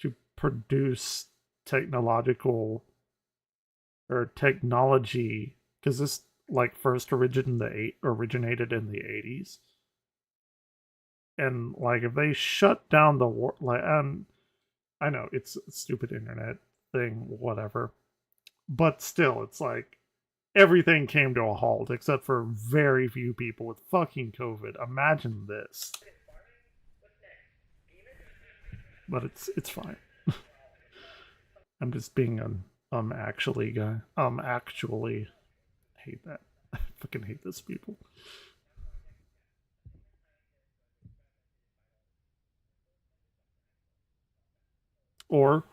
to produce technology, because this, like, first originated in the 80s. And, like, if they shut down the war, like, I know it's a stupid internet thing, whatever. But still, it's like everything came to a halt except for very few people with fucking COVID. Imagine this. But it's fine. I'm just being an actually guy. Actually hate that. I fucking hate this people. Or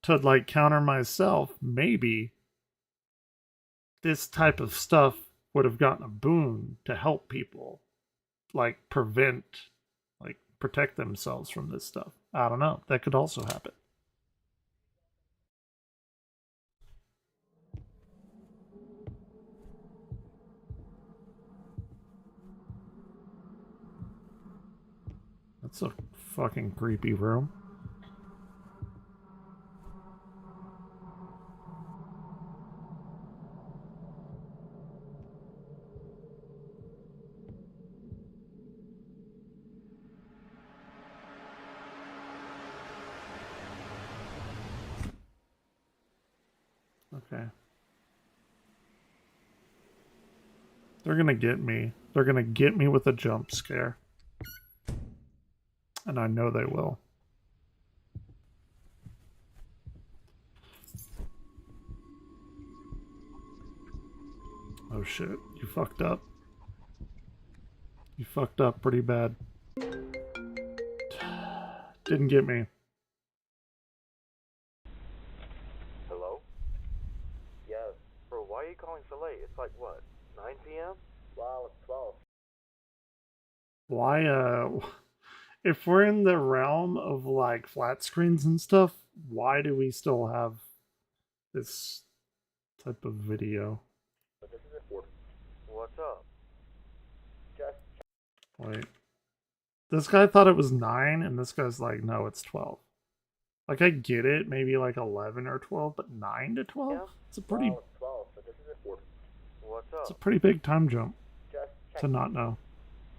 to, like, counter myself, maybe this type of stuff would have gotten a boon to help people. like protect themselves from this stuff. I don't know. That could also happen. That's a fucking creepy room. Okay. They're gonna get me. They're gonna get me with a jump scare. And I know they will. Oh shit, you fucked up. You fucked up pretty bad. Didn't get me. Hello? Yes. Bro, why are you calling so late? It's like, what, 9 p.m.? Well, it's 12. Why, if we're in the realm of, like, flat screens and stuff, why do we still have this type of video? But this is important. What's up? Just... Wait. This guy thought it was 9, and this guy's like, no, it's 12. Like, I get it, maybe like 11 or 12, but 9 to 12? Yeah? It's a pretty... Well, it's 12, but this is important. What's up? It's a pretty big time jump Just to not know.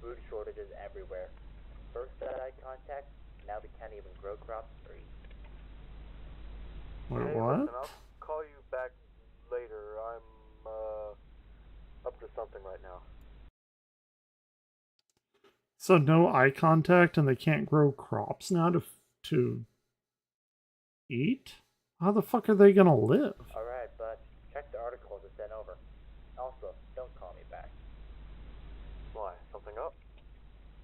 Food shortages everywhere. First had eye contact, now we can't even grow crops or eat. Wait, Hey, what? listen, I'll call you back later. I'm, up to something right now. So no eye contact and they can't grow crops now to eat? How the fuck are they gonna live? Alright, but check the articles I sent over. Also, don't call me back. Why? Something up?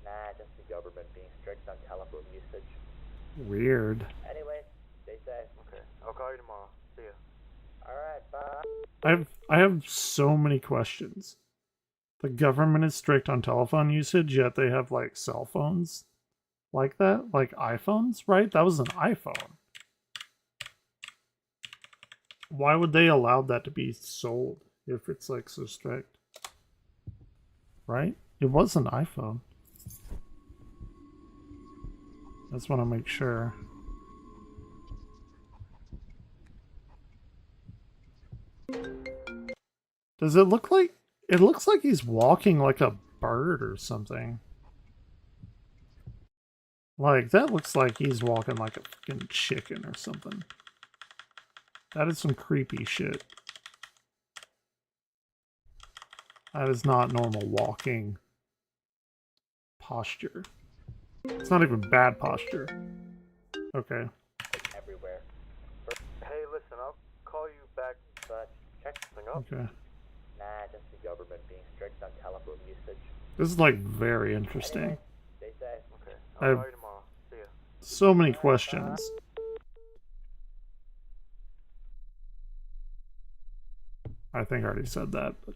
Nah, just the government being strict on telephone usage. Weird. Anyways, stay safe. Okay, I'll call you tomorrow. See ya. Alright, bye. I have so many questions. The government is strict on telephone usage, yet they have like cell phones like that, like iPhones, right? That was an iPhone. Why would they allow that to be sold if it's like so strict? Right? It was an iPhone. I just want to make sure. Does it look like... It looks like he's walking like a bird or something. Like, that looks like he's walking like a fucking chicken or something. That is some creepy shit. That is not normal walking posture. It's not even bad posture. Okay. Everywhere. Hey, listen, I'll call you back, but check something up. Okay. Nah, just the government being strict on telephone usage. This is like very interesting. Anyway, stay safe. Okay, I I'll have call you tomorrow. See ya. so many questions. I think I already said that, but...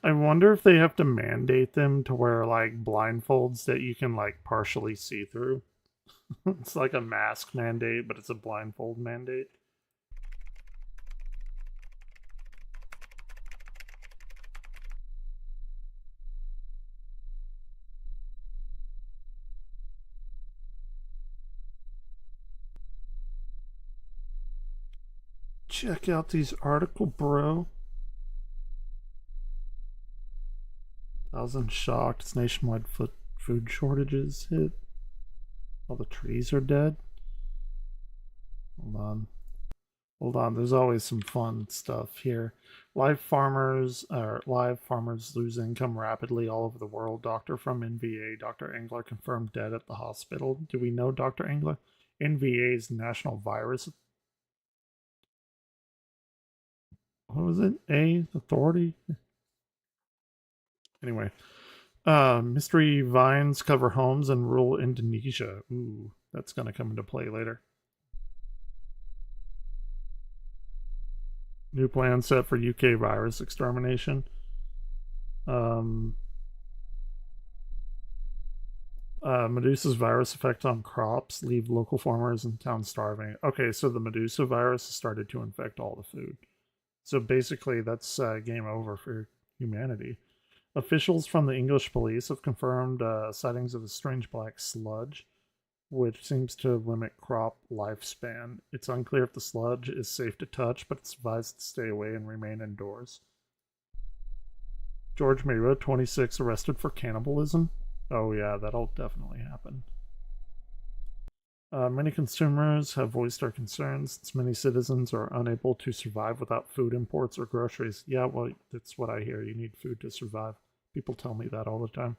I wonder if they have to mandate them to wear like blindfolds that you can like partially see through. It's like a mask mandate, but it's a blindfold mandate. Check out these articles, bro. 1,000 shocked as nationwide food shortages hit. All the trees are dead. Hold on. Hold on, there's always some fun stuff here. Live farmers lose income rapidly all over the world. Doctor from NVA, Dr. Engler confirmed dead at the hospital. Do we know Dr. Engler? NVA's National Virus... What was it? Authority? Anyway, Mystery vines cover homes in rural Indonesia. Ooh, that's gonna come into play later. New plan set for UK virus extermination. Medusa's virus effect on crops leave local farmers in town starving. Okay, so the Medusa virus has started to infect all the food. So basically, that's game over for humanity. Officials from the English police have confirmed sightings of a strange black sludge, which seems to limit crop lifespan. It's unclear if the sludge is safe to touch, but it's advised to stay away and remain indoors. George Mira, 26, arrested for cannibalism. Oh yeah, that'll definitely happen. Many consumers have voiced their concerns since many citizens are unable to survive without food imports or groceries. Yeah, well, that's what I hear. You need food to survive. People tell me that all the time.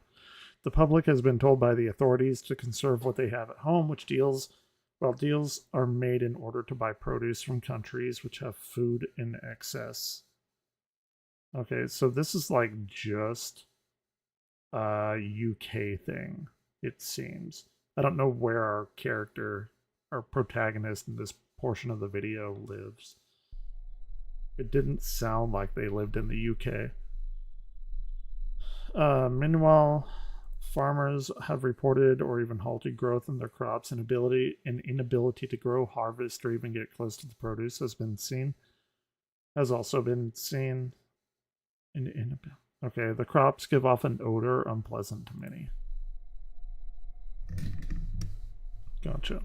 The public has been told by the authorities to conserve what they have at home, which deals are made in order to buy produce from countries which have food in excess. Okay, so this is like just a UK thing, it seems. I don't know where our character, our protagonist in this portion of the video lives. It didn't sound like they lived in the UK. Meanwhile, farmers have reported or even halted growth in their crops, and inability to grow, harvest, or even get close to the produce has also been seen. Okay, the crops give off an odor unpleasant to many. Gotcha.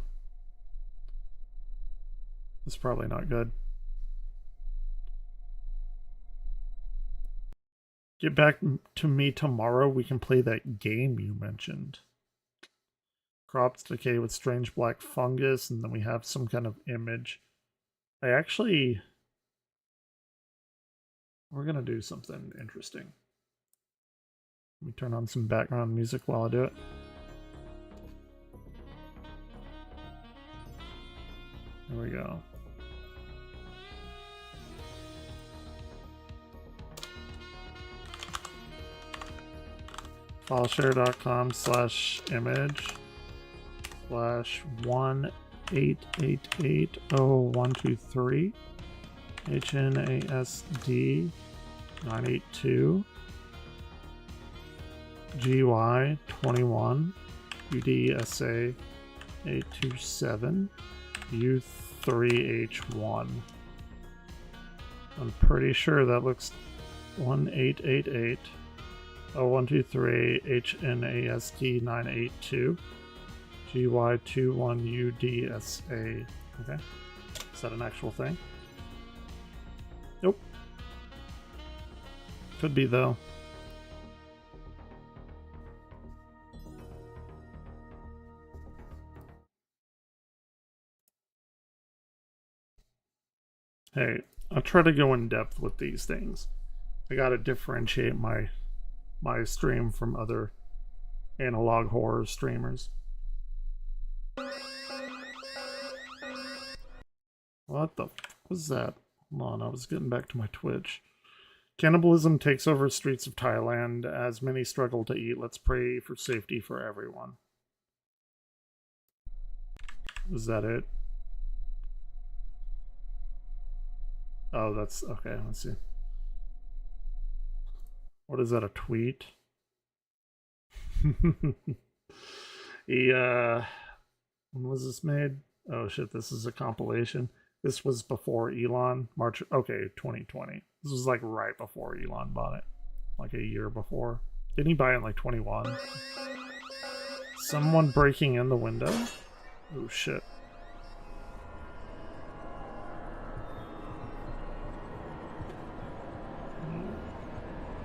That's probably not good. Get back to me tomorrow. We can play that game you mentioned. Crops decay with strange black fungus, and then we have some kind of image. We're gonna do something interesting. Let me turn on some background music while I do it. There we go. FileShare.com/image/188800123 HNASD 982 GY21 UDSA 827 U3H1. I'm pretty sure that looks 1888 0123 HNASD 982 GY21 UDSA. Okay. Is that an actual thing? Nope. Could be though. Hey, I'll try to go in depth with these things. I gotta differentiate my stream from other analog horror streamers. What the f was that? Hold on, I was getting back to my Twitch. Cannibalism takes over streets of Thailand as many struggle to eat. Let's pray for safety for everyone. Is that it? Oh, that's okay. Let's see. What is that? A tweet? When was this made? Oh shit! This is a compilation. This was before Elon. March. Okay, 2020. This was like right before Elon bought it. Like a year before. Didn't he buy it in like 21? Someone breaking in the window? Oh shit.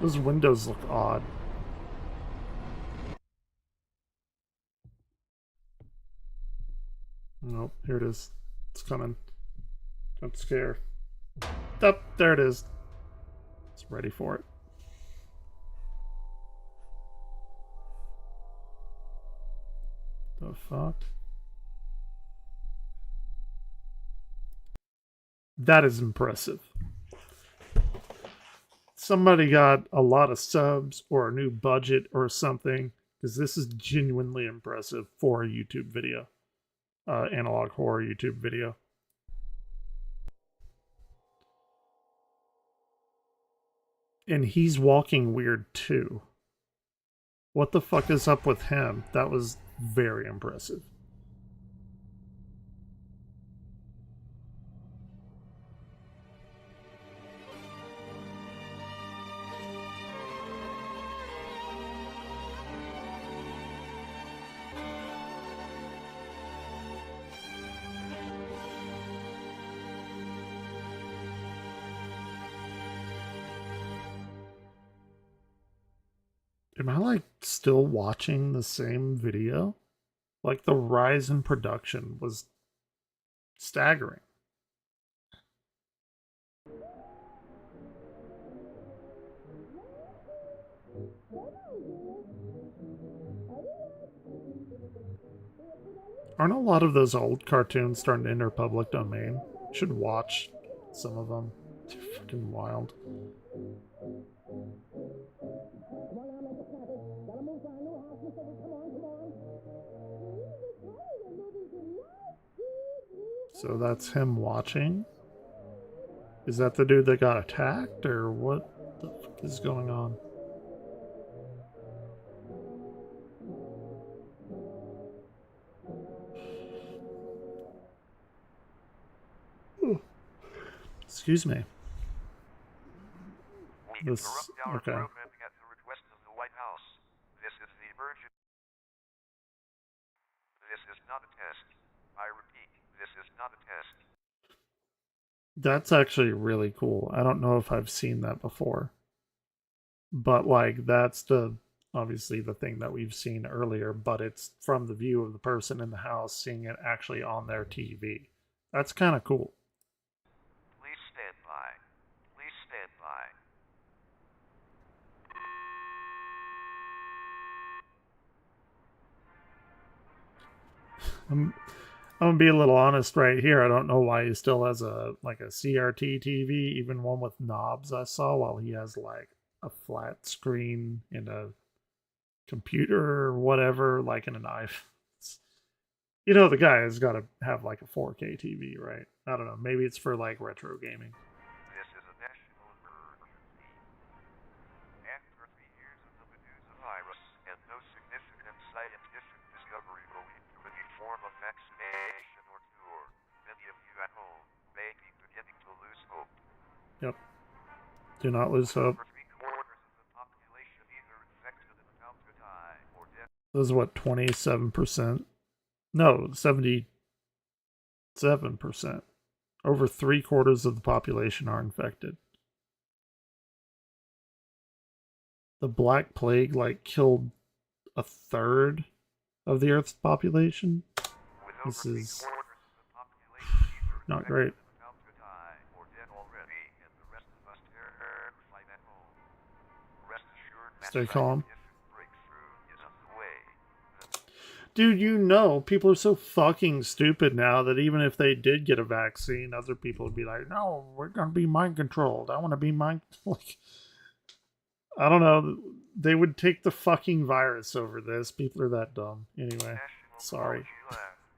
Those windows look odd. Nope, here it is. It's coming. Jump scare. Oh, there it is. It's ready for it. The fuck? That is impressive. somebody got a lot of subs or a new budget or something, because this is genuinely impressive for a YouTube video, analog horror YouTube video. And he's walking weird too. What the fuck is up with him? That was very impressive. Am I like still watching the same video? Like the rise in production was staggering. Aren't a lot of those old cartoons starting to enter public domain? You should watch some of them. They're fucking wild. So that's him watching? Is that the dude that got attacked, or what the fuck is going on? Ooh. Excuse me. This, okay. At the request of the White House. This is the emergency. This is not a test. I repeat, this is not a test. That's actually really cool. I don't know if I've seen that before. But like that's obviously the thing that we've seen earlier, but it's from the view of the person in the house seeing it actually on their TV. That's kind of cool. Please stand by. Please stand by. I'm gonna be a little honest right here. I don't know why he still has a CRT TV, even one with knobs I saw, while he has like a flat screen and a computer or whatever, like in an iPhone. You know, the guy has got to have like a 4K TV, right? I don't know. Maybe it's for like retro gaming. This is a national emergency. After 3 years of the Medusa virus and no significant scientific discovery owing to any form of vaccination or cure, many of you at home may be beginning to lose hope. Yep. Do not lose hope. Over 3/4 of the population either infected and about to die or dead. This is what, 27%? No, 77%. Over 3/4 of the population are infected. The Black Plague like killed 1/3 of the Earth's population. This is not great. Stay calm. Dude, you know, people are so fucking stupid now that even if they did get a vaccine, other people would be like, no, we're going to be mind controlled. I want to be mind... Like, I don't know. They would take the fucking virus over this. People are that dumb. Anyway, sorry.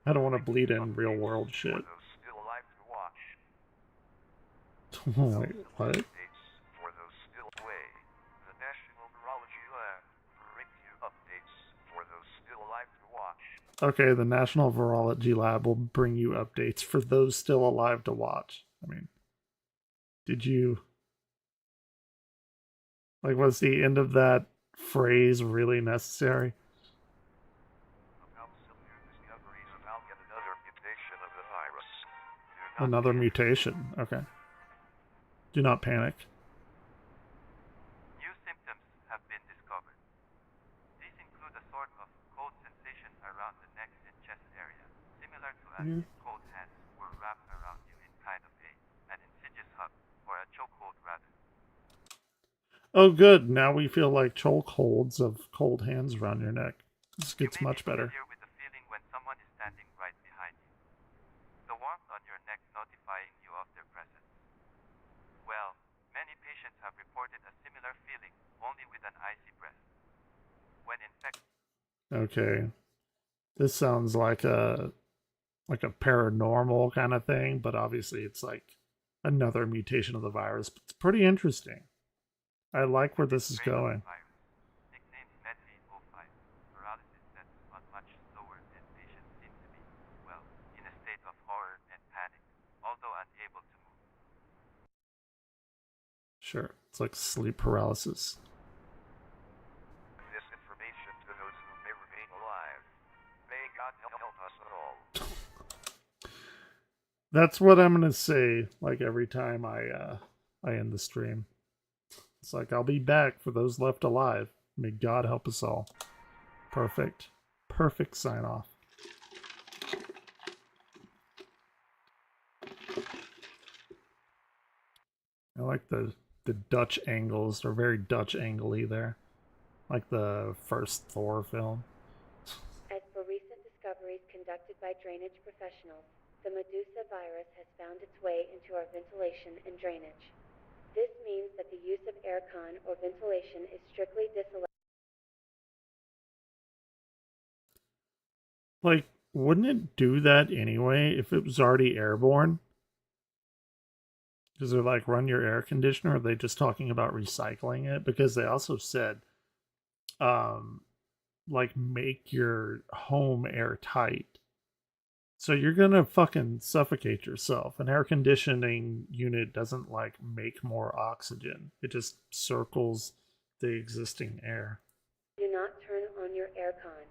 I don't want to bleed in real world shit. Wait, what? Okay, the National Virology Lab will bring you updates for those still alive to watch. I mean, did you... Like, was the end of that phrase really necessary? Another mutation. Okay. Do not panic. New symptoms have been discovered. These include a sort of cold sensation around the neck and chest area, similar to as if cold hands were wrapped around you in kind of an insidious hug, or a chokehold rather. Oh good, now we feel like chokeholds of cold hands around your neck. This gets much better. With the feeling when someone is standing right behind you. The warmth on your neck notifying you of their presence. Well, many patients have reported a Okay. This sounds like a paranormal kind of thing, but obviously it's like another mutation of the virus. But it's pretty interesting. I like where this is going. Nicknamed Med-805, paralysis that is much slower than patients seem to be, well, in a state of horror and panic, although unable to move. Sure, it's like sleep paralysis. This information to those who may remain alive. May God help us all. That's what I'm gonna say. Like every time I end the stream, it's like I'll be back for those left alive. May God help us all. Perfect, perfect sign off. I like the Dutch angles. They're very Dutch angle-y there, like the first Thor film. As per recent discoveries conducted by drainage professionals, the Medusa virus has found its way into our ventilation and drainage. This means that the use of aircon or ventilation is strictly disallowed. Like, wouldn't it do that anyway if it was already airborne? Because they're like, run your air conditioner. Are they just talking about recycling it? Because they also said, like, make your home airtight. So you're gonna fucking suffocate yourself. An air conditioning unit doesn't, like, make more oxygen. It just circles the existing air. Do not turn on your aircon.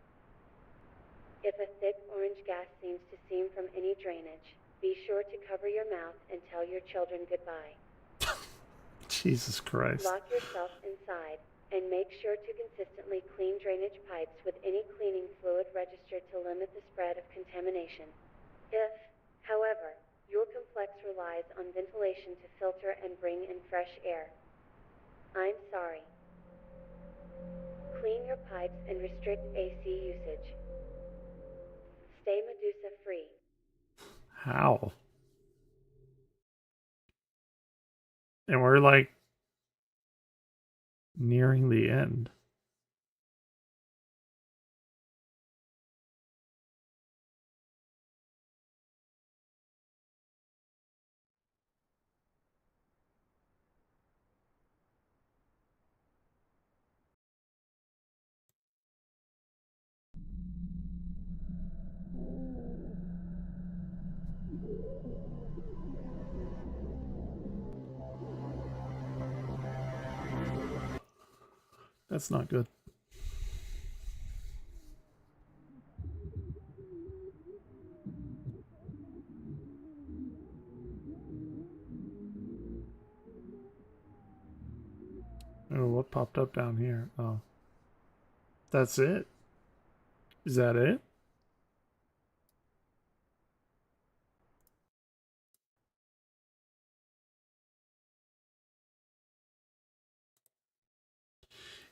If a thick orange gas seems to seem from any drainage, be sure to cover your mouth and tell your children goodbye. Jesus Christ. Lock yourself inside and make sure to consistently clean drainage pipes with any cleaning fluid registered to limit the spread of contamination. If, however, your complex relies on ventilation to filter and bring in fresh air, I'm sorry. Clean your pipes and restrict AC usage. Stay Medusa free. How? And we're like nearing the end. That's not good. Oh, what popped up down here? Oh. That's it? Is that it?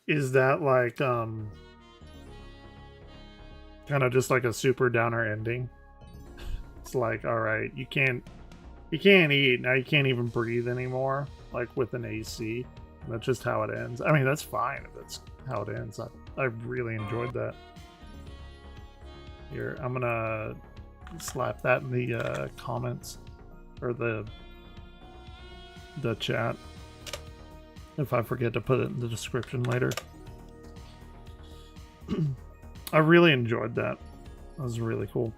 Is that like kind of just like a super downer ending? It's like, all right, you can't eat now, you can't even breathe anymore, like with an AC. That's just how it ends. I mean, that's fine if that's how it ends. I really enjoyed that. Here, I'm gonna slap that in the comments or the chat if I forget to put it in the description later. I really enjoyed that. That was really cool.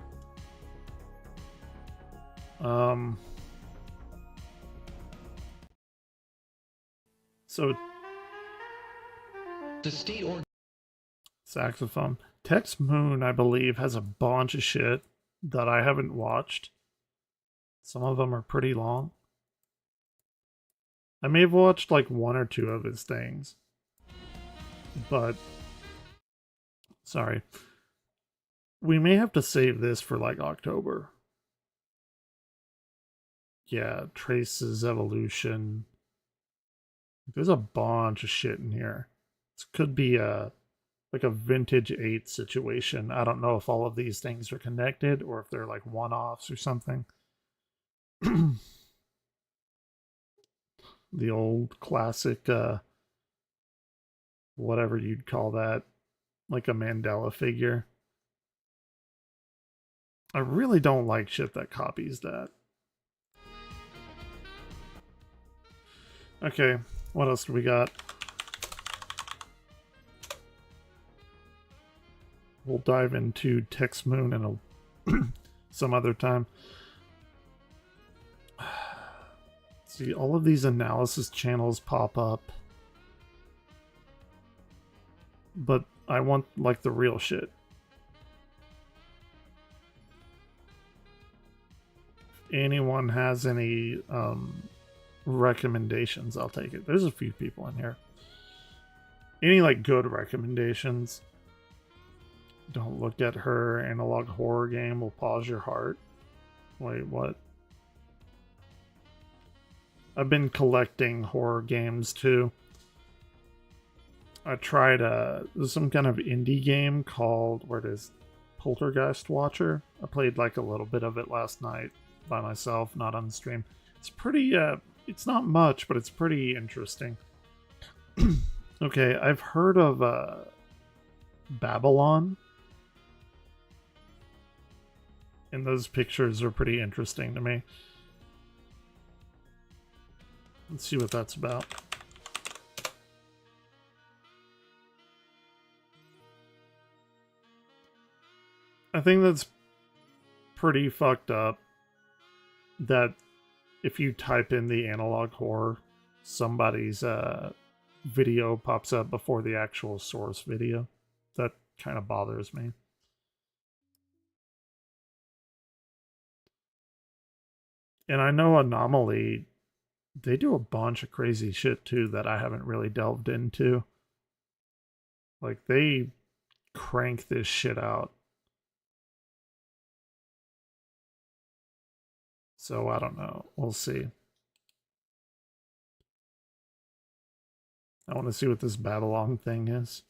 So the state or saxophone. Tex Moon, I believe, has a bunch of shit that I haven't watched. Some of them are pretty long. I may have watched like one or two of his things. But sorry. We may have to save this for like October. Yeah, Trace's Evolution. There's a bunch of shit in here. This could be like a vintage 8 situation. I don't know if all of these things are connected or if they're like one-offs or something. The old classic whatever you'd call that, like a Mandela figure. I really don't like shit that copies that. Okay, what else do we got? We'll dive into Tex Moon in some other time. See, all of these analysis channels pop up. But I want, like, the real shit. If anyone has any recommendations, I'll take it. There's a few people in here. Any, like, good recommendations? Don't look at her. Analog horror game will pause your heart. Wait, what? I've been collecting horror games too. I tried some kind of indie game called, where it is, Poltergeist Watcher. I played like a little bit of it last night by myself, not on stream. It's pretty, it's not much, but it's pretty interesting. Okay, I've heard of Babylon. And those pictures are pretty interesting to me. Let's see what that's about. I think that's pretty fucked up that if you type in the analog horror, somebody's video pops up before the actual source video. That kind of bothers me. And I know Anomaly, they do a bunch of crazy shit too that I haven't really delved into. Like, they crank this shit out. So I don't know. We'll see. I want to see what this Babylon thing is.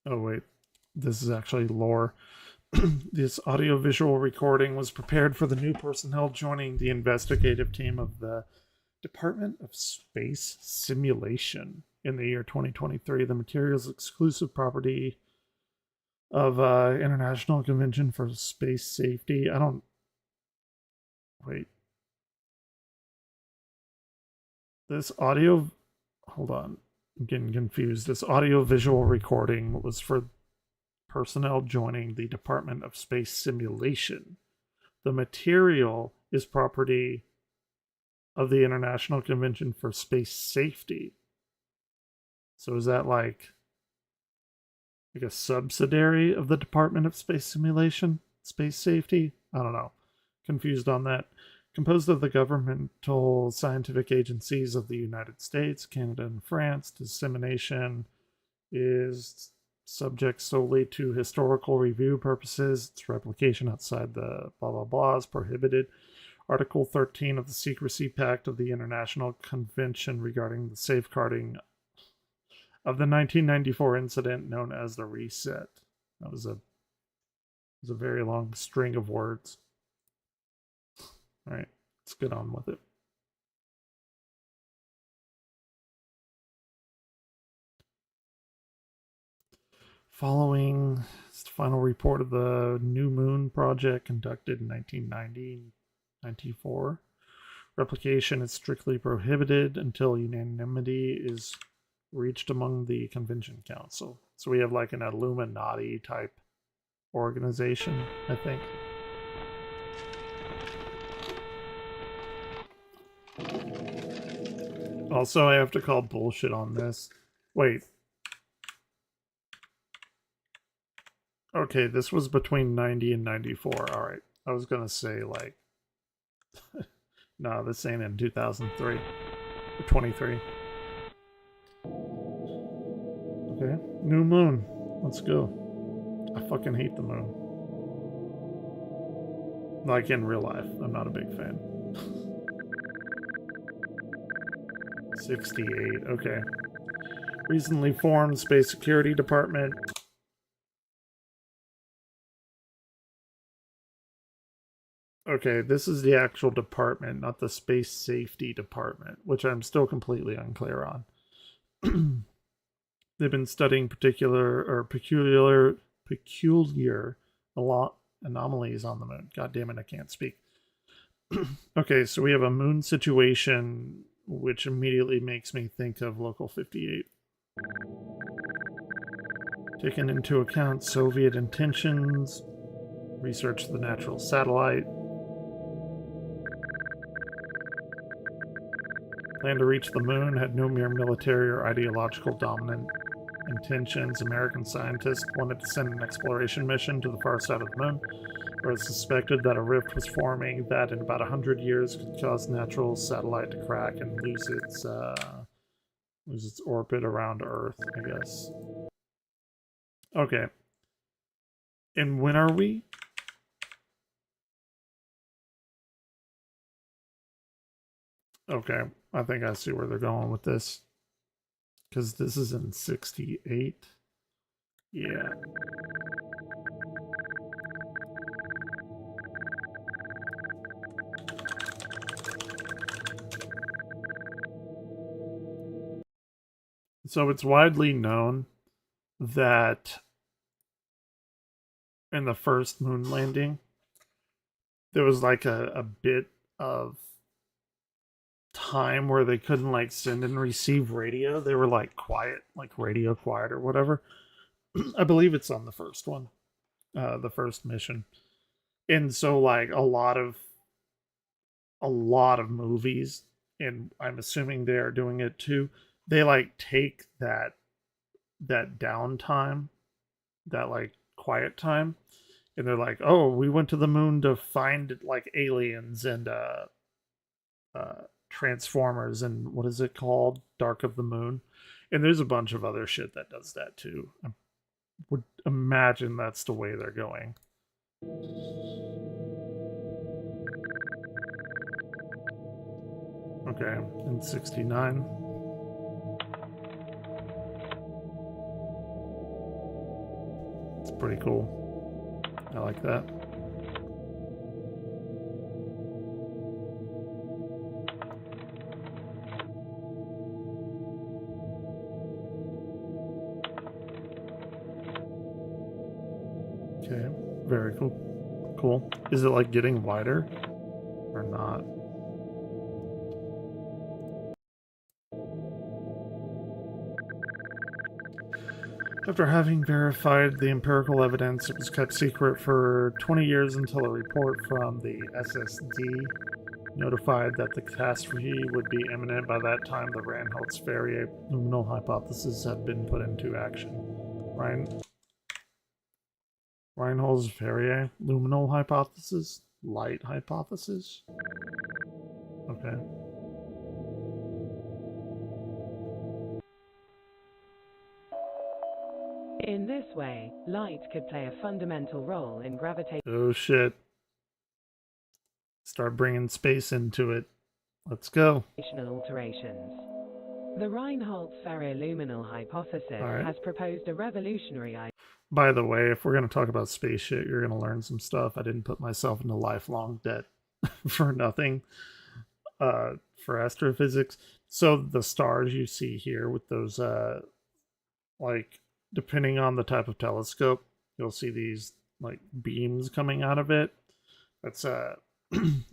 Oh wait, this is actually lore. This audiovisual recording was prepared for the new personnel joining the investigative team of the Department of Space Simulation in the year 2023. The material is exclusive property of International Convention for Space Safety. I don't... Wait. This audio... Hold on. I'm getting confused. This audio-visual recording was for personnel joining the Department of Space Simulation. The material is property of the International Convention for Space Safety. So is that like a subsidiary of the Department of Space Simulation? Space Safety? I don't know. Confused on that. Composed of the governmental scientific agencies of the United States, Canada, and France, dissemination is subject solely to historical review purposes. Its replication outside the blah blah blah is prohibited. Article 13 of the Secrecy Pact of the International Convention regarding the safeguarding of the 1994 incident known as the Reset. That was a very long string of words. All right, let's get on with it. Following the final report of the New Moon project conducted in 1994, replication is strictly prohibited until unanimity is reached among the Convention Council. So we have like an Illuminati type organization, I think. Also, I have to call bullshit on this. Wait. Okay, this was between 90 and 94. Alright. I was gonna say, like... no, this ain't in 2003. 23. Okay. New moon. Let's go. I fucking hate the moon. Like in real life. I'm not a big fan. 68, okay. Recently formed Space Security Department. Okay, this is the actual department, not the space safety department, which I'm still completely unclear on. They've been studying peculiar anomalies on the moon. God damn it, I can't speak. Okay, so we have a moon situation, which immediately makes me think of Local 58. Taking into account Soviet intentions, research the natural satellite, plan to reach the moon, had no mere military or ideological dominant intentions. American scientists wanted to send an exploration mission to the far side of the moon, where it's suspected that a rift was forming that in about 100 years could cause natural satellite to crack and lose its orbit around Earth, I guess. Okay. And when are we? Okay, I think I see where they're going with this. Because this is in 68. Yeah. So it's widely known that in the first moon landing, there was like a bit of time where they couldn't like send and receive radio. They were like quiet, like radio quiet or whatever. I believe it's on the first one, the first mission. And so like a lot of movies, and I'm assuming they are doing it too, they like take that downtime, that like quiet time, and they're like, oh, we went to the moon to find like aliens and Transformers and what is it called? Dark of the Moon. And there's a bunch of other shit that does that too. I would imagine that's the way they're going. Okay, in 69. It's pretty cool. I like that. Okay, very cool. Cool. Is it like getting wider or not? After having verified the empirical evidence, it was kept secret for 20 years until a report from the SSD notified that the catastrophe would be imminent. By that time, the Reinholz-Ferrier luminal hypothesis had been put into action. Reinholz-Ferrier luminal hypothesis? Light hypothesis? Okay. In this way, light could play a fundamental role in gravitation. Oh shit. Start bringing space into it. Let's go. Alterations. The Reinholz-Ferrier luminal hypothesis has proposed a revolutionary idea. By the way, if we're going to talk about space shit, you're going to learn some stuff. I didn't put myself into lifelong debt for nothing for astrophysics. So the stars you see here with those, like, depending on the type of telescope, you'll see these, like, beams coming out of it. That's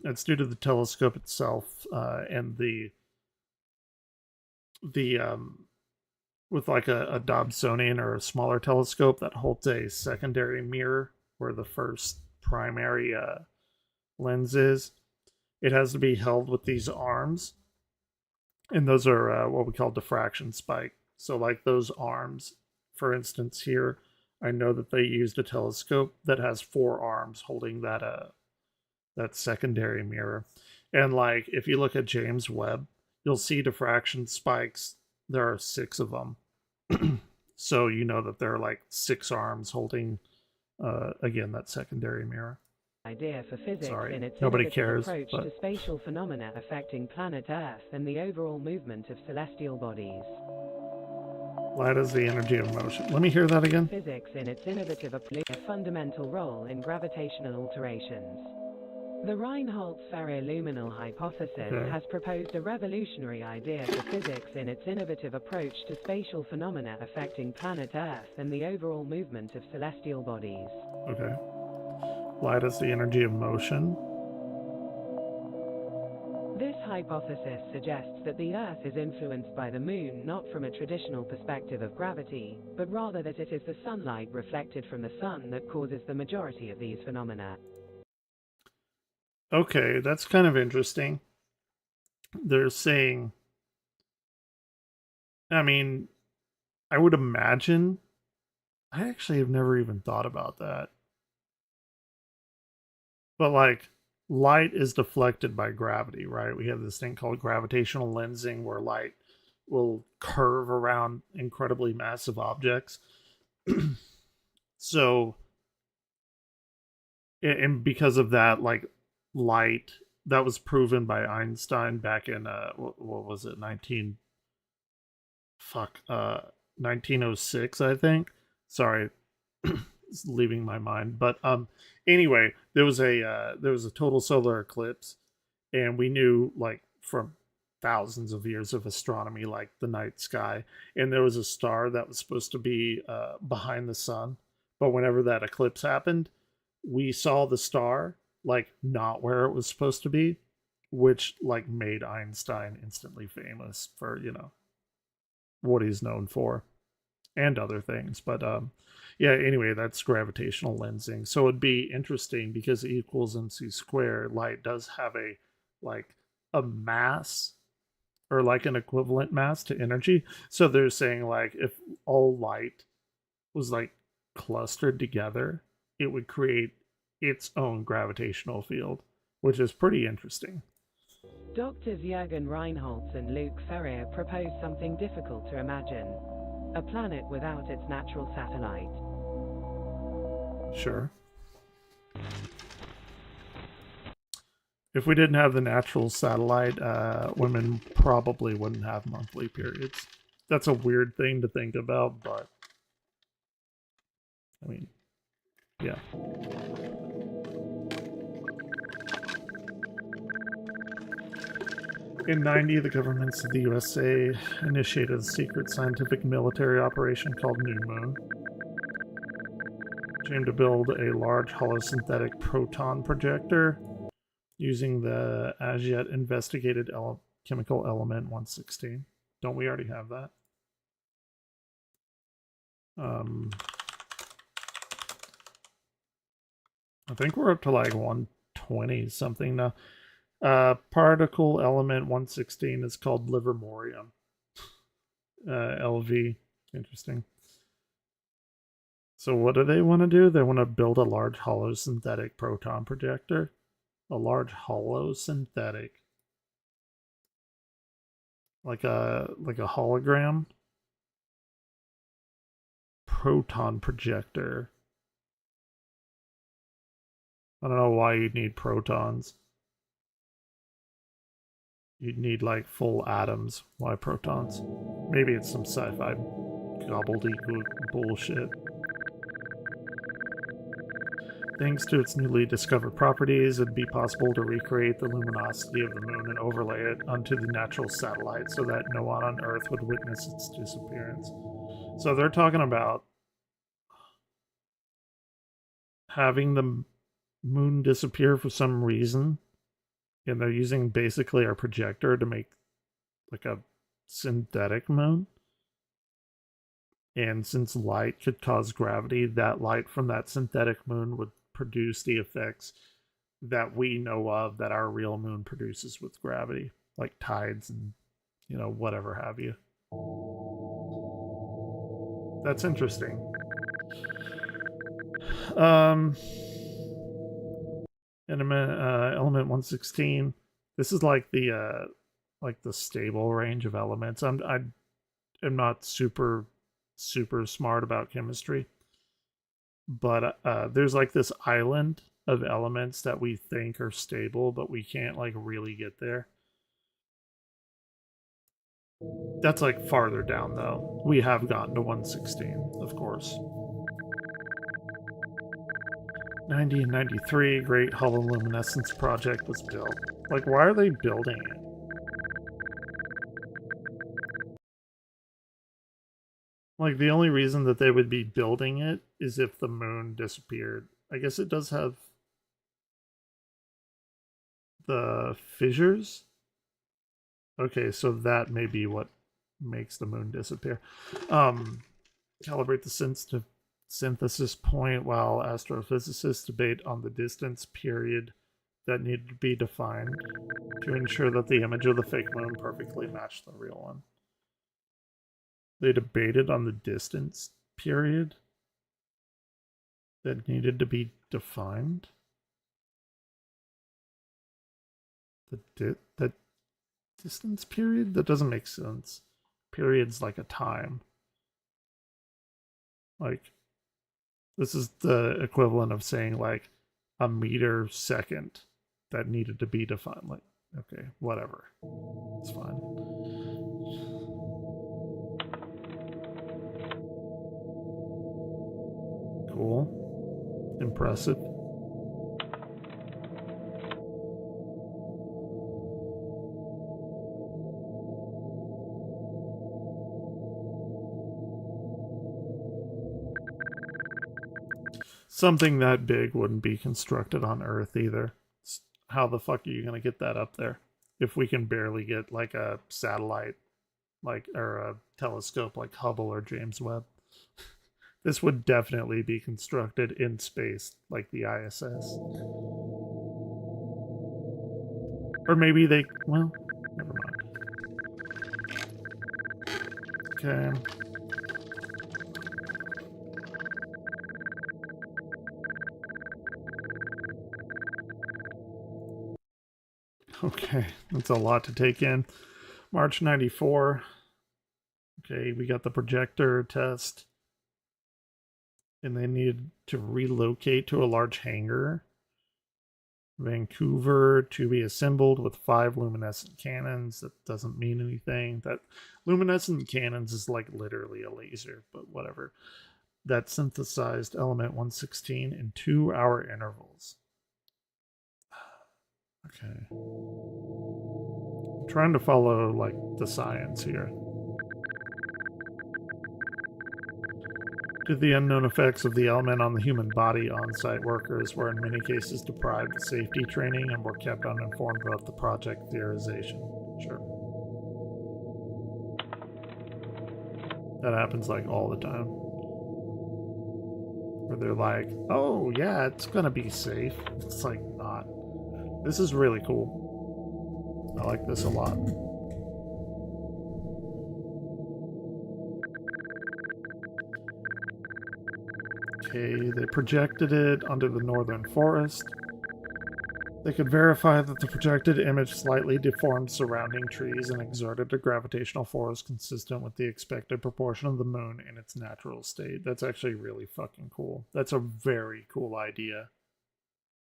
that's due to the telescope itself and the with like a Dobsonian or a smaller telescope that holds a secondary mirror where the first primary lens is. It has to be held with these arms, and those are what we call diffraction spike. So like those arms, for instance here, I know that they used a telescope that has 4 arms holding that secondary mirror. And like if you look at James Webb, you'll see diffraction spikes. There are 6 of them. So you know that there are like 6 arms holding, again, that secondary mirror. Idea for physics in its nobody cares, approach to spatial phenomena affecting planet Earth and the overall movement of celestial bodies. Light is the energy of motion. Let me hear that again. Physics in its innovative approach, a fundamental role in gravitational alterations. The Reinholz-Ferriluminal hypothesis has proposed a revolutionary idea for physics in its innovative approach to spatial phenomena affecting planet Earth and the overall movement of celestial bodies. Okay. Light is the energy of motion. This hypothesis suggests that the Earth is influenced by the Moon not from a traditional perspective of gravity, but rather that it is the sunlight reflected from the Sun that causes the majority of these phenomena. Okay, that's kind of interesting. They're saying, I mean, I would imagine, I actually have never even thought about that. But like, light is deflected by gravity, right? We have this thing called gravitational lensing where light will curve around incredibly massive objects. So, and because of that, like, light, that was proven by Einstein back in what was it, 1906, I think. Sorry, it's leaving my mind. But anyway, there was a total solar eclipse, and we knew, like, from thousands of years of astronomy, like the night sky, and there was a star that was supposed to be behind the sun, but whenever that eclipse happened, we saw the star like not where it was supposed to be, which like made Einstein instantly famous for, you know, what he's known for and other things. But yeah, anyway, that's gravitational lensing. So it'd be interesting because E equals mc squared, light does have a mass, or like an equivalent mass to energy. So they're saying, like, if all light was like clustered together, it would create its own gravitational field, which is pretty interesting. Doctors Jürgen Reinholz and Luc Ferrier propose something difficult to imagine: a planet without its natural satellite. Sure. If we didn't have the natural satellite, women probably wouldn't have monthly periods. That's a weird thing to think about, but I mean, yeah. In 1990, the governments of the USA initiated a secret scientific military operation called New Moon, which aimed to build a large holosynthetic proton projector using the as yet investigated chemical element 116. Don't we already have that? I think we're up to like 120 something now. Particle element 116 is called livermorium. LV. Interesting. So what do they want to do? They want to build a large holosynthetic proton projector. A large holosynthetic. Like a hologram. Proton projector. I don't know why you'd need protons. You'd need like full atoms. Why protons? Maybe it's some sci-fi gobbledygook bullshit. Thanks to its newly discovered properties, it'd be possible to recreate the luminosity of the moon and overlay it onto the natural satellite so that no one on Earth would witness its disappearance. So they're talking about having the moon disappear for some reason, and they're using basically our projector to make like a synthetic moon. And since light could cause gravity, that light from that synthetic moon would produce the effects that we know of that our real moon produces with gravity, like tides and, you know, whatever have you. That's interesting. Element 116. This is like the stable range of elements. I am not super smart about chemistry, but there's like this island of elements that we think are stable, but we can't like really get there. That's like farther down though. We have gotten to 116, of course. 90 and 93, Great Hololuminescence Project was built. Like, why are they building it? Like, the only reason that they would be building it is if the moon disappeared. I guess it does have the fissures. Okay, so that may be what makes the moon disappear. Calibrate the synthesis point while astrophysicists debate on the distance period that needed to be defined to ensure that the image of the fake moon perfectly matched the real one. They debated on the distance period that needed to be defined. The distance period? That doesn't make sense. Period's like a time. Like, this is the equivalent of saying like a meter second that needed to be defined. Like, okay, whatever. It's fine. Cool. Impressive. Something that big wouldn't be constructed on Earth either. How the fuck are you going to get that up there? If we can barely get like a satellite, like, or a telescope like Hubble or James Webb. This would definitely be constructed in space, like the ISS. Or maybe they, well, never mind. Okay. Okay, that's a lot to take in. March 94. Okay, we got the projector test. And they needed to relocate to a large hangar. Vancouver to be assembled with 5 luminescent cannons. That doesn't mean anything. That luminescent cannons is like literally a laser, but whatever. That synthesized element 116 in 2-hour intervals. Okay. I'm trying to follow like the science here. Due to the unknown effects of the element on the human body, on-site workers were in many cases deprived of safety training and were kept uninformed about the project theorization. Sure. That happens like all the time. Where they're like, oh yeah, it's gonna be safe. It's like not. This is really cool. I like this a lot. Okay, they projected it onto the northern forest. They could verify that the projected image slightly deformed surrounding trees and exerted a gravitational force consistent with the expected proportion of the moon in its natural state. That's actually really fucking cool. That's a very cool idea.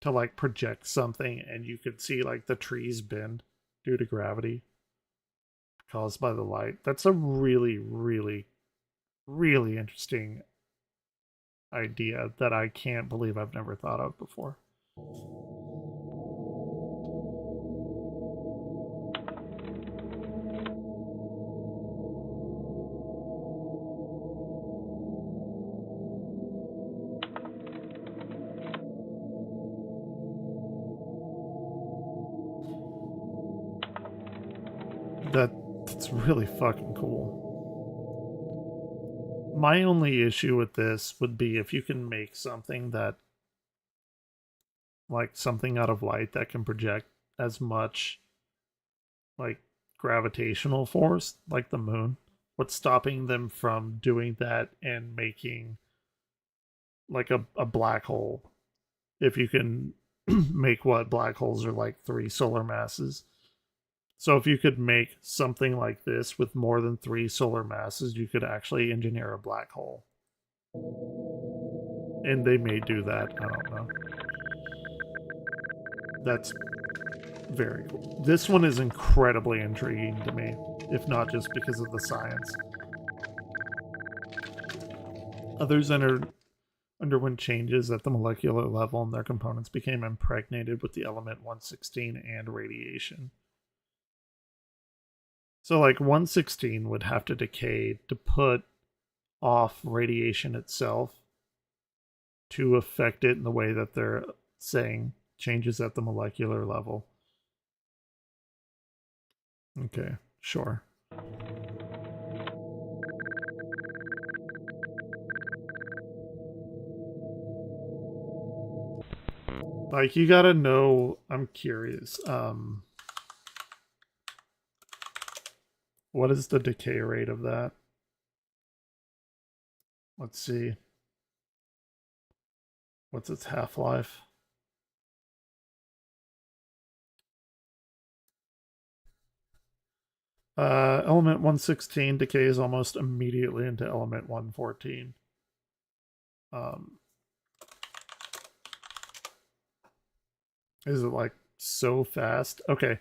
To like project something and you could see like the trees bend due to gravity caused by the light. That's a really, really, really interesting idea that I can't believe I've never thought of before. That's really fucking cool. My only issue with this would be if you can make something that, like something out of light that can project as much like gravitational force like the moon. What's stopping them from doing that and making like a black hole? If you can make what black holes are like 3 solar masses. So if you could make something like this with more than 3 solar masses, you could actually engineer a black hole. And they may do that, I don't know. That's very cool. This one is incredibly intriguing to me, if not just because of the science. Others entered underwent changes at the molecular level and their components became impregnated with the element 116 and radiation. So like 116 would have to decay to put off radiation itself to affect it in the way that they're saying changes at the molecular level. Okay, sure. Like, you gotta know, I'm curious, what is the decay rate of that? Let's see. What's its half-life? Element 116 decays almost immediately into element 114. Is it like so fast? Okay.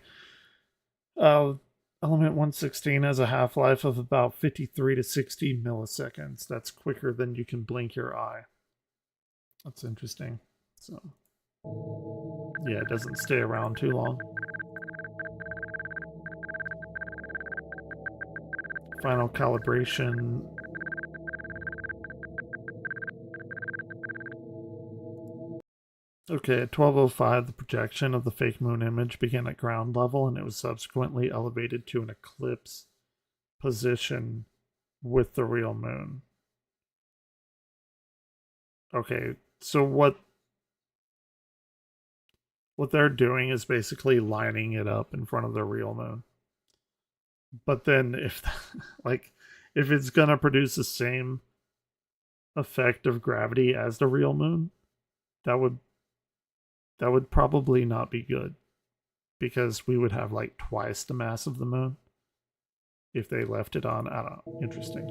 Element 116 has a half-life of about 53 to 60 milliseconds. That's quicker than you can blink your eye. That's interesting. So, yeah, it doesn't stay around too long. Final calibration. Okay, at 12:05, the projection of the fake moon image began at ground level, and it was subsequently elevated to an eclipse position with the real moon. Okay, so what they're doing is basically lining it up in front of the real moon. But then if if it's gonna produce the same effect of gravity as the real moon, that would probably not be good, because we would have like twice the mass of the moon if they left it on. I don't know. Interesting.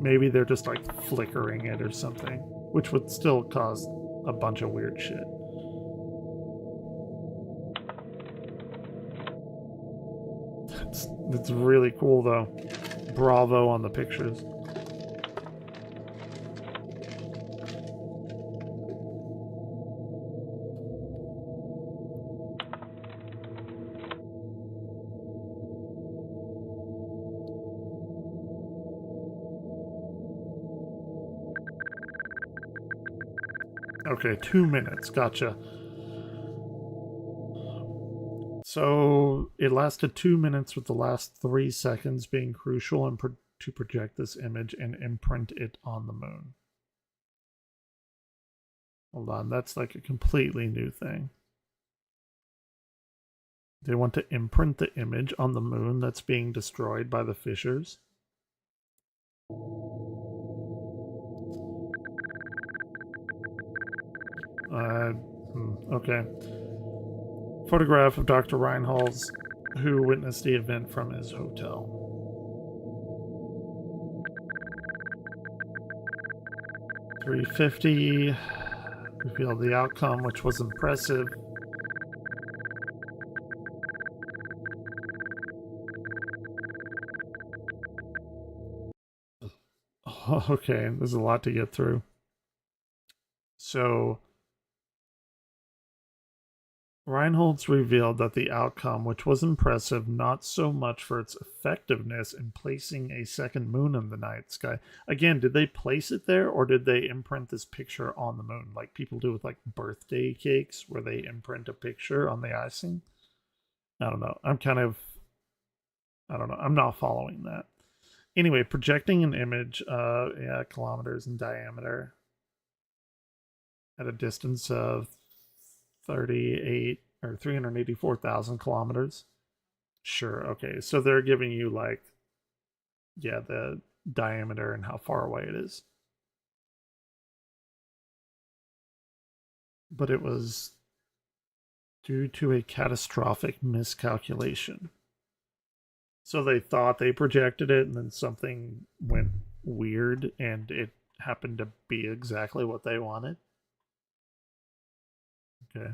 Maybe they're just like flickering it or something, which would still cause a bunch of weird shit. It's really cool though. Bravo on the pictures. Okay, 2 minutes. Gotcha. So it lasted 2 minutes, with the last 3 seconds being crucial and to project this image and imprint it on the moon. Hold on, that's like a completely new thing. They want to imprint the image on the moon that's being destroyed by the fissures. Okay. Photograph of Dr. Reinholz, who witnessed the event from his hotel. $350. Revealed the outcome, which was impressive. Okay, there's a lot to get through. So, Reinholz revealed that the outcome, which was impressive not so much for its effectiveness in placing a second moon in the night sky. Again, did they place it there, or did they imprint this picture on the moon, like people do with like birthday cakes, where they imprint a picture on the icing? I don't know. I don't know. I'm not following that. Anyway, projecting an image, kilometers in diameter at a distance of 384,000 kilometers. Sure, okay. So they're giving you like, yeah, the diameter and how far away it is. But it was due to a catastrophic miscalculation. So they thought they projected it, and then something went weird, and it happened to be exactly what they wanted. Okay.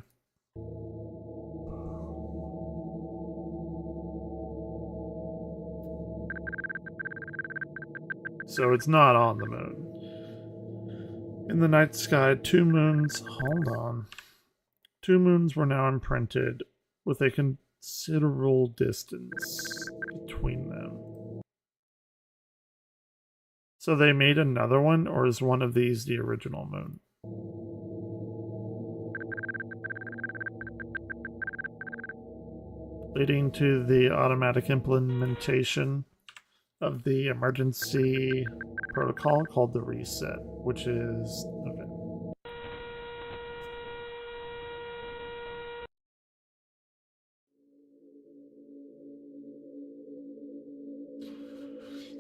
So it's not on the moon. In the night sky, 2 moons. Hold on. 2 moons were now imprinted with a considerable distance between them. So they made another one, or is one of these the original moon? Leading to the automatic implementation of the emergency protocol called the reset, which is okay.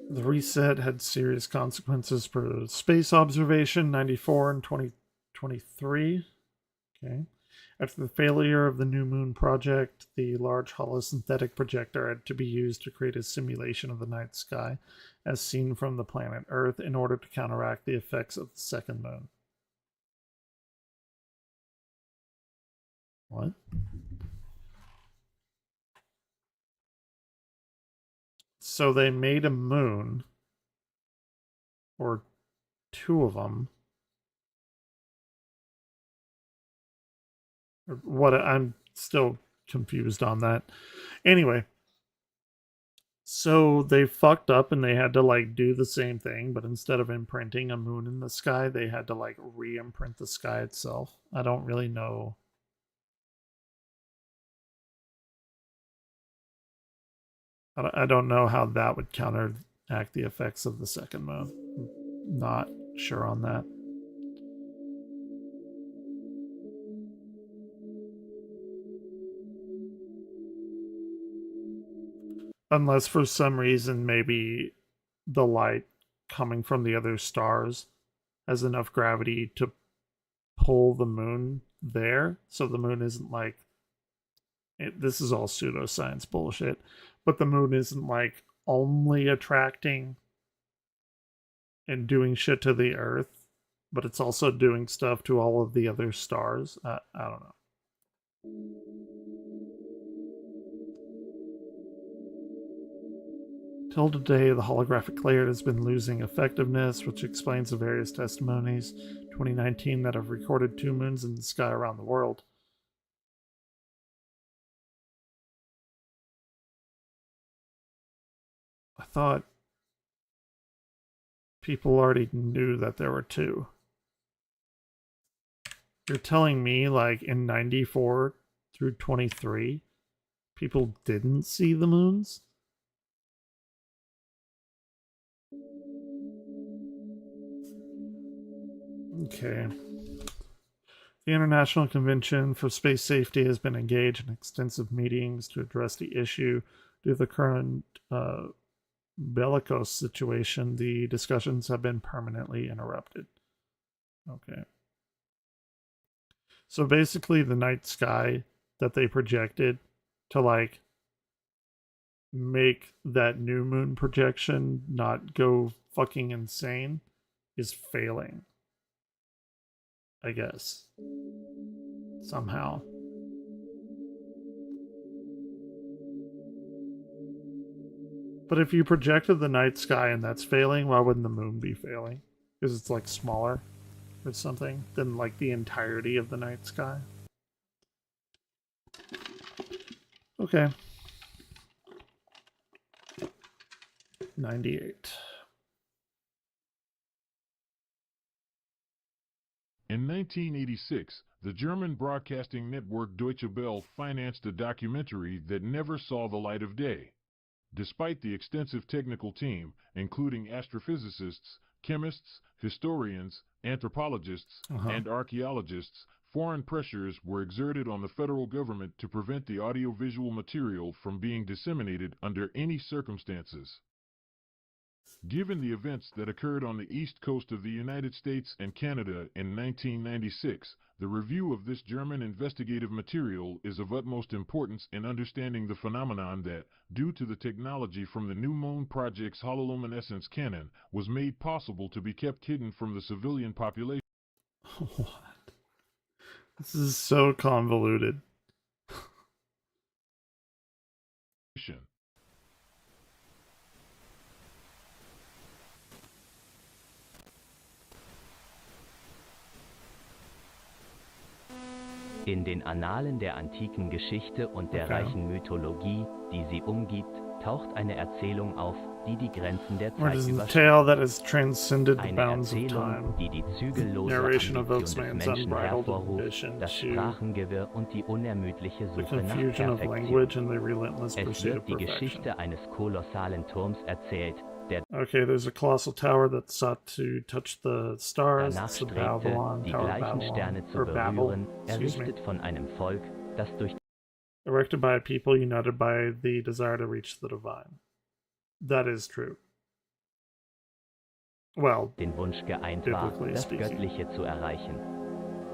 The reset had serious consequences for space observation 94 and 2023. Okay. After the failure of the New Moon project, the large holosynthetic projector had to be used to create a simulation of the night sky as seen from the planet Earth in order to counteract the effects of the second moon. What? So they made a moon, or 2 of them. What, I'm still confused on that. Anyway, so they fucked up and they had to like do the same thing, but instead of imprinting a moon in the sky, they had to like re-imprint the sky itself. I don't really know. I don't know how that would counteract the effects of the second moon. Not sure on that. Unless for some reason maybe the light coming from the other stars has enough gravity to pull the moon there. So the moon isn't like... this is all pseudoscience bullshit. But the moon isn't like only attracting and doing shit to the Earth, but it's also doing stuff to all of the other stars. I don't know. Till today, the holographic layer has been losing effectiveness, which explains the various testimonies 2019 that have recorded 2 moons in the sky around the world. I thought people already knew that there were 2. You're telling me, like, in 94 through 23, people didn't see the moons? Okay. The International Convention for Space Safety has been engaged in extensive meetings to address the issue. Due to the current bellicose situation, the discussions have been permanently interrupted. Okay. So basically the night sky that they projected to like make that new moon projection not go fucking insane is failing. I guess. Somehow. But if you projected the night sky and that's failing, why wouldn't the moon be failing? Because it's like smaller or something than like the entirety of the night sky. Okay. 98. In 1986, the German broadcasting network Deutsche Welle financed a documentary that never saw the light of day. Despite the extensive technical team, including astrophysicists, chemists, historians, anthropologists, and archaeologists, foreign pressures were exerted on the federal government to prevent the audiovisual material from being disseminated under any circumstances. Given the events that occurred on the east coast of the United States and Canada in 1996, the review of this German investigative material is of utmost importance in understanding the phenomenon that, due to the technology from the New Moon Project's hololuminescence cannon, was made possible to be kept hidden from the civilian population. What? This is so convoluted. In den Annalen der antiken Geschichte und der reichen Mythologie, die sie umgibt, taucht eine Erzählung auf, die die Grenzen der Zeit überschreitet. Eine Erzählung, die die zügellose Ambition des Menschen hervorruft, das Sprachengewirr und die unermüdliche Suche nach Perfektion. Es wird die Geschichte eines kolossalen Turms erzählt, der there's a colossal tower that's sought to touch the stars. danach It's the strebte, Babylon, die Tower of gleichen Babylon, Sterne zu or Babel, berühren, excuse me. errichtet von einem Volk, das durch Erected by a people united by the desire to reach the divine. That is true. Well, den Wunsch geeint war, biblically das speaking. Göttliche zu erreichen.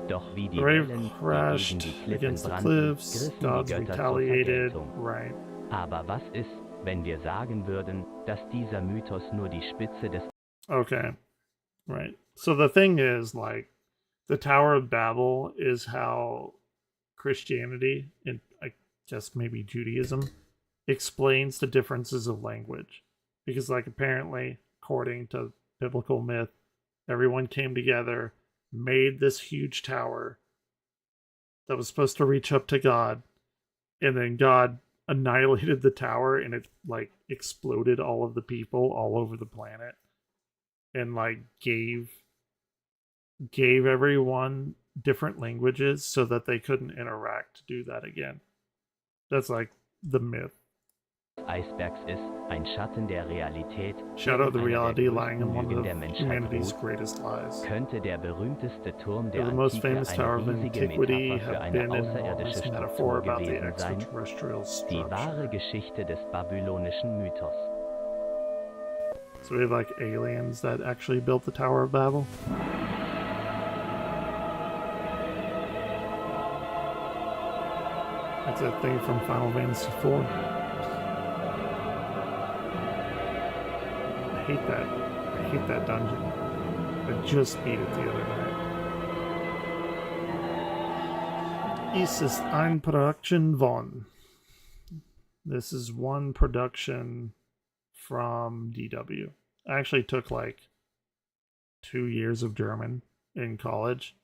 Doch wie die The wave Wellen, die gegen crashed die Klippen against the brannten, cliffs, griffen die gods Götter zur retaliated, Vergeltung. right? Aber was ist, wenn wir sagen würden, dass dieser Mythos nur die Spitze des Okay, right. So the thing is, like, the Tower of Babel is how Christianity, and I guess maybe Judaism, explains the differences of language. Because, like, apparently, according to biblical myth, everyone came together, made this huge tower that was supposed to reach up to God, and then God annihilated the tower, and it, like, exploded all of the people all over the planet, and, like, gave everyone different languages so that they couldn't interact to do that again. That's like the myth. Eisbergs ist, ein Schatten der Realität, Shadow of the einer der reality größten lying in one Lügen of der Menschheit humanity's ruht, greatest lies. könnte der berühmteste Turm der The most Antike famous tower of eine riesige antiquity Metapher für have eine been an außerirdische enormous metaphor Struktur about the gewesen sein, extraterrestrial die structure. wahre Geschichte des babylonischen Mythos. So we have like aliens that actually built the Tower of Babel. That's that thing from Final Fantasy IV. I hate that. I hate that dungeon. I just beat it the other night. Ist ist ein Production von. This is one production from DW. I actually took like 2 years of German in college.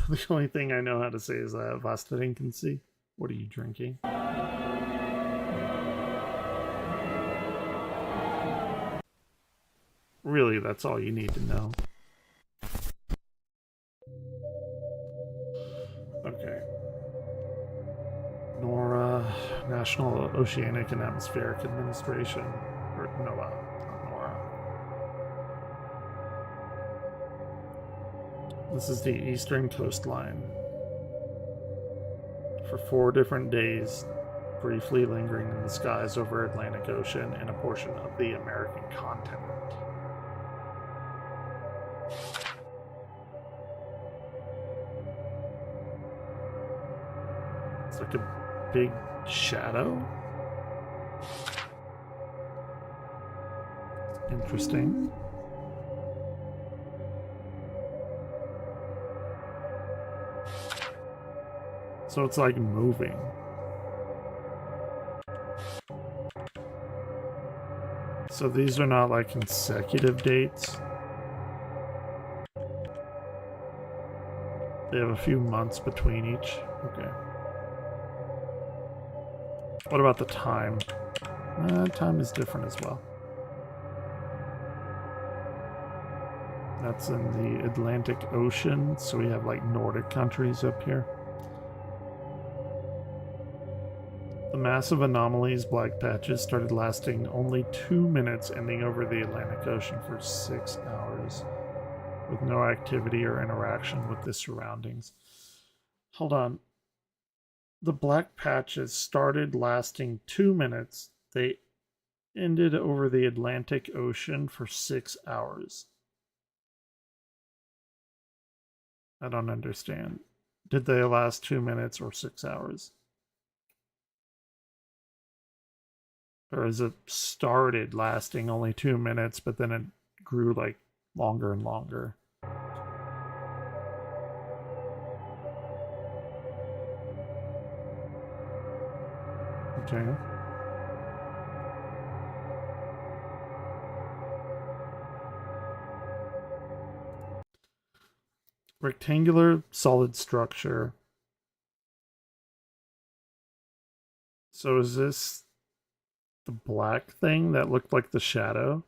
The only thing I know how to say is was trinken Sie? What are you drinking? Really, that's all you need to know. Okay. NORA, National Oceanic and Atmospheric Administration. Or NOAA, not NORA. This is the eastern coastline. For 4 different days, briefly lingering in the skies over Atlantic Ocean and a portion of the American continent. It's like a big shadow. Interesting. So it's like moving. So these are not like consecutive dates. They have a few months between each. Okay. What about the time? Time is different as well. That's in the Atlantic Ocean, so we have like Nordic countries up here. The massive anomalies, black patches, started lasting only 2 minutes, ending over the Atlantic Ocean for 6 hours, with no activity or interaction with the surroundings. Hold on. The black patches started lasting 2 minutes. They ended over the Atlantic Ocean for 6 hours. I don't understand. Did they last 2 minutes or 6 hours? Or is it started lasting only 2 minutes, but then it grew like longer and longer? Okay. Rectangular solid structure So is this the black thing that looked like the shadow?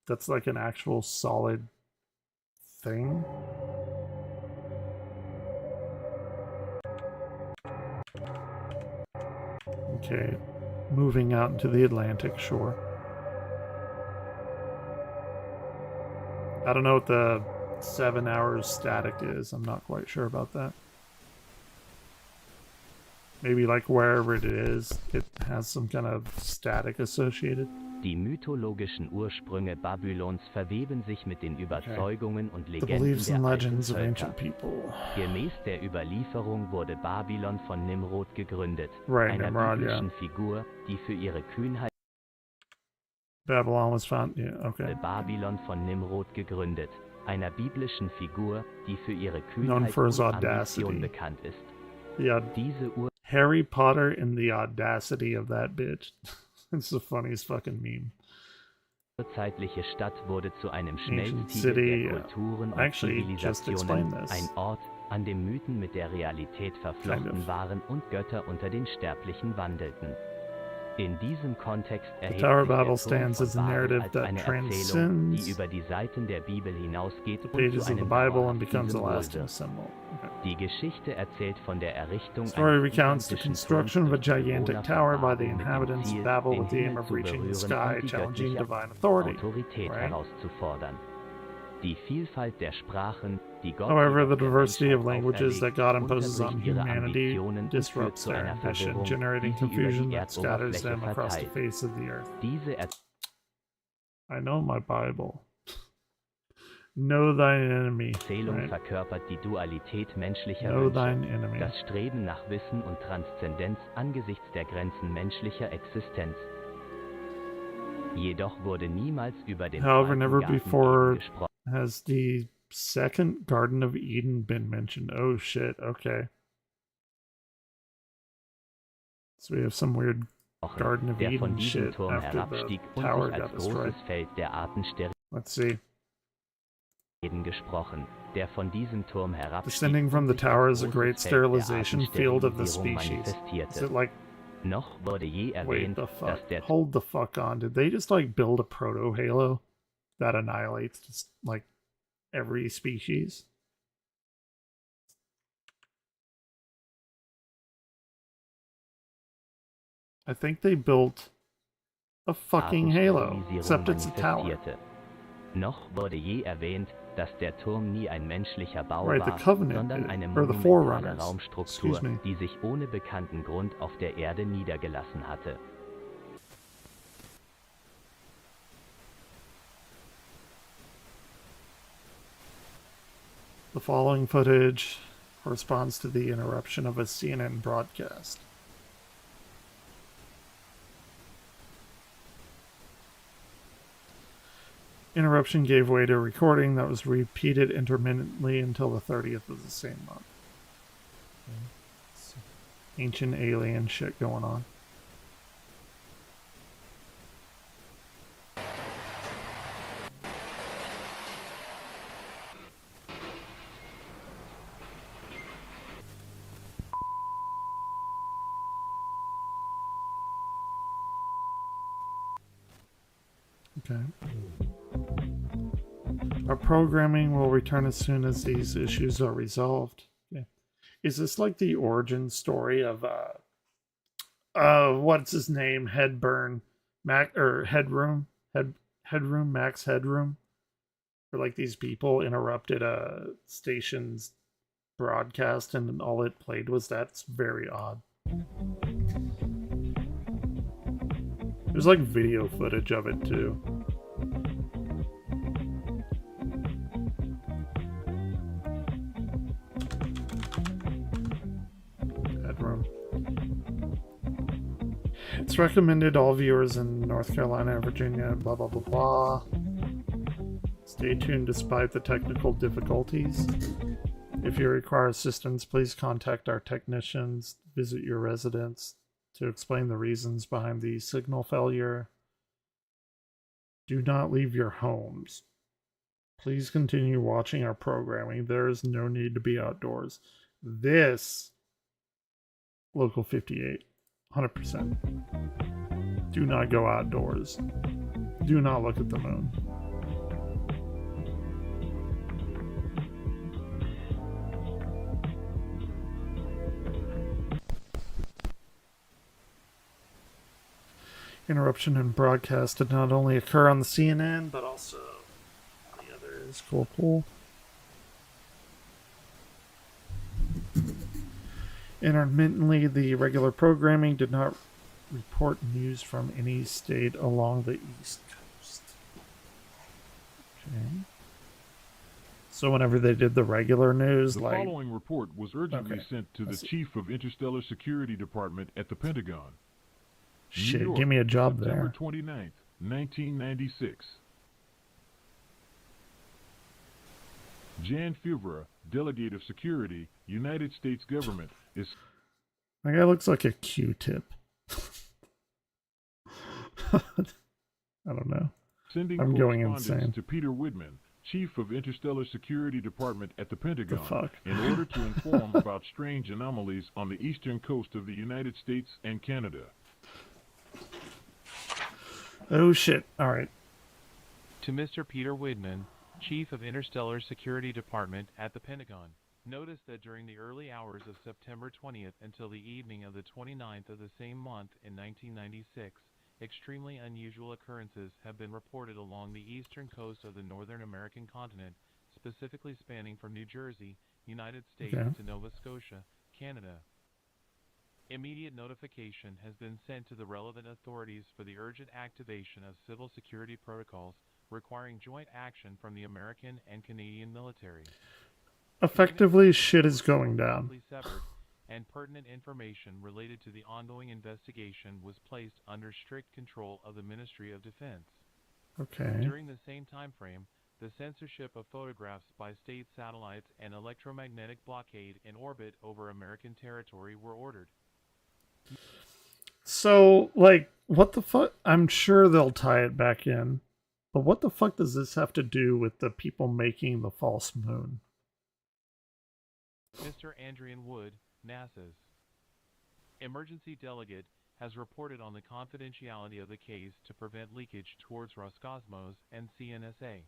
That's like an actual solid thing? Okay, moving out into the Atlantic shore. I don't know what the 7 hours static is. I'm not quite sure about that. Maybe like wherever it is, it has some kind of static associated. Die mythologischen Ursprünge Babylons verweben sich mit den Überzeugungen und The Legenden beliefs and der alten legends of Völker. ancient people. Gemäß der Überlieferung wurde Babylon von Nimrod gegründet, Right, einer Nimrod, biblischen Figur, die für ihre Kühnheit Babylon was found, yeah, okay. Babylon von Nimrod gegründet, einer biblischen Figur, die für ihre Known Kühnheit for his und audacity. Ambition bekannt ist. The Harry Potter and the audacity of that bitch. It's the funniest fucking meme. Urzeitliche Stadt wurde zu einem Ancient Schmelztiegel city, der Kulturen und actually just explained Zivilisationen, this. ein Ort, an dem Mythen mit der Realität verflochten Kind of. waren und Götter unter den Sterblichen wandelten. In diesem Kontext The erhebt Tower of sich der Babel Turm stands von as a Babel narrative als that eine Erzählung, transcends die über die Seiten der Bibel hinausgeht the und pages zu of the einem Bible and becomes a dauerhaften lasting wurde. symbol. Okay. Die Geschichte erzählt von der Errichtung Story eines recounts the gigantischen construction of a Turms durch gigantic Bewohner tower von by the Babel mit dem inhabitants Ziel, of Babel den with the aim Himmel of zu reaching the berühren sky, und die challenging göttliche divine authority. Autorität Right? herauszufordern. Die Vielfalt der Sprachen, die Gott However, the jedoch der diversity of Menschheit languages that God imposes on unterbricht ihre humanity Ambitionen und disrupts führt zu their einer ambition, Verwirrung, generating die sie über confusion die that scatters Erdoberfläche them across the verteilt. face of the earth. Diese I know my Bible. Know thine enemy. Erzählung Right? verkörpert die Dualität menschlicher Know Wünsche, thine enemy. das Streben nach Wissen und Transzendenz angesichts der Grenzen menschlicher Existenz. Jedoch wurde niemals über den However, zweiten never Garten before Eden gesprochen. has the second Garden of Eden been mentioned. Oh shit, okay. So we have some weird Garden of Der von Eden diesem shit Turm after the herabstieg und tower sich got als destroyed. großes Feld der Artensterben Let's see. gesprochen. Der von diesem Turm herabstieg Descending from the und sich tower als is a großes great Feld der sterilization field of the Artensterilisierung species. Is manifestierte. it like, Noch wurde je wait erwähnt, the dass fuck, der hold the fuck on. Did they just like build a proto-Halo that annihilates just like every species? I think they built a fucking Halo, Artensterilisierung except it's a tower. manifestierte. Noch wurde je erwähnt, dass der Turm nie ein menschlicher Bau Right, the war, Covenant sondern did, eine or the monumentale Forerunners. Raumstruktur, Excuse me. die sich ohne bekannten Grund auf der Erde niedergelassen hatte. The following footage corresponds to the interruption of a CNN broadcast. Interruption gave way to a recording that was repeated intermittently until the 30th of the same month. Ancient alien shit going on. Okay. Our programming will return as soon as these issues are resolved. Okay. Is this like the origin story of what's his name? Headburn Headroom Max Headroom? Where like these people interrupted a station's broadcast and all it played was that. It's very odd. There's like video footage of it too. Headroom. It's recommended all viewers in North Carolina and Virginia, blah blah blah blah. Stay tuned despite the technical difficulties. If you require assistance, please contact our technicians, visit your residence to explain the reasons behind the signal failure. Do not leave your homes. Please continue watching our programming. There is no need to be outdoors. This, Local 58, 100%. Do not go outdoors. Do not look at the moon. Interruption in broadcast did not only occur on the CNN, but also on the others. Cool. Intermittently, the regular programming did not report news from any state along the East Coast. Okay. So whenever they did the regular news, the following report was urgently sent to the Chief of Interstellar Security Department at the Pentagon. Shit, New York, give me a job September there. 29th, 1996. Jan Fuvera, Delegate of Security, United States Government, is... My guy looks like a Q-tip. I don't know. Sending I'm going correspondence insane. to Peter Widman, Chief of Interstellar Security Department at the Pentagon, fuck? in order to inform about strange anomalies on the eastern coast of the United States and Canada. Oh shit, alright. To Mr. Peter Widman, Chief of Interstellar Security Department at the Pentagon. Notice that during the early hours of September 20th until the evening of the 29th of the same month in 1996, extremely unusual occurrences have been reported along the eastern coast of the northern American continent, specifically spanning from New Jersey, United States to Nova Scotia, Canada. Immediate notification has been sent to the relevant authorities for the urgent activation of civil security protocols requiring joint action from the American and Canadian military. Effectively, shit is going down. And pertinent information related to the ongoing investigation was placed under strict control of the Ministry of Defense. Okay. During the same time frame, the censorship of photographs by state satellites and electromagnetic blockade in orbit over American territory were ordered. So, like, what the fuck? I'm sure they'll tie it back in. But what the fuck does this have to do with the people making the false moon? Mr. Andrian Wood, NASA's emergency delegate, has reported on the confidentiality of the case to prevent leakage towards Roscosmos and CNSA.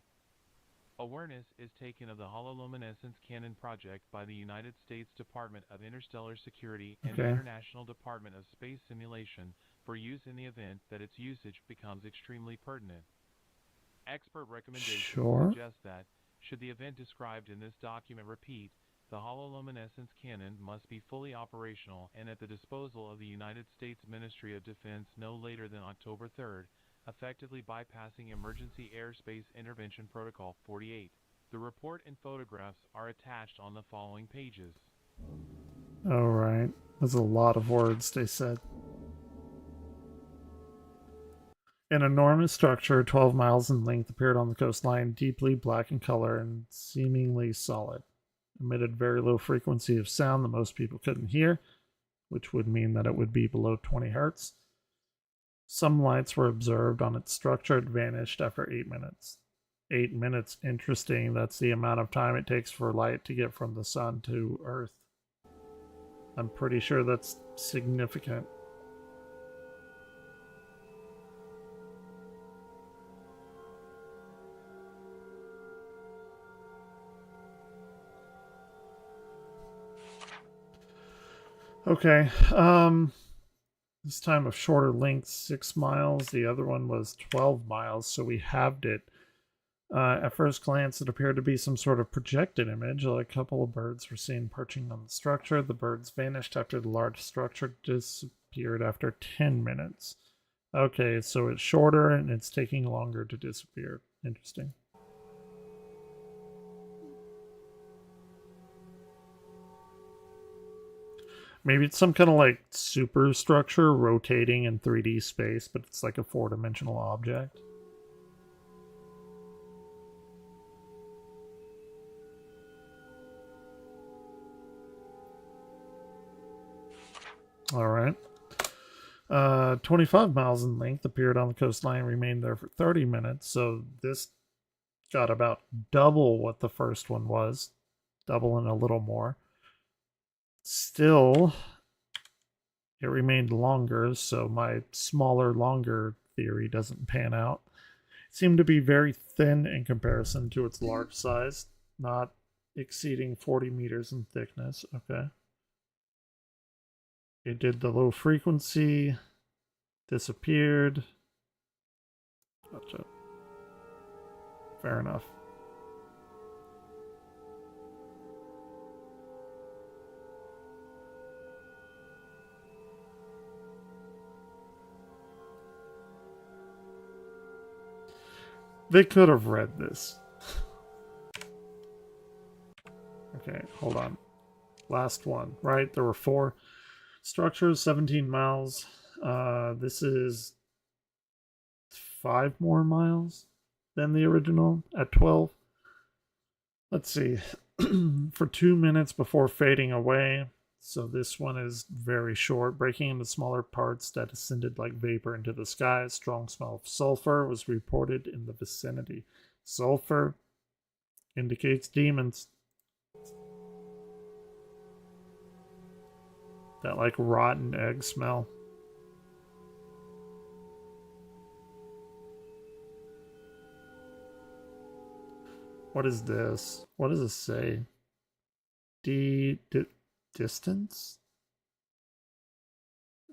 Awareness is taken of the Hololuminescence Cannon project by the United States Department of Interstellar Security and the International Department of Space Simulation for use in the event that its usage becomes extremely pertinent. Expert recommendations suggest that, should the event described in this document repeat, the hololuminescence cannon must be fully operational and at the disposal of the United States Ministry of Defense no later than October 3rd, effectively bypassing Emergency Airspace Intervention Protocol 48. The report and photographs are attached on the following pages. Alright. There's a lot of words they said. An enormous structure, 12 miles in length, appeared on the coastline, deeply black in color and seemingly solid. Emitted very low frequency of sound that most people couldn't hear, which would mean that it would be below 20 hertz. Some lights were observed on its structure. It vanished after 8 minutes. 8 minutes, interesting. That's the amount of time it takes for light to get from the sun to Earth. I'm pretty sure that's significant. Okay, this time of shorter length, 6 miles. The other one was 12 miles, so we halved it. At first glance, it appeared to be some sort of projected image. A couple of birds were seen perching on the structure. The birds vanished after the large structure disappeared after 10 minutes. Okay, so it's shorter and it's taking longer to disappear. Interesting. Maybe it's some kind of like superstructure rotating in 3D space, but it's like a 4-dimensional object. Alright. 25 miles in length, appeared on the coastline, remained there for 30 minutes, so this got about double what the first one was. Double and a little more. Still it remained longer, so my smaller, longer theory doesn't pan out. It seemed to be very thin in comparison to its large size, not exceeding 40 meters in thickness. Okay. It did the low frequency, disappeared. Gotcha. Fair enough. They could have read this. Okay, hold on. Last one, right? There were 4 structures, 17 miles. This is 5 more miles than the original at 12. Let's see. For 2 minutes before fading away. So this one is very short, breaking into smaller parts that ascended like vapor into the sky. A strong smell of sulfur was reported in the vicinity. Sulfur indicates demons. That like rotten egg smell. What is this? What does this say? Distance?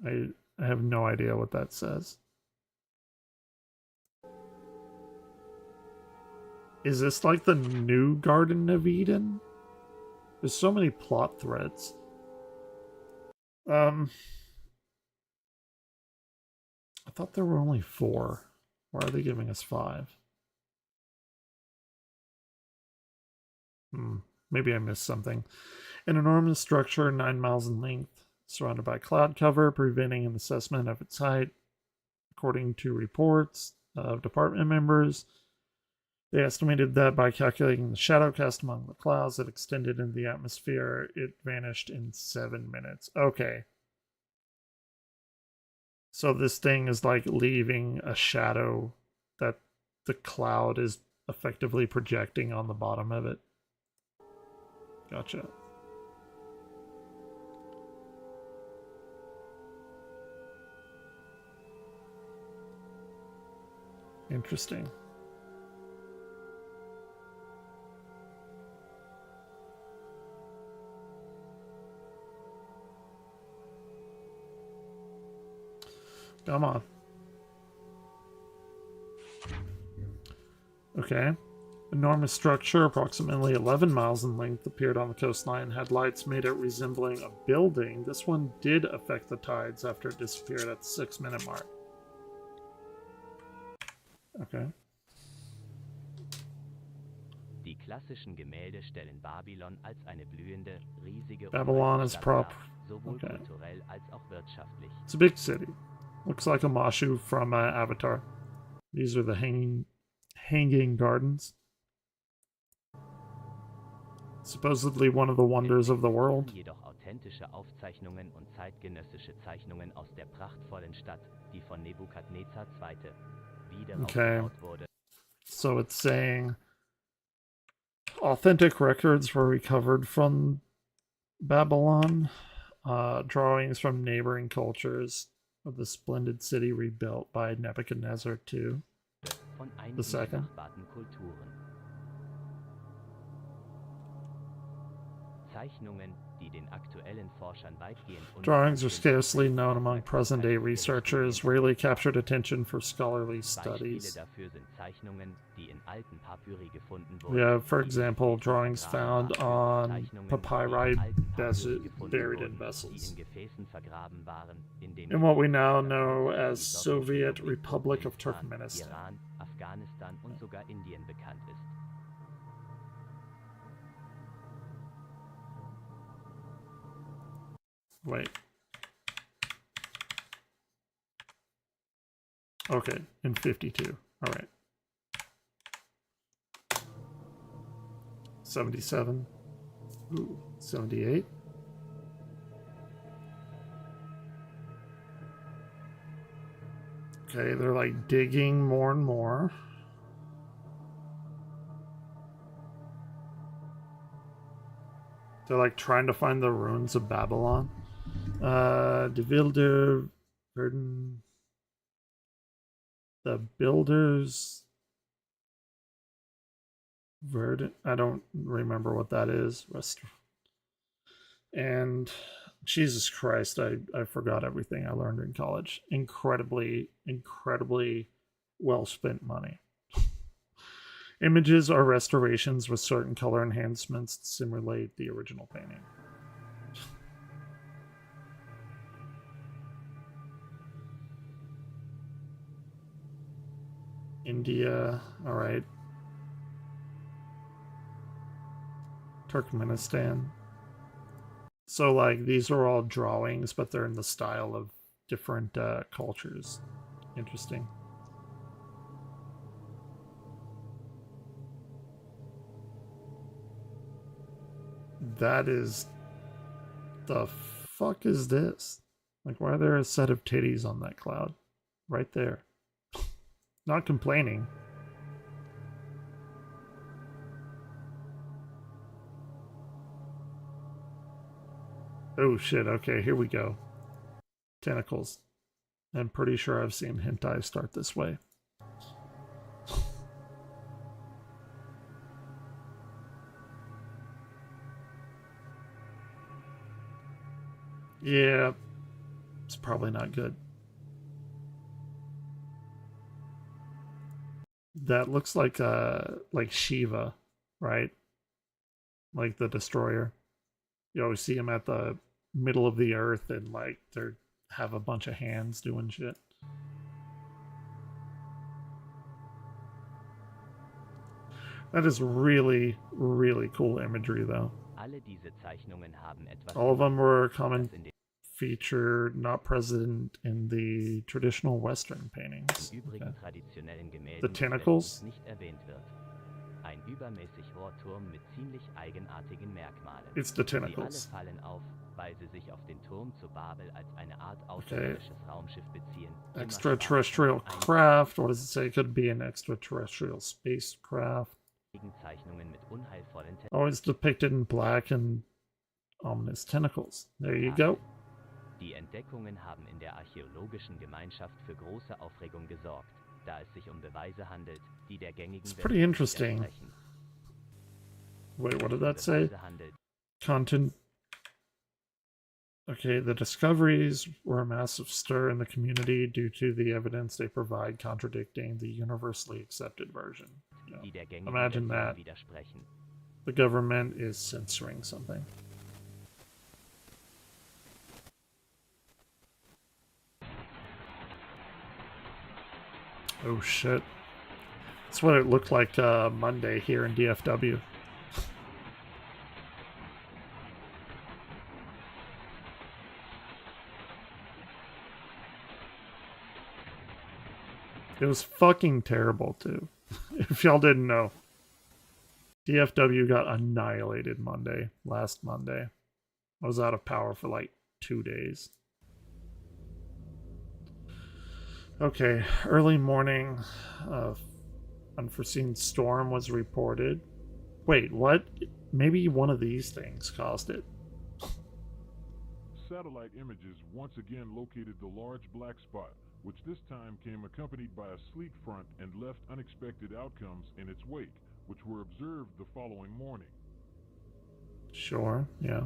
I have no idea what that says. Is this like the new Garden of Eden? There's so many plot threads. I thought there were only 4. Why are they giving us 5? Maybe I missed something. An enormous structure 9 miles in length, surrounded by cloud cover, preventing an assessment of its height. According to reports of department members, they estimated that by calculating the shadow cast among the clouds that extended into the atmosphere, it vanished in 7 minutes. Okay. So this thing is like leaving a shadow that the cloud is effectively projecting on the bottom of it. Gotcha. Interesting. Come on. Okay. Enormous structure, approximately 11 miles in length, appeared on the coastline. Had lights made it resembling a building. This one did affect the tides after it disappeared at the 6-minute mark. Okay. Die klassischen Gemälde stellen Babylon als eine blühende, riesige Babylon is prop. sowohl Okay. kulturell als auch wirtschaftlich. It's a big city. Looks like a Mashu from Avatar. These are the hanging gardens. Supposedly one of the wonders of the world. Jedoch authentische Aufzeichnungen und zeitgenössische Zeichnungen aus der prachtvollen Stadt, die von Nebukadnezar II. Wieder aufgebaut wurde. So it's saying authentic records were recovered from Babylon, drawings from neighboring cultures of the splendid city rebuilt by Nebuchadnezzar II. Von einigen The second. benachbarten Kulturen. Zeichnungen, die den aktuellen Forschern weitgehend Drawings are scarcely known among present-day researchers, rarely captured attention for scholarly Beispiele studies. dafür sind Zeichnungen, die in alten Papyri gefunden We wurden. have, for example, drawings found on papyri buried in die vessels. in Gefäßen vergraben waren, in denen In what we now know as Soviet Republic of Turkmenistan. Iran, Afghanistan und sogar Indien bekannt ist. Wait. Okay, in 52. All right. 77. Ooh, 78. Okay, they're like digging more and more. They're like trying to find the ruins of Babylon. De Wilder, Verdun, the Builders, Verdun. I don't remember what that is. And Jesus Christ, I forgot everything I learned in college. Incredibly well spent money. Images are restorations with certain color enhancements to simulate the original painting. India, all right. Turkmenistan. So, like, these are all drawings, but they're in the style of different cultures. Interesting. That is... The fuck is this? Like, why are there a set of titties on that cloud? Right there. Not complaining. Oh shit, okay, here we go. Tentacles. I'm pretty sure I've seen hentai start this way. Yeah, it's probably not good. That looks like Shiva, right? Like the Destroyer. You always see him at the middle of the earth and like they have a bunch of hands doing shit. That is really cool imagery though. All of them were a common feature not present in the traditional Western paintings. Okay. The tentacles? It's the tentacles. Okay. Extraterrestrial craft. What does it say? It could be an extraterrestrial spacecraft. Always depicted in black and ominous tentacles. There you go. Die Entdeckungen haben in der archäologischen Gemeinschaft für große Aufregung gesorgt, da es sich Beweise handelt, die der gängigen It's pretty interesting. Wait, what did that say? Content. Okay, the discoveries were a massive stir in the community due to the evidence they provide contradicting the universally accepted version. You know, imagine that. The government is censoring something. Oh shit. That's what it looked like Monday here in DFW. It was fucking terrible too. If y'all didn't know. DFW got annihilated last Monday. I was out of power for like 2 days. Okay, early morning, unforeseen storm was reported. Wait, what? Maybe one of these things caused it. Satellite images once again located the large black spot, which this time came accompanied by a sleet front and left unexpected outcomes in its wake, which were observed the following morning. Sure, yeah.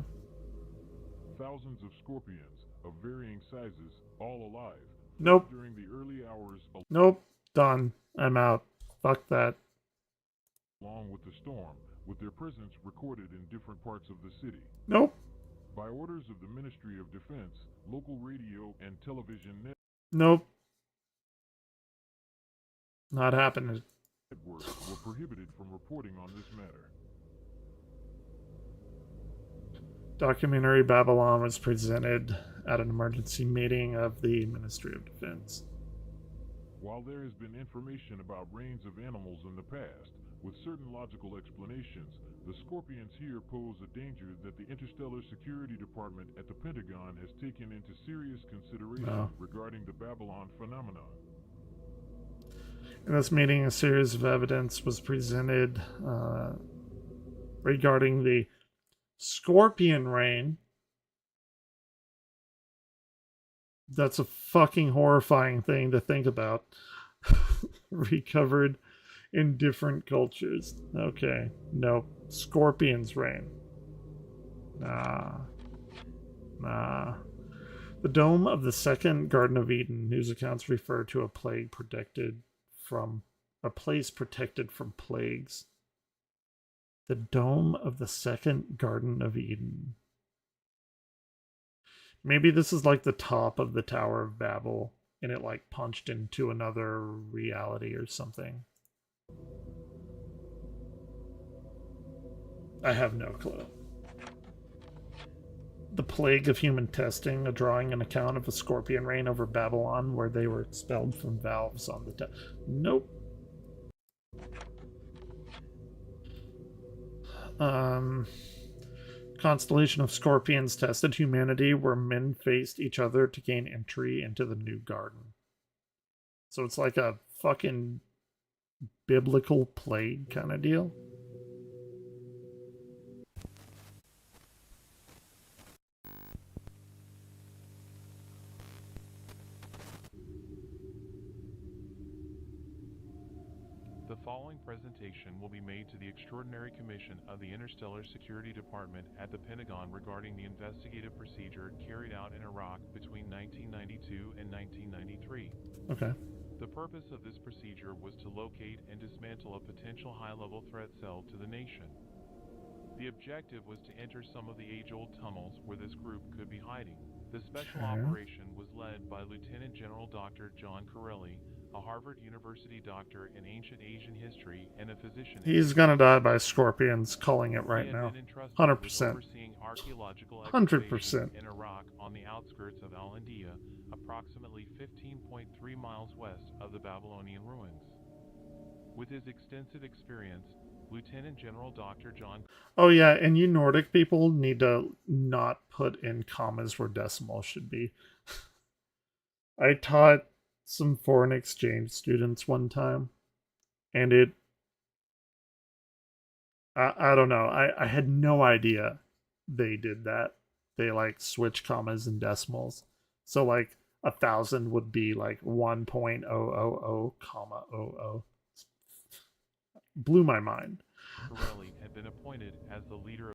Thousands of scorpions of varying sizes, all alive. Nope. During the early hours. Nope. Done. I'm out. Fuck that. Along with the storm, with their presence recorded in different parts of the city. Nope. By orders of the Ministry of Defense, local radio and television Nope. Not happening. Networks were prohibited from reporting on this matter. Documentary Babylon was presented at an emergency meeting of the Ministry of Defense. While there has been information about reigns of animals in the past, with certain logical explanations, the scorpions here pose a danger that the Interstellar Security Department at the Pentagon has taken into serious consideration regarding the Babylon phenomenon. In this meeting, a series of evidence was presented regarding the Scorpion Rain That's a fucking horrifying thing to think about. Recovered in different cultures. Okay. Nope. Scorpion's reign. Nah. The dome of the second Garden of Eden, whose accounts refer to a place protected from plagues. The dome of the second Garden of Eden. Maybe this is like the top of the Tower of Babel, and it like punched into another reality or something. I have no clue. The Plague of Human Testing, a drawing and account of a scorpion reign over Babylon where they were expelled from valves on the Nope. Constellation of Scorpions tested humanity where men faced each other to gain entry into the new garden. So it's like a fucking biblical plague kind of deal. The following presentation will be made to the Extraordinary Commission of the Interstellar Security Department at the Pentagon regarding the investigative procedure carried out in Iraq between 1992 and 1993. Okay. The purpose of this procedure was to locate and dismantle a potential high-level threat cell to the nation. The objective was to enter some of the age-old tunnels where this group could be hiding. The special operation was led by Lieutenant General Dr. John Corelli, a Harvard University doctor in ancient Asian history and a physician. He's gonna die by scorpions, calling it right now. 100%. 100%. In Iraq on the outskirts of Al-Andiya, approximately 15.3 miles west of the Babylonian ruins. With his extensive experience, Lieutenant General Dr. John... Oh yeah, and you Nordic people need to not put in commas where decimals should be. I taught some foreign exchange students one time, and I don't know, I had no idea they did that. They like switch commas and decimals. So like 1,000 would be like 1.000, comma 00. Blew my mind. Corelli had been appointed as the leader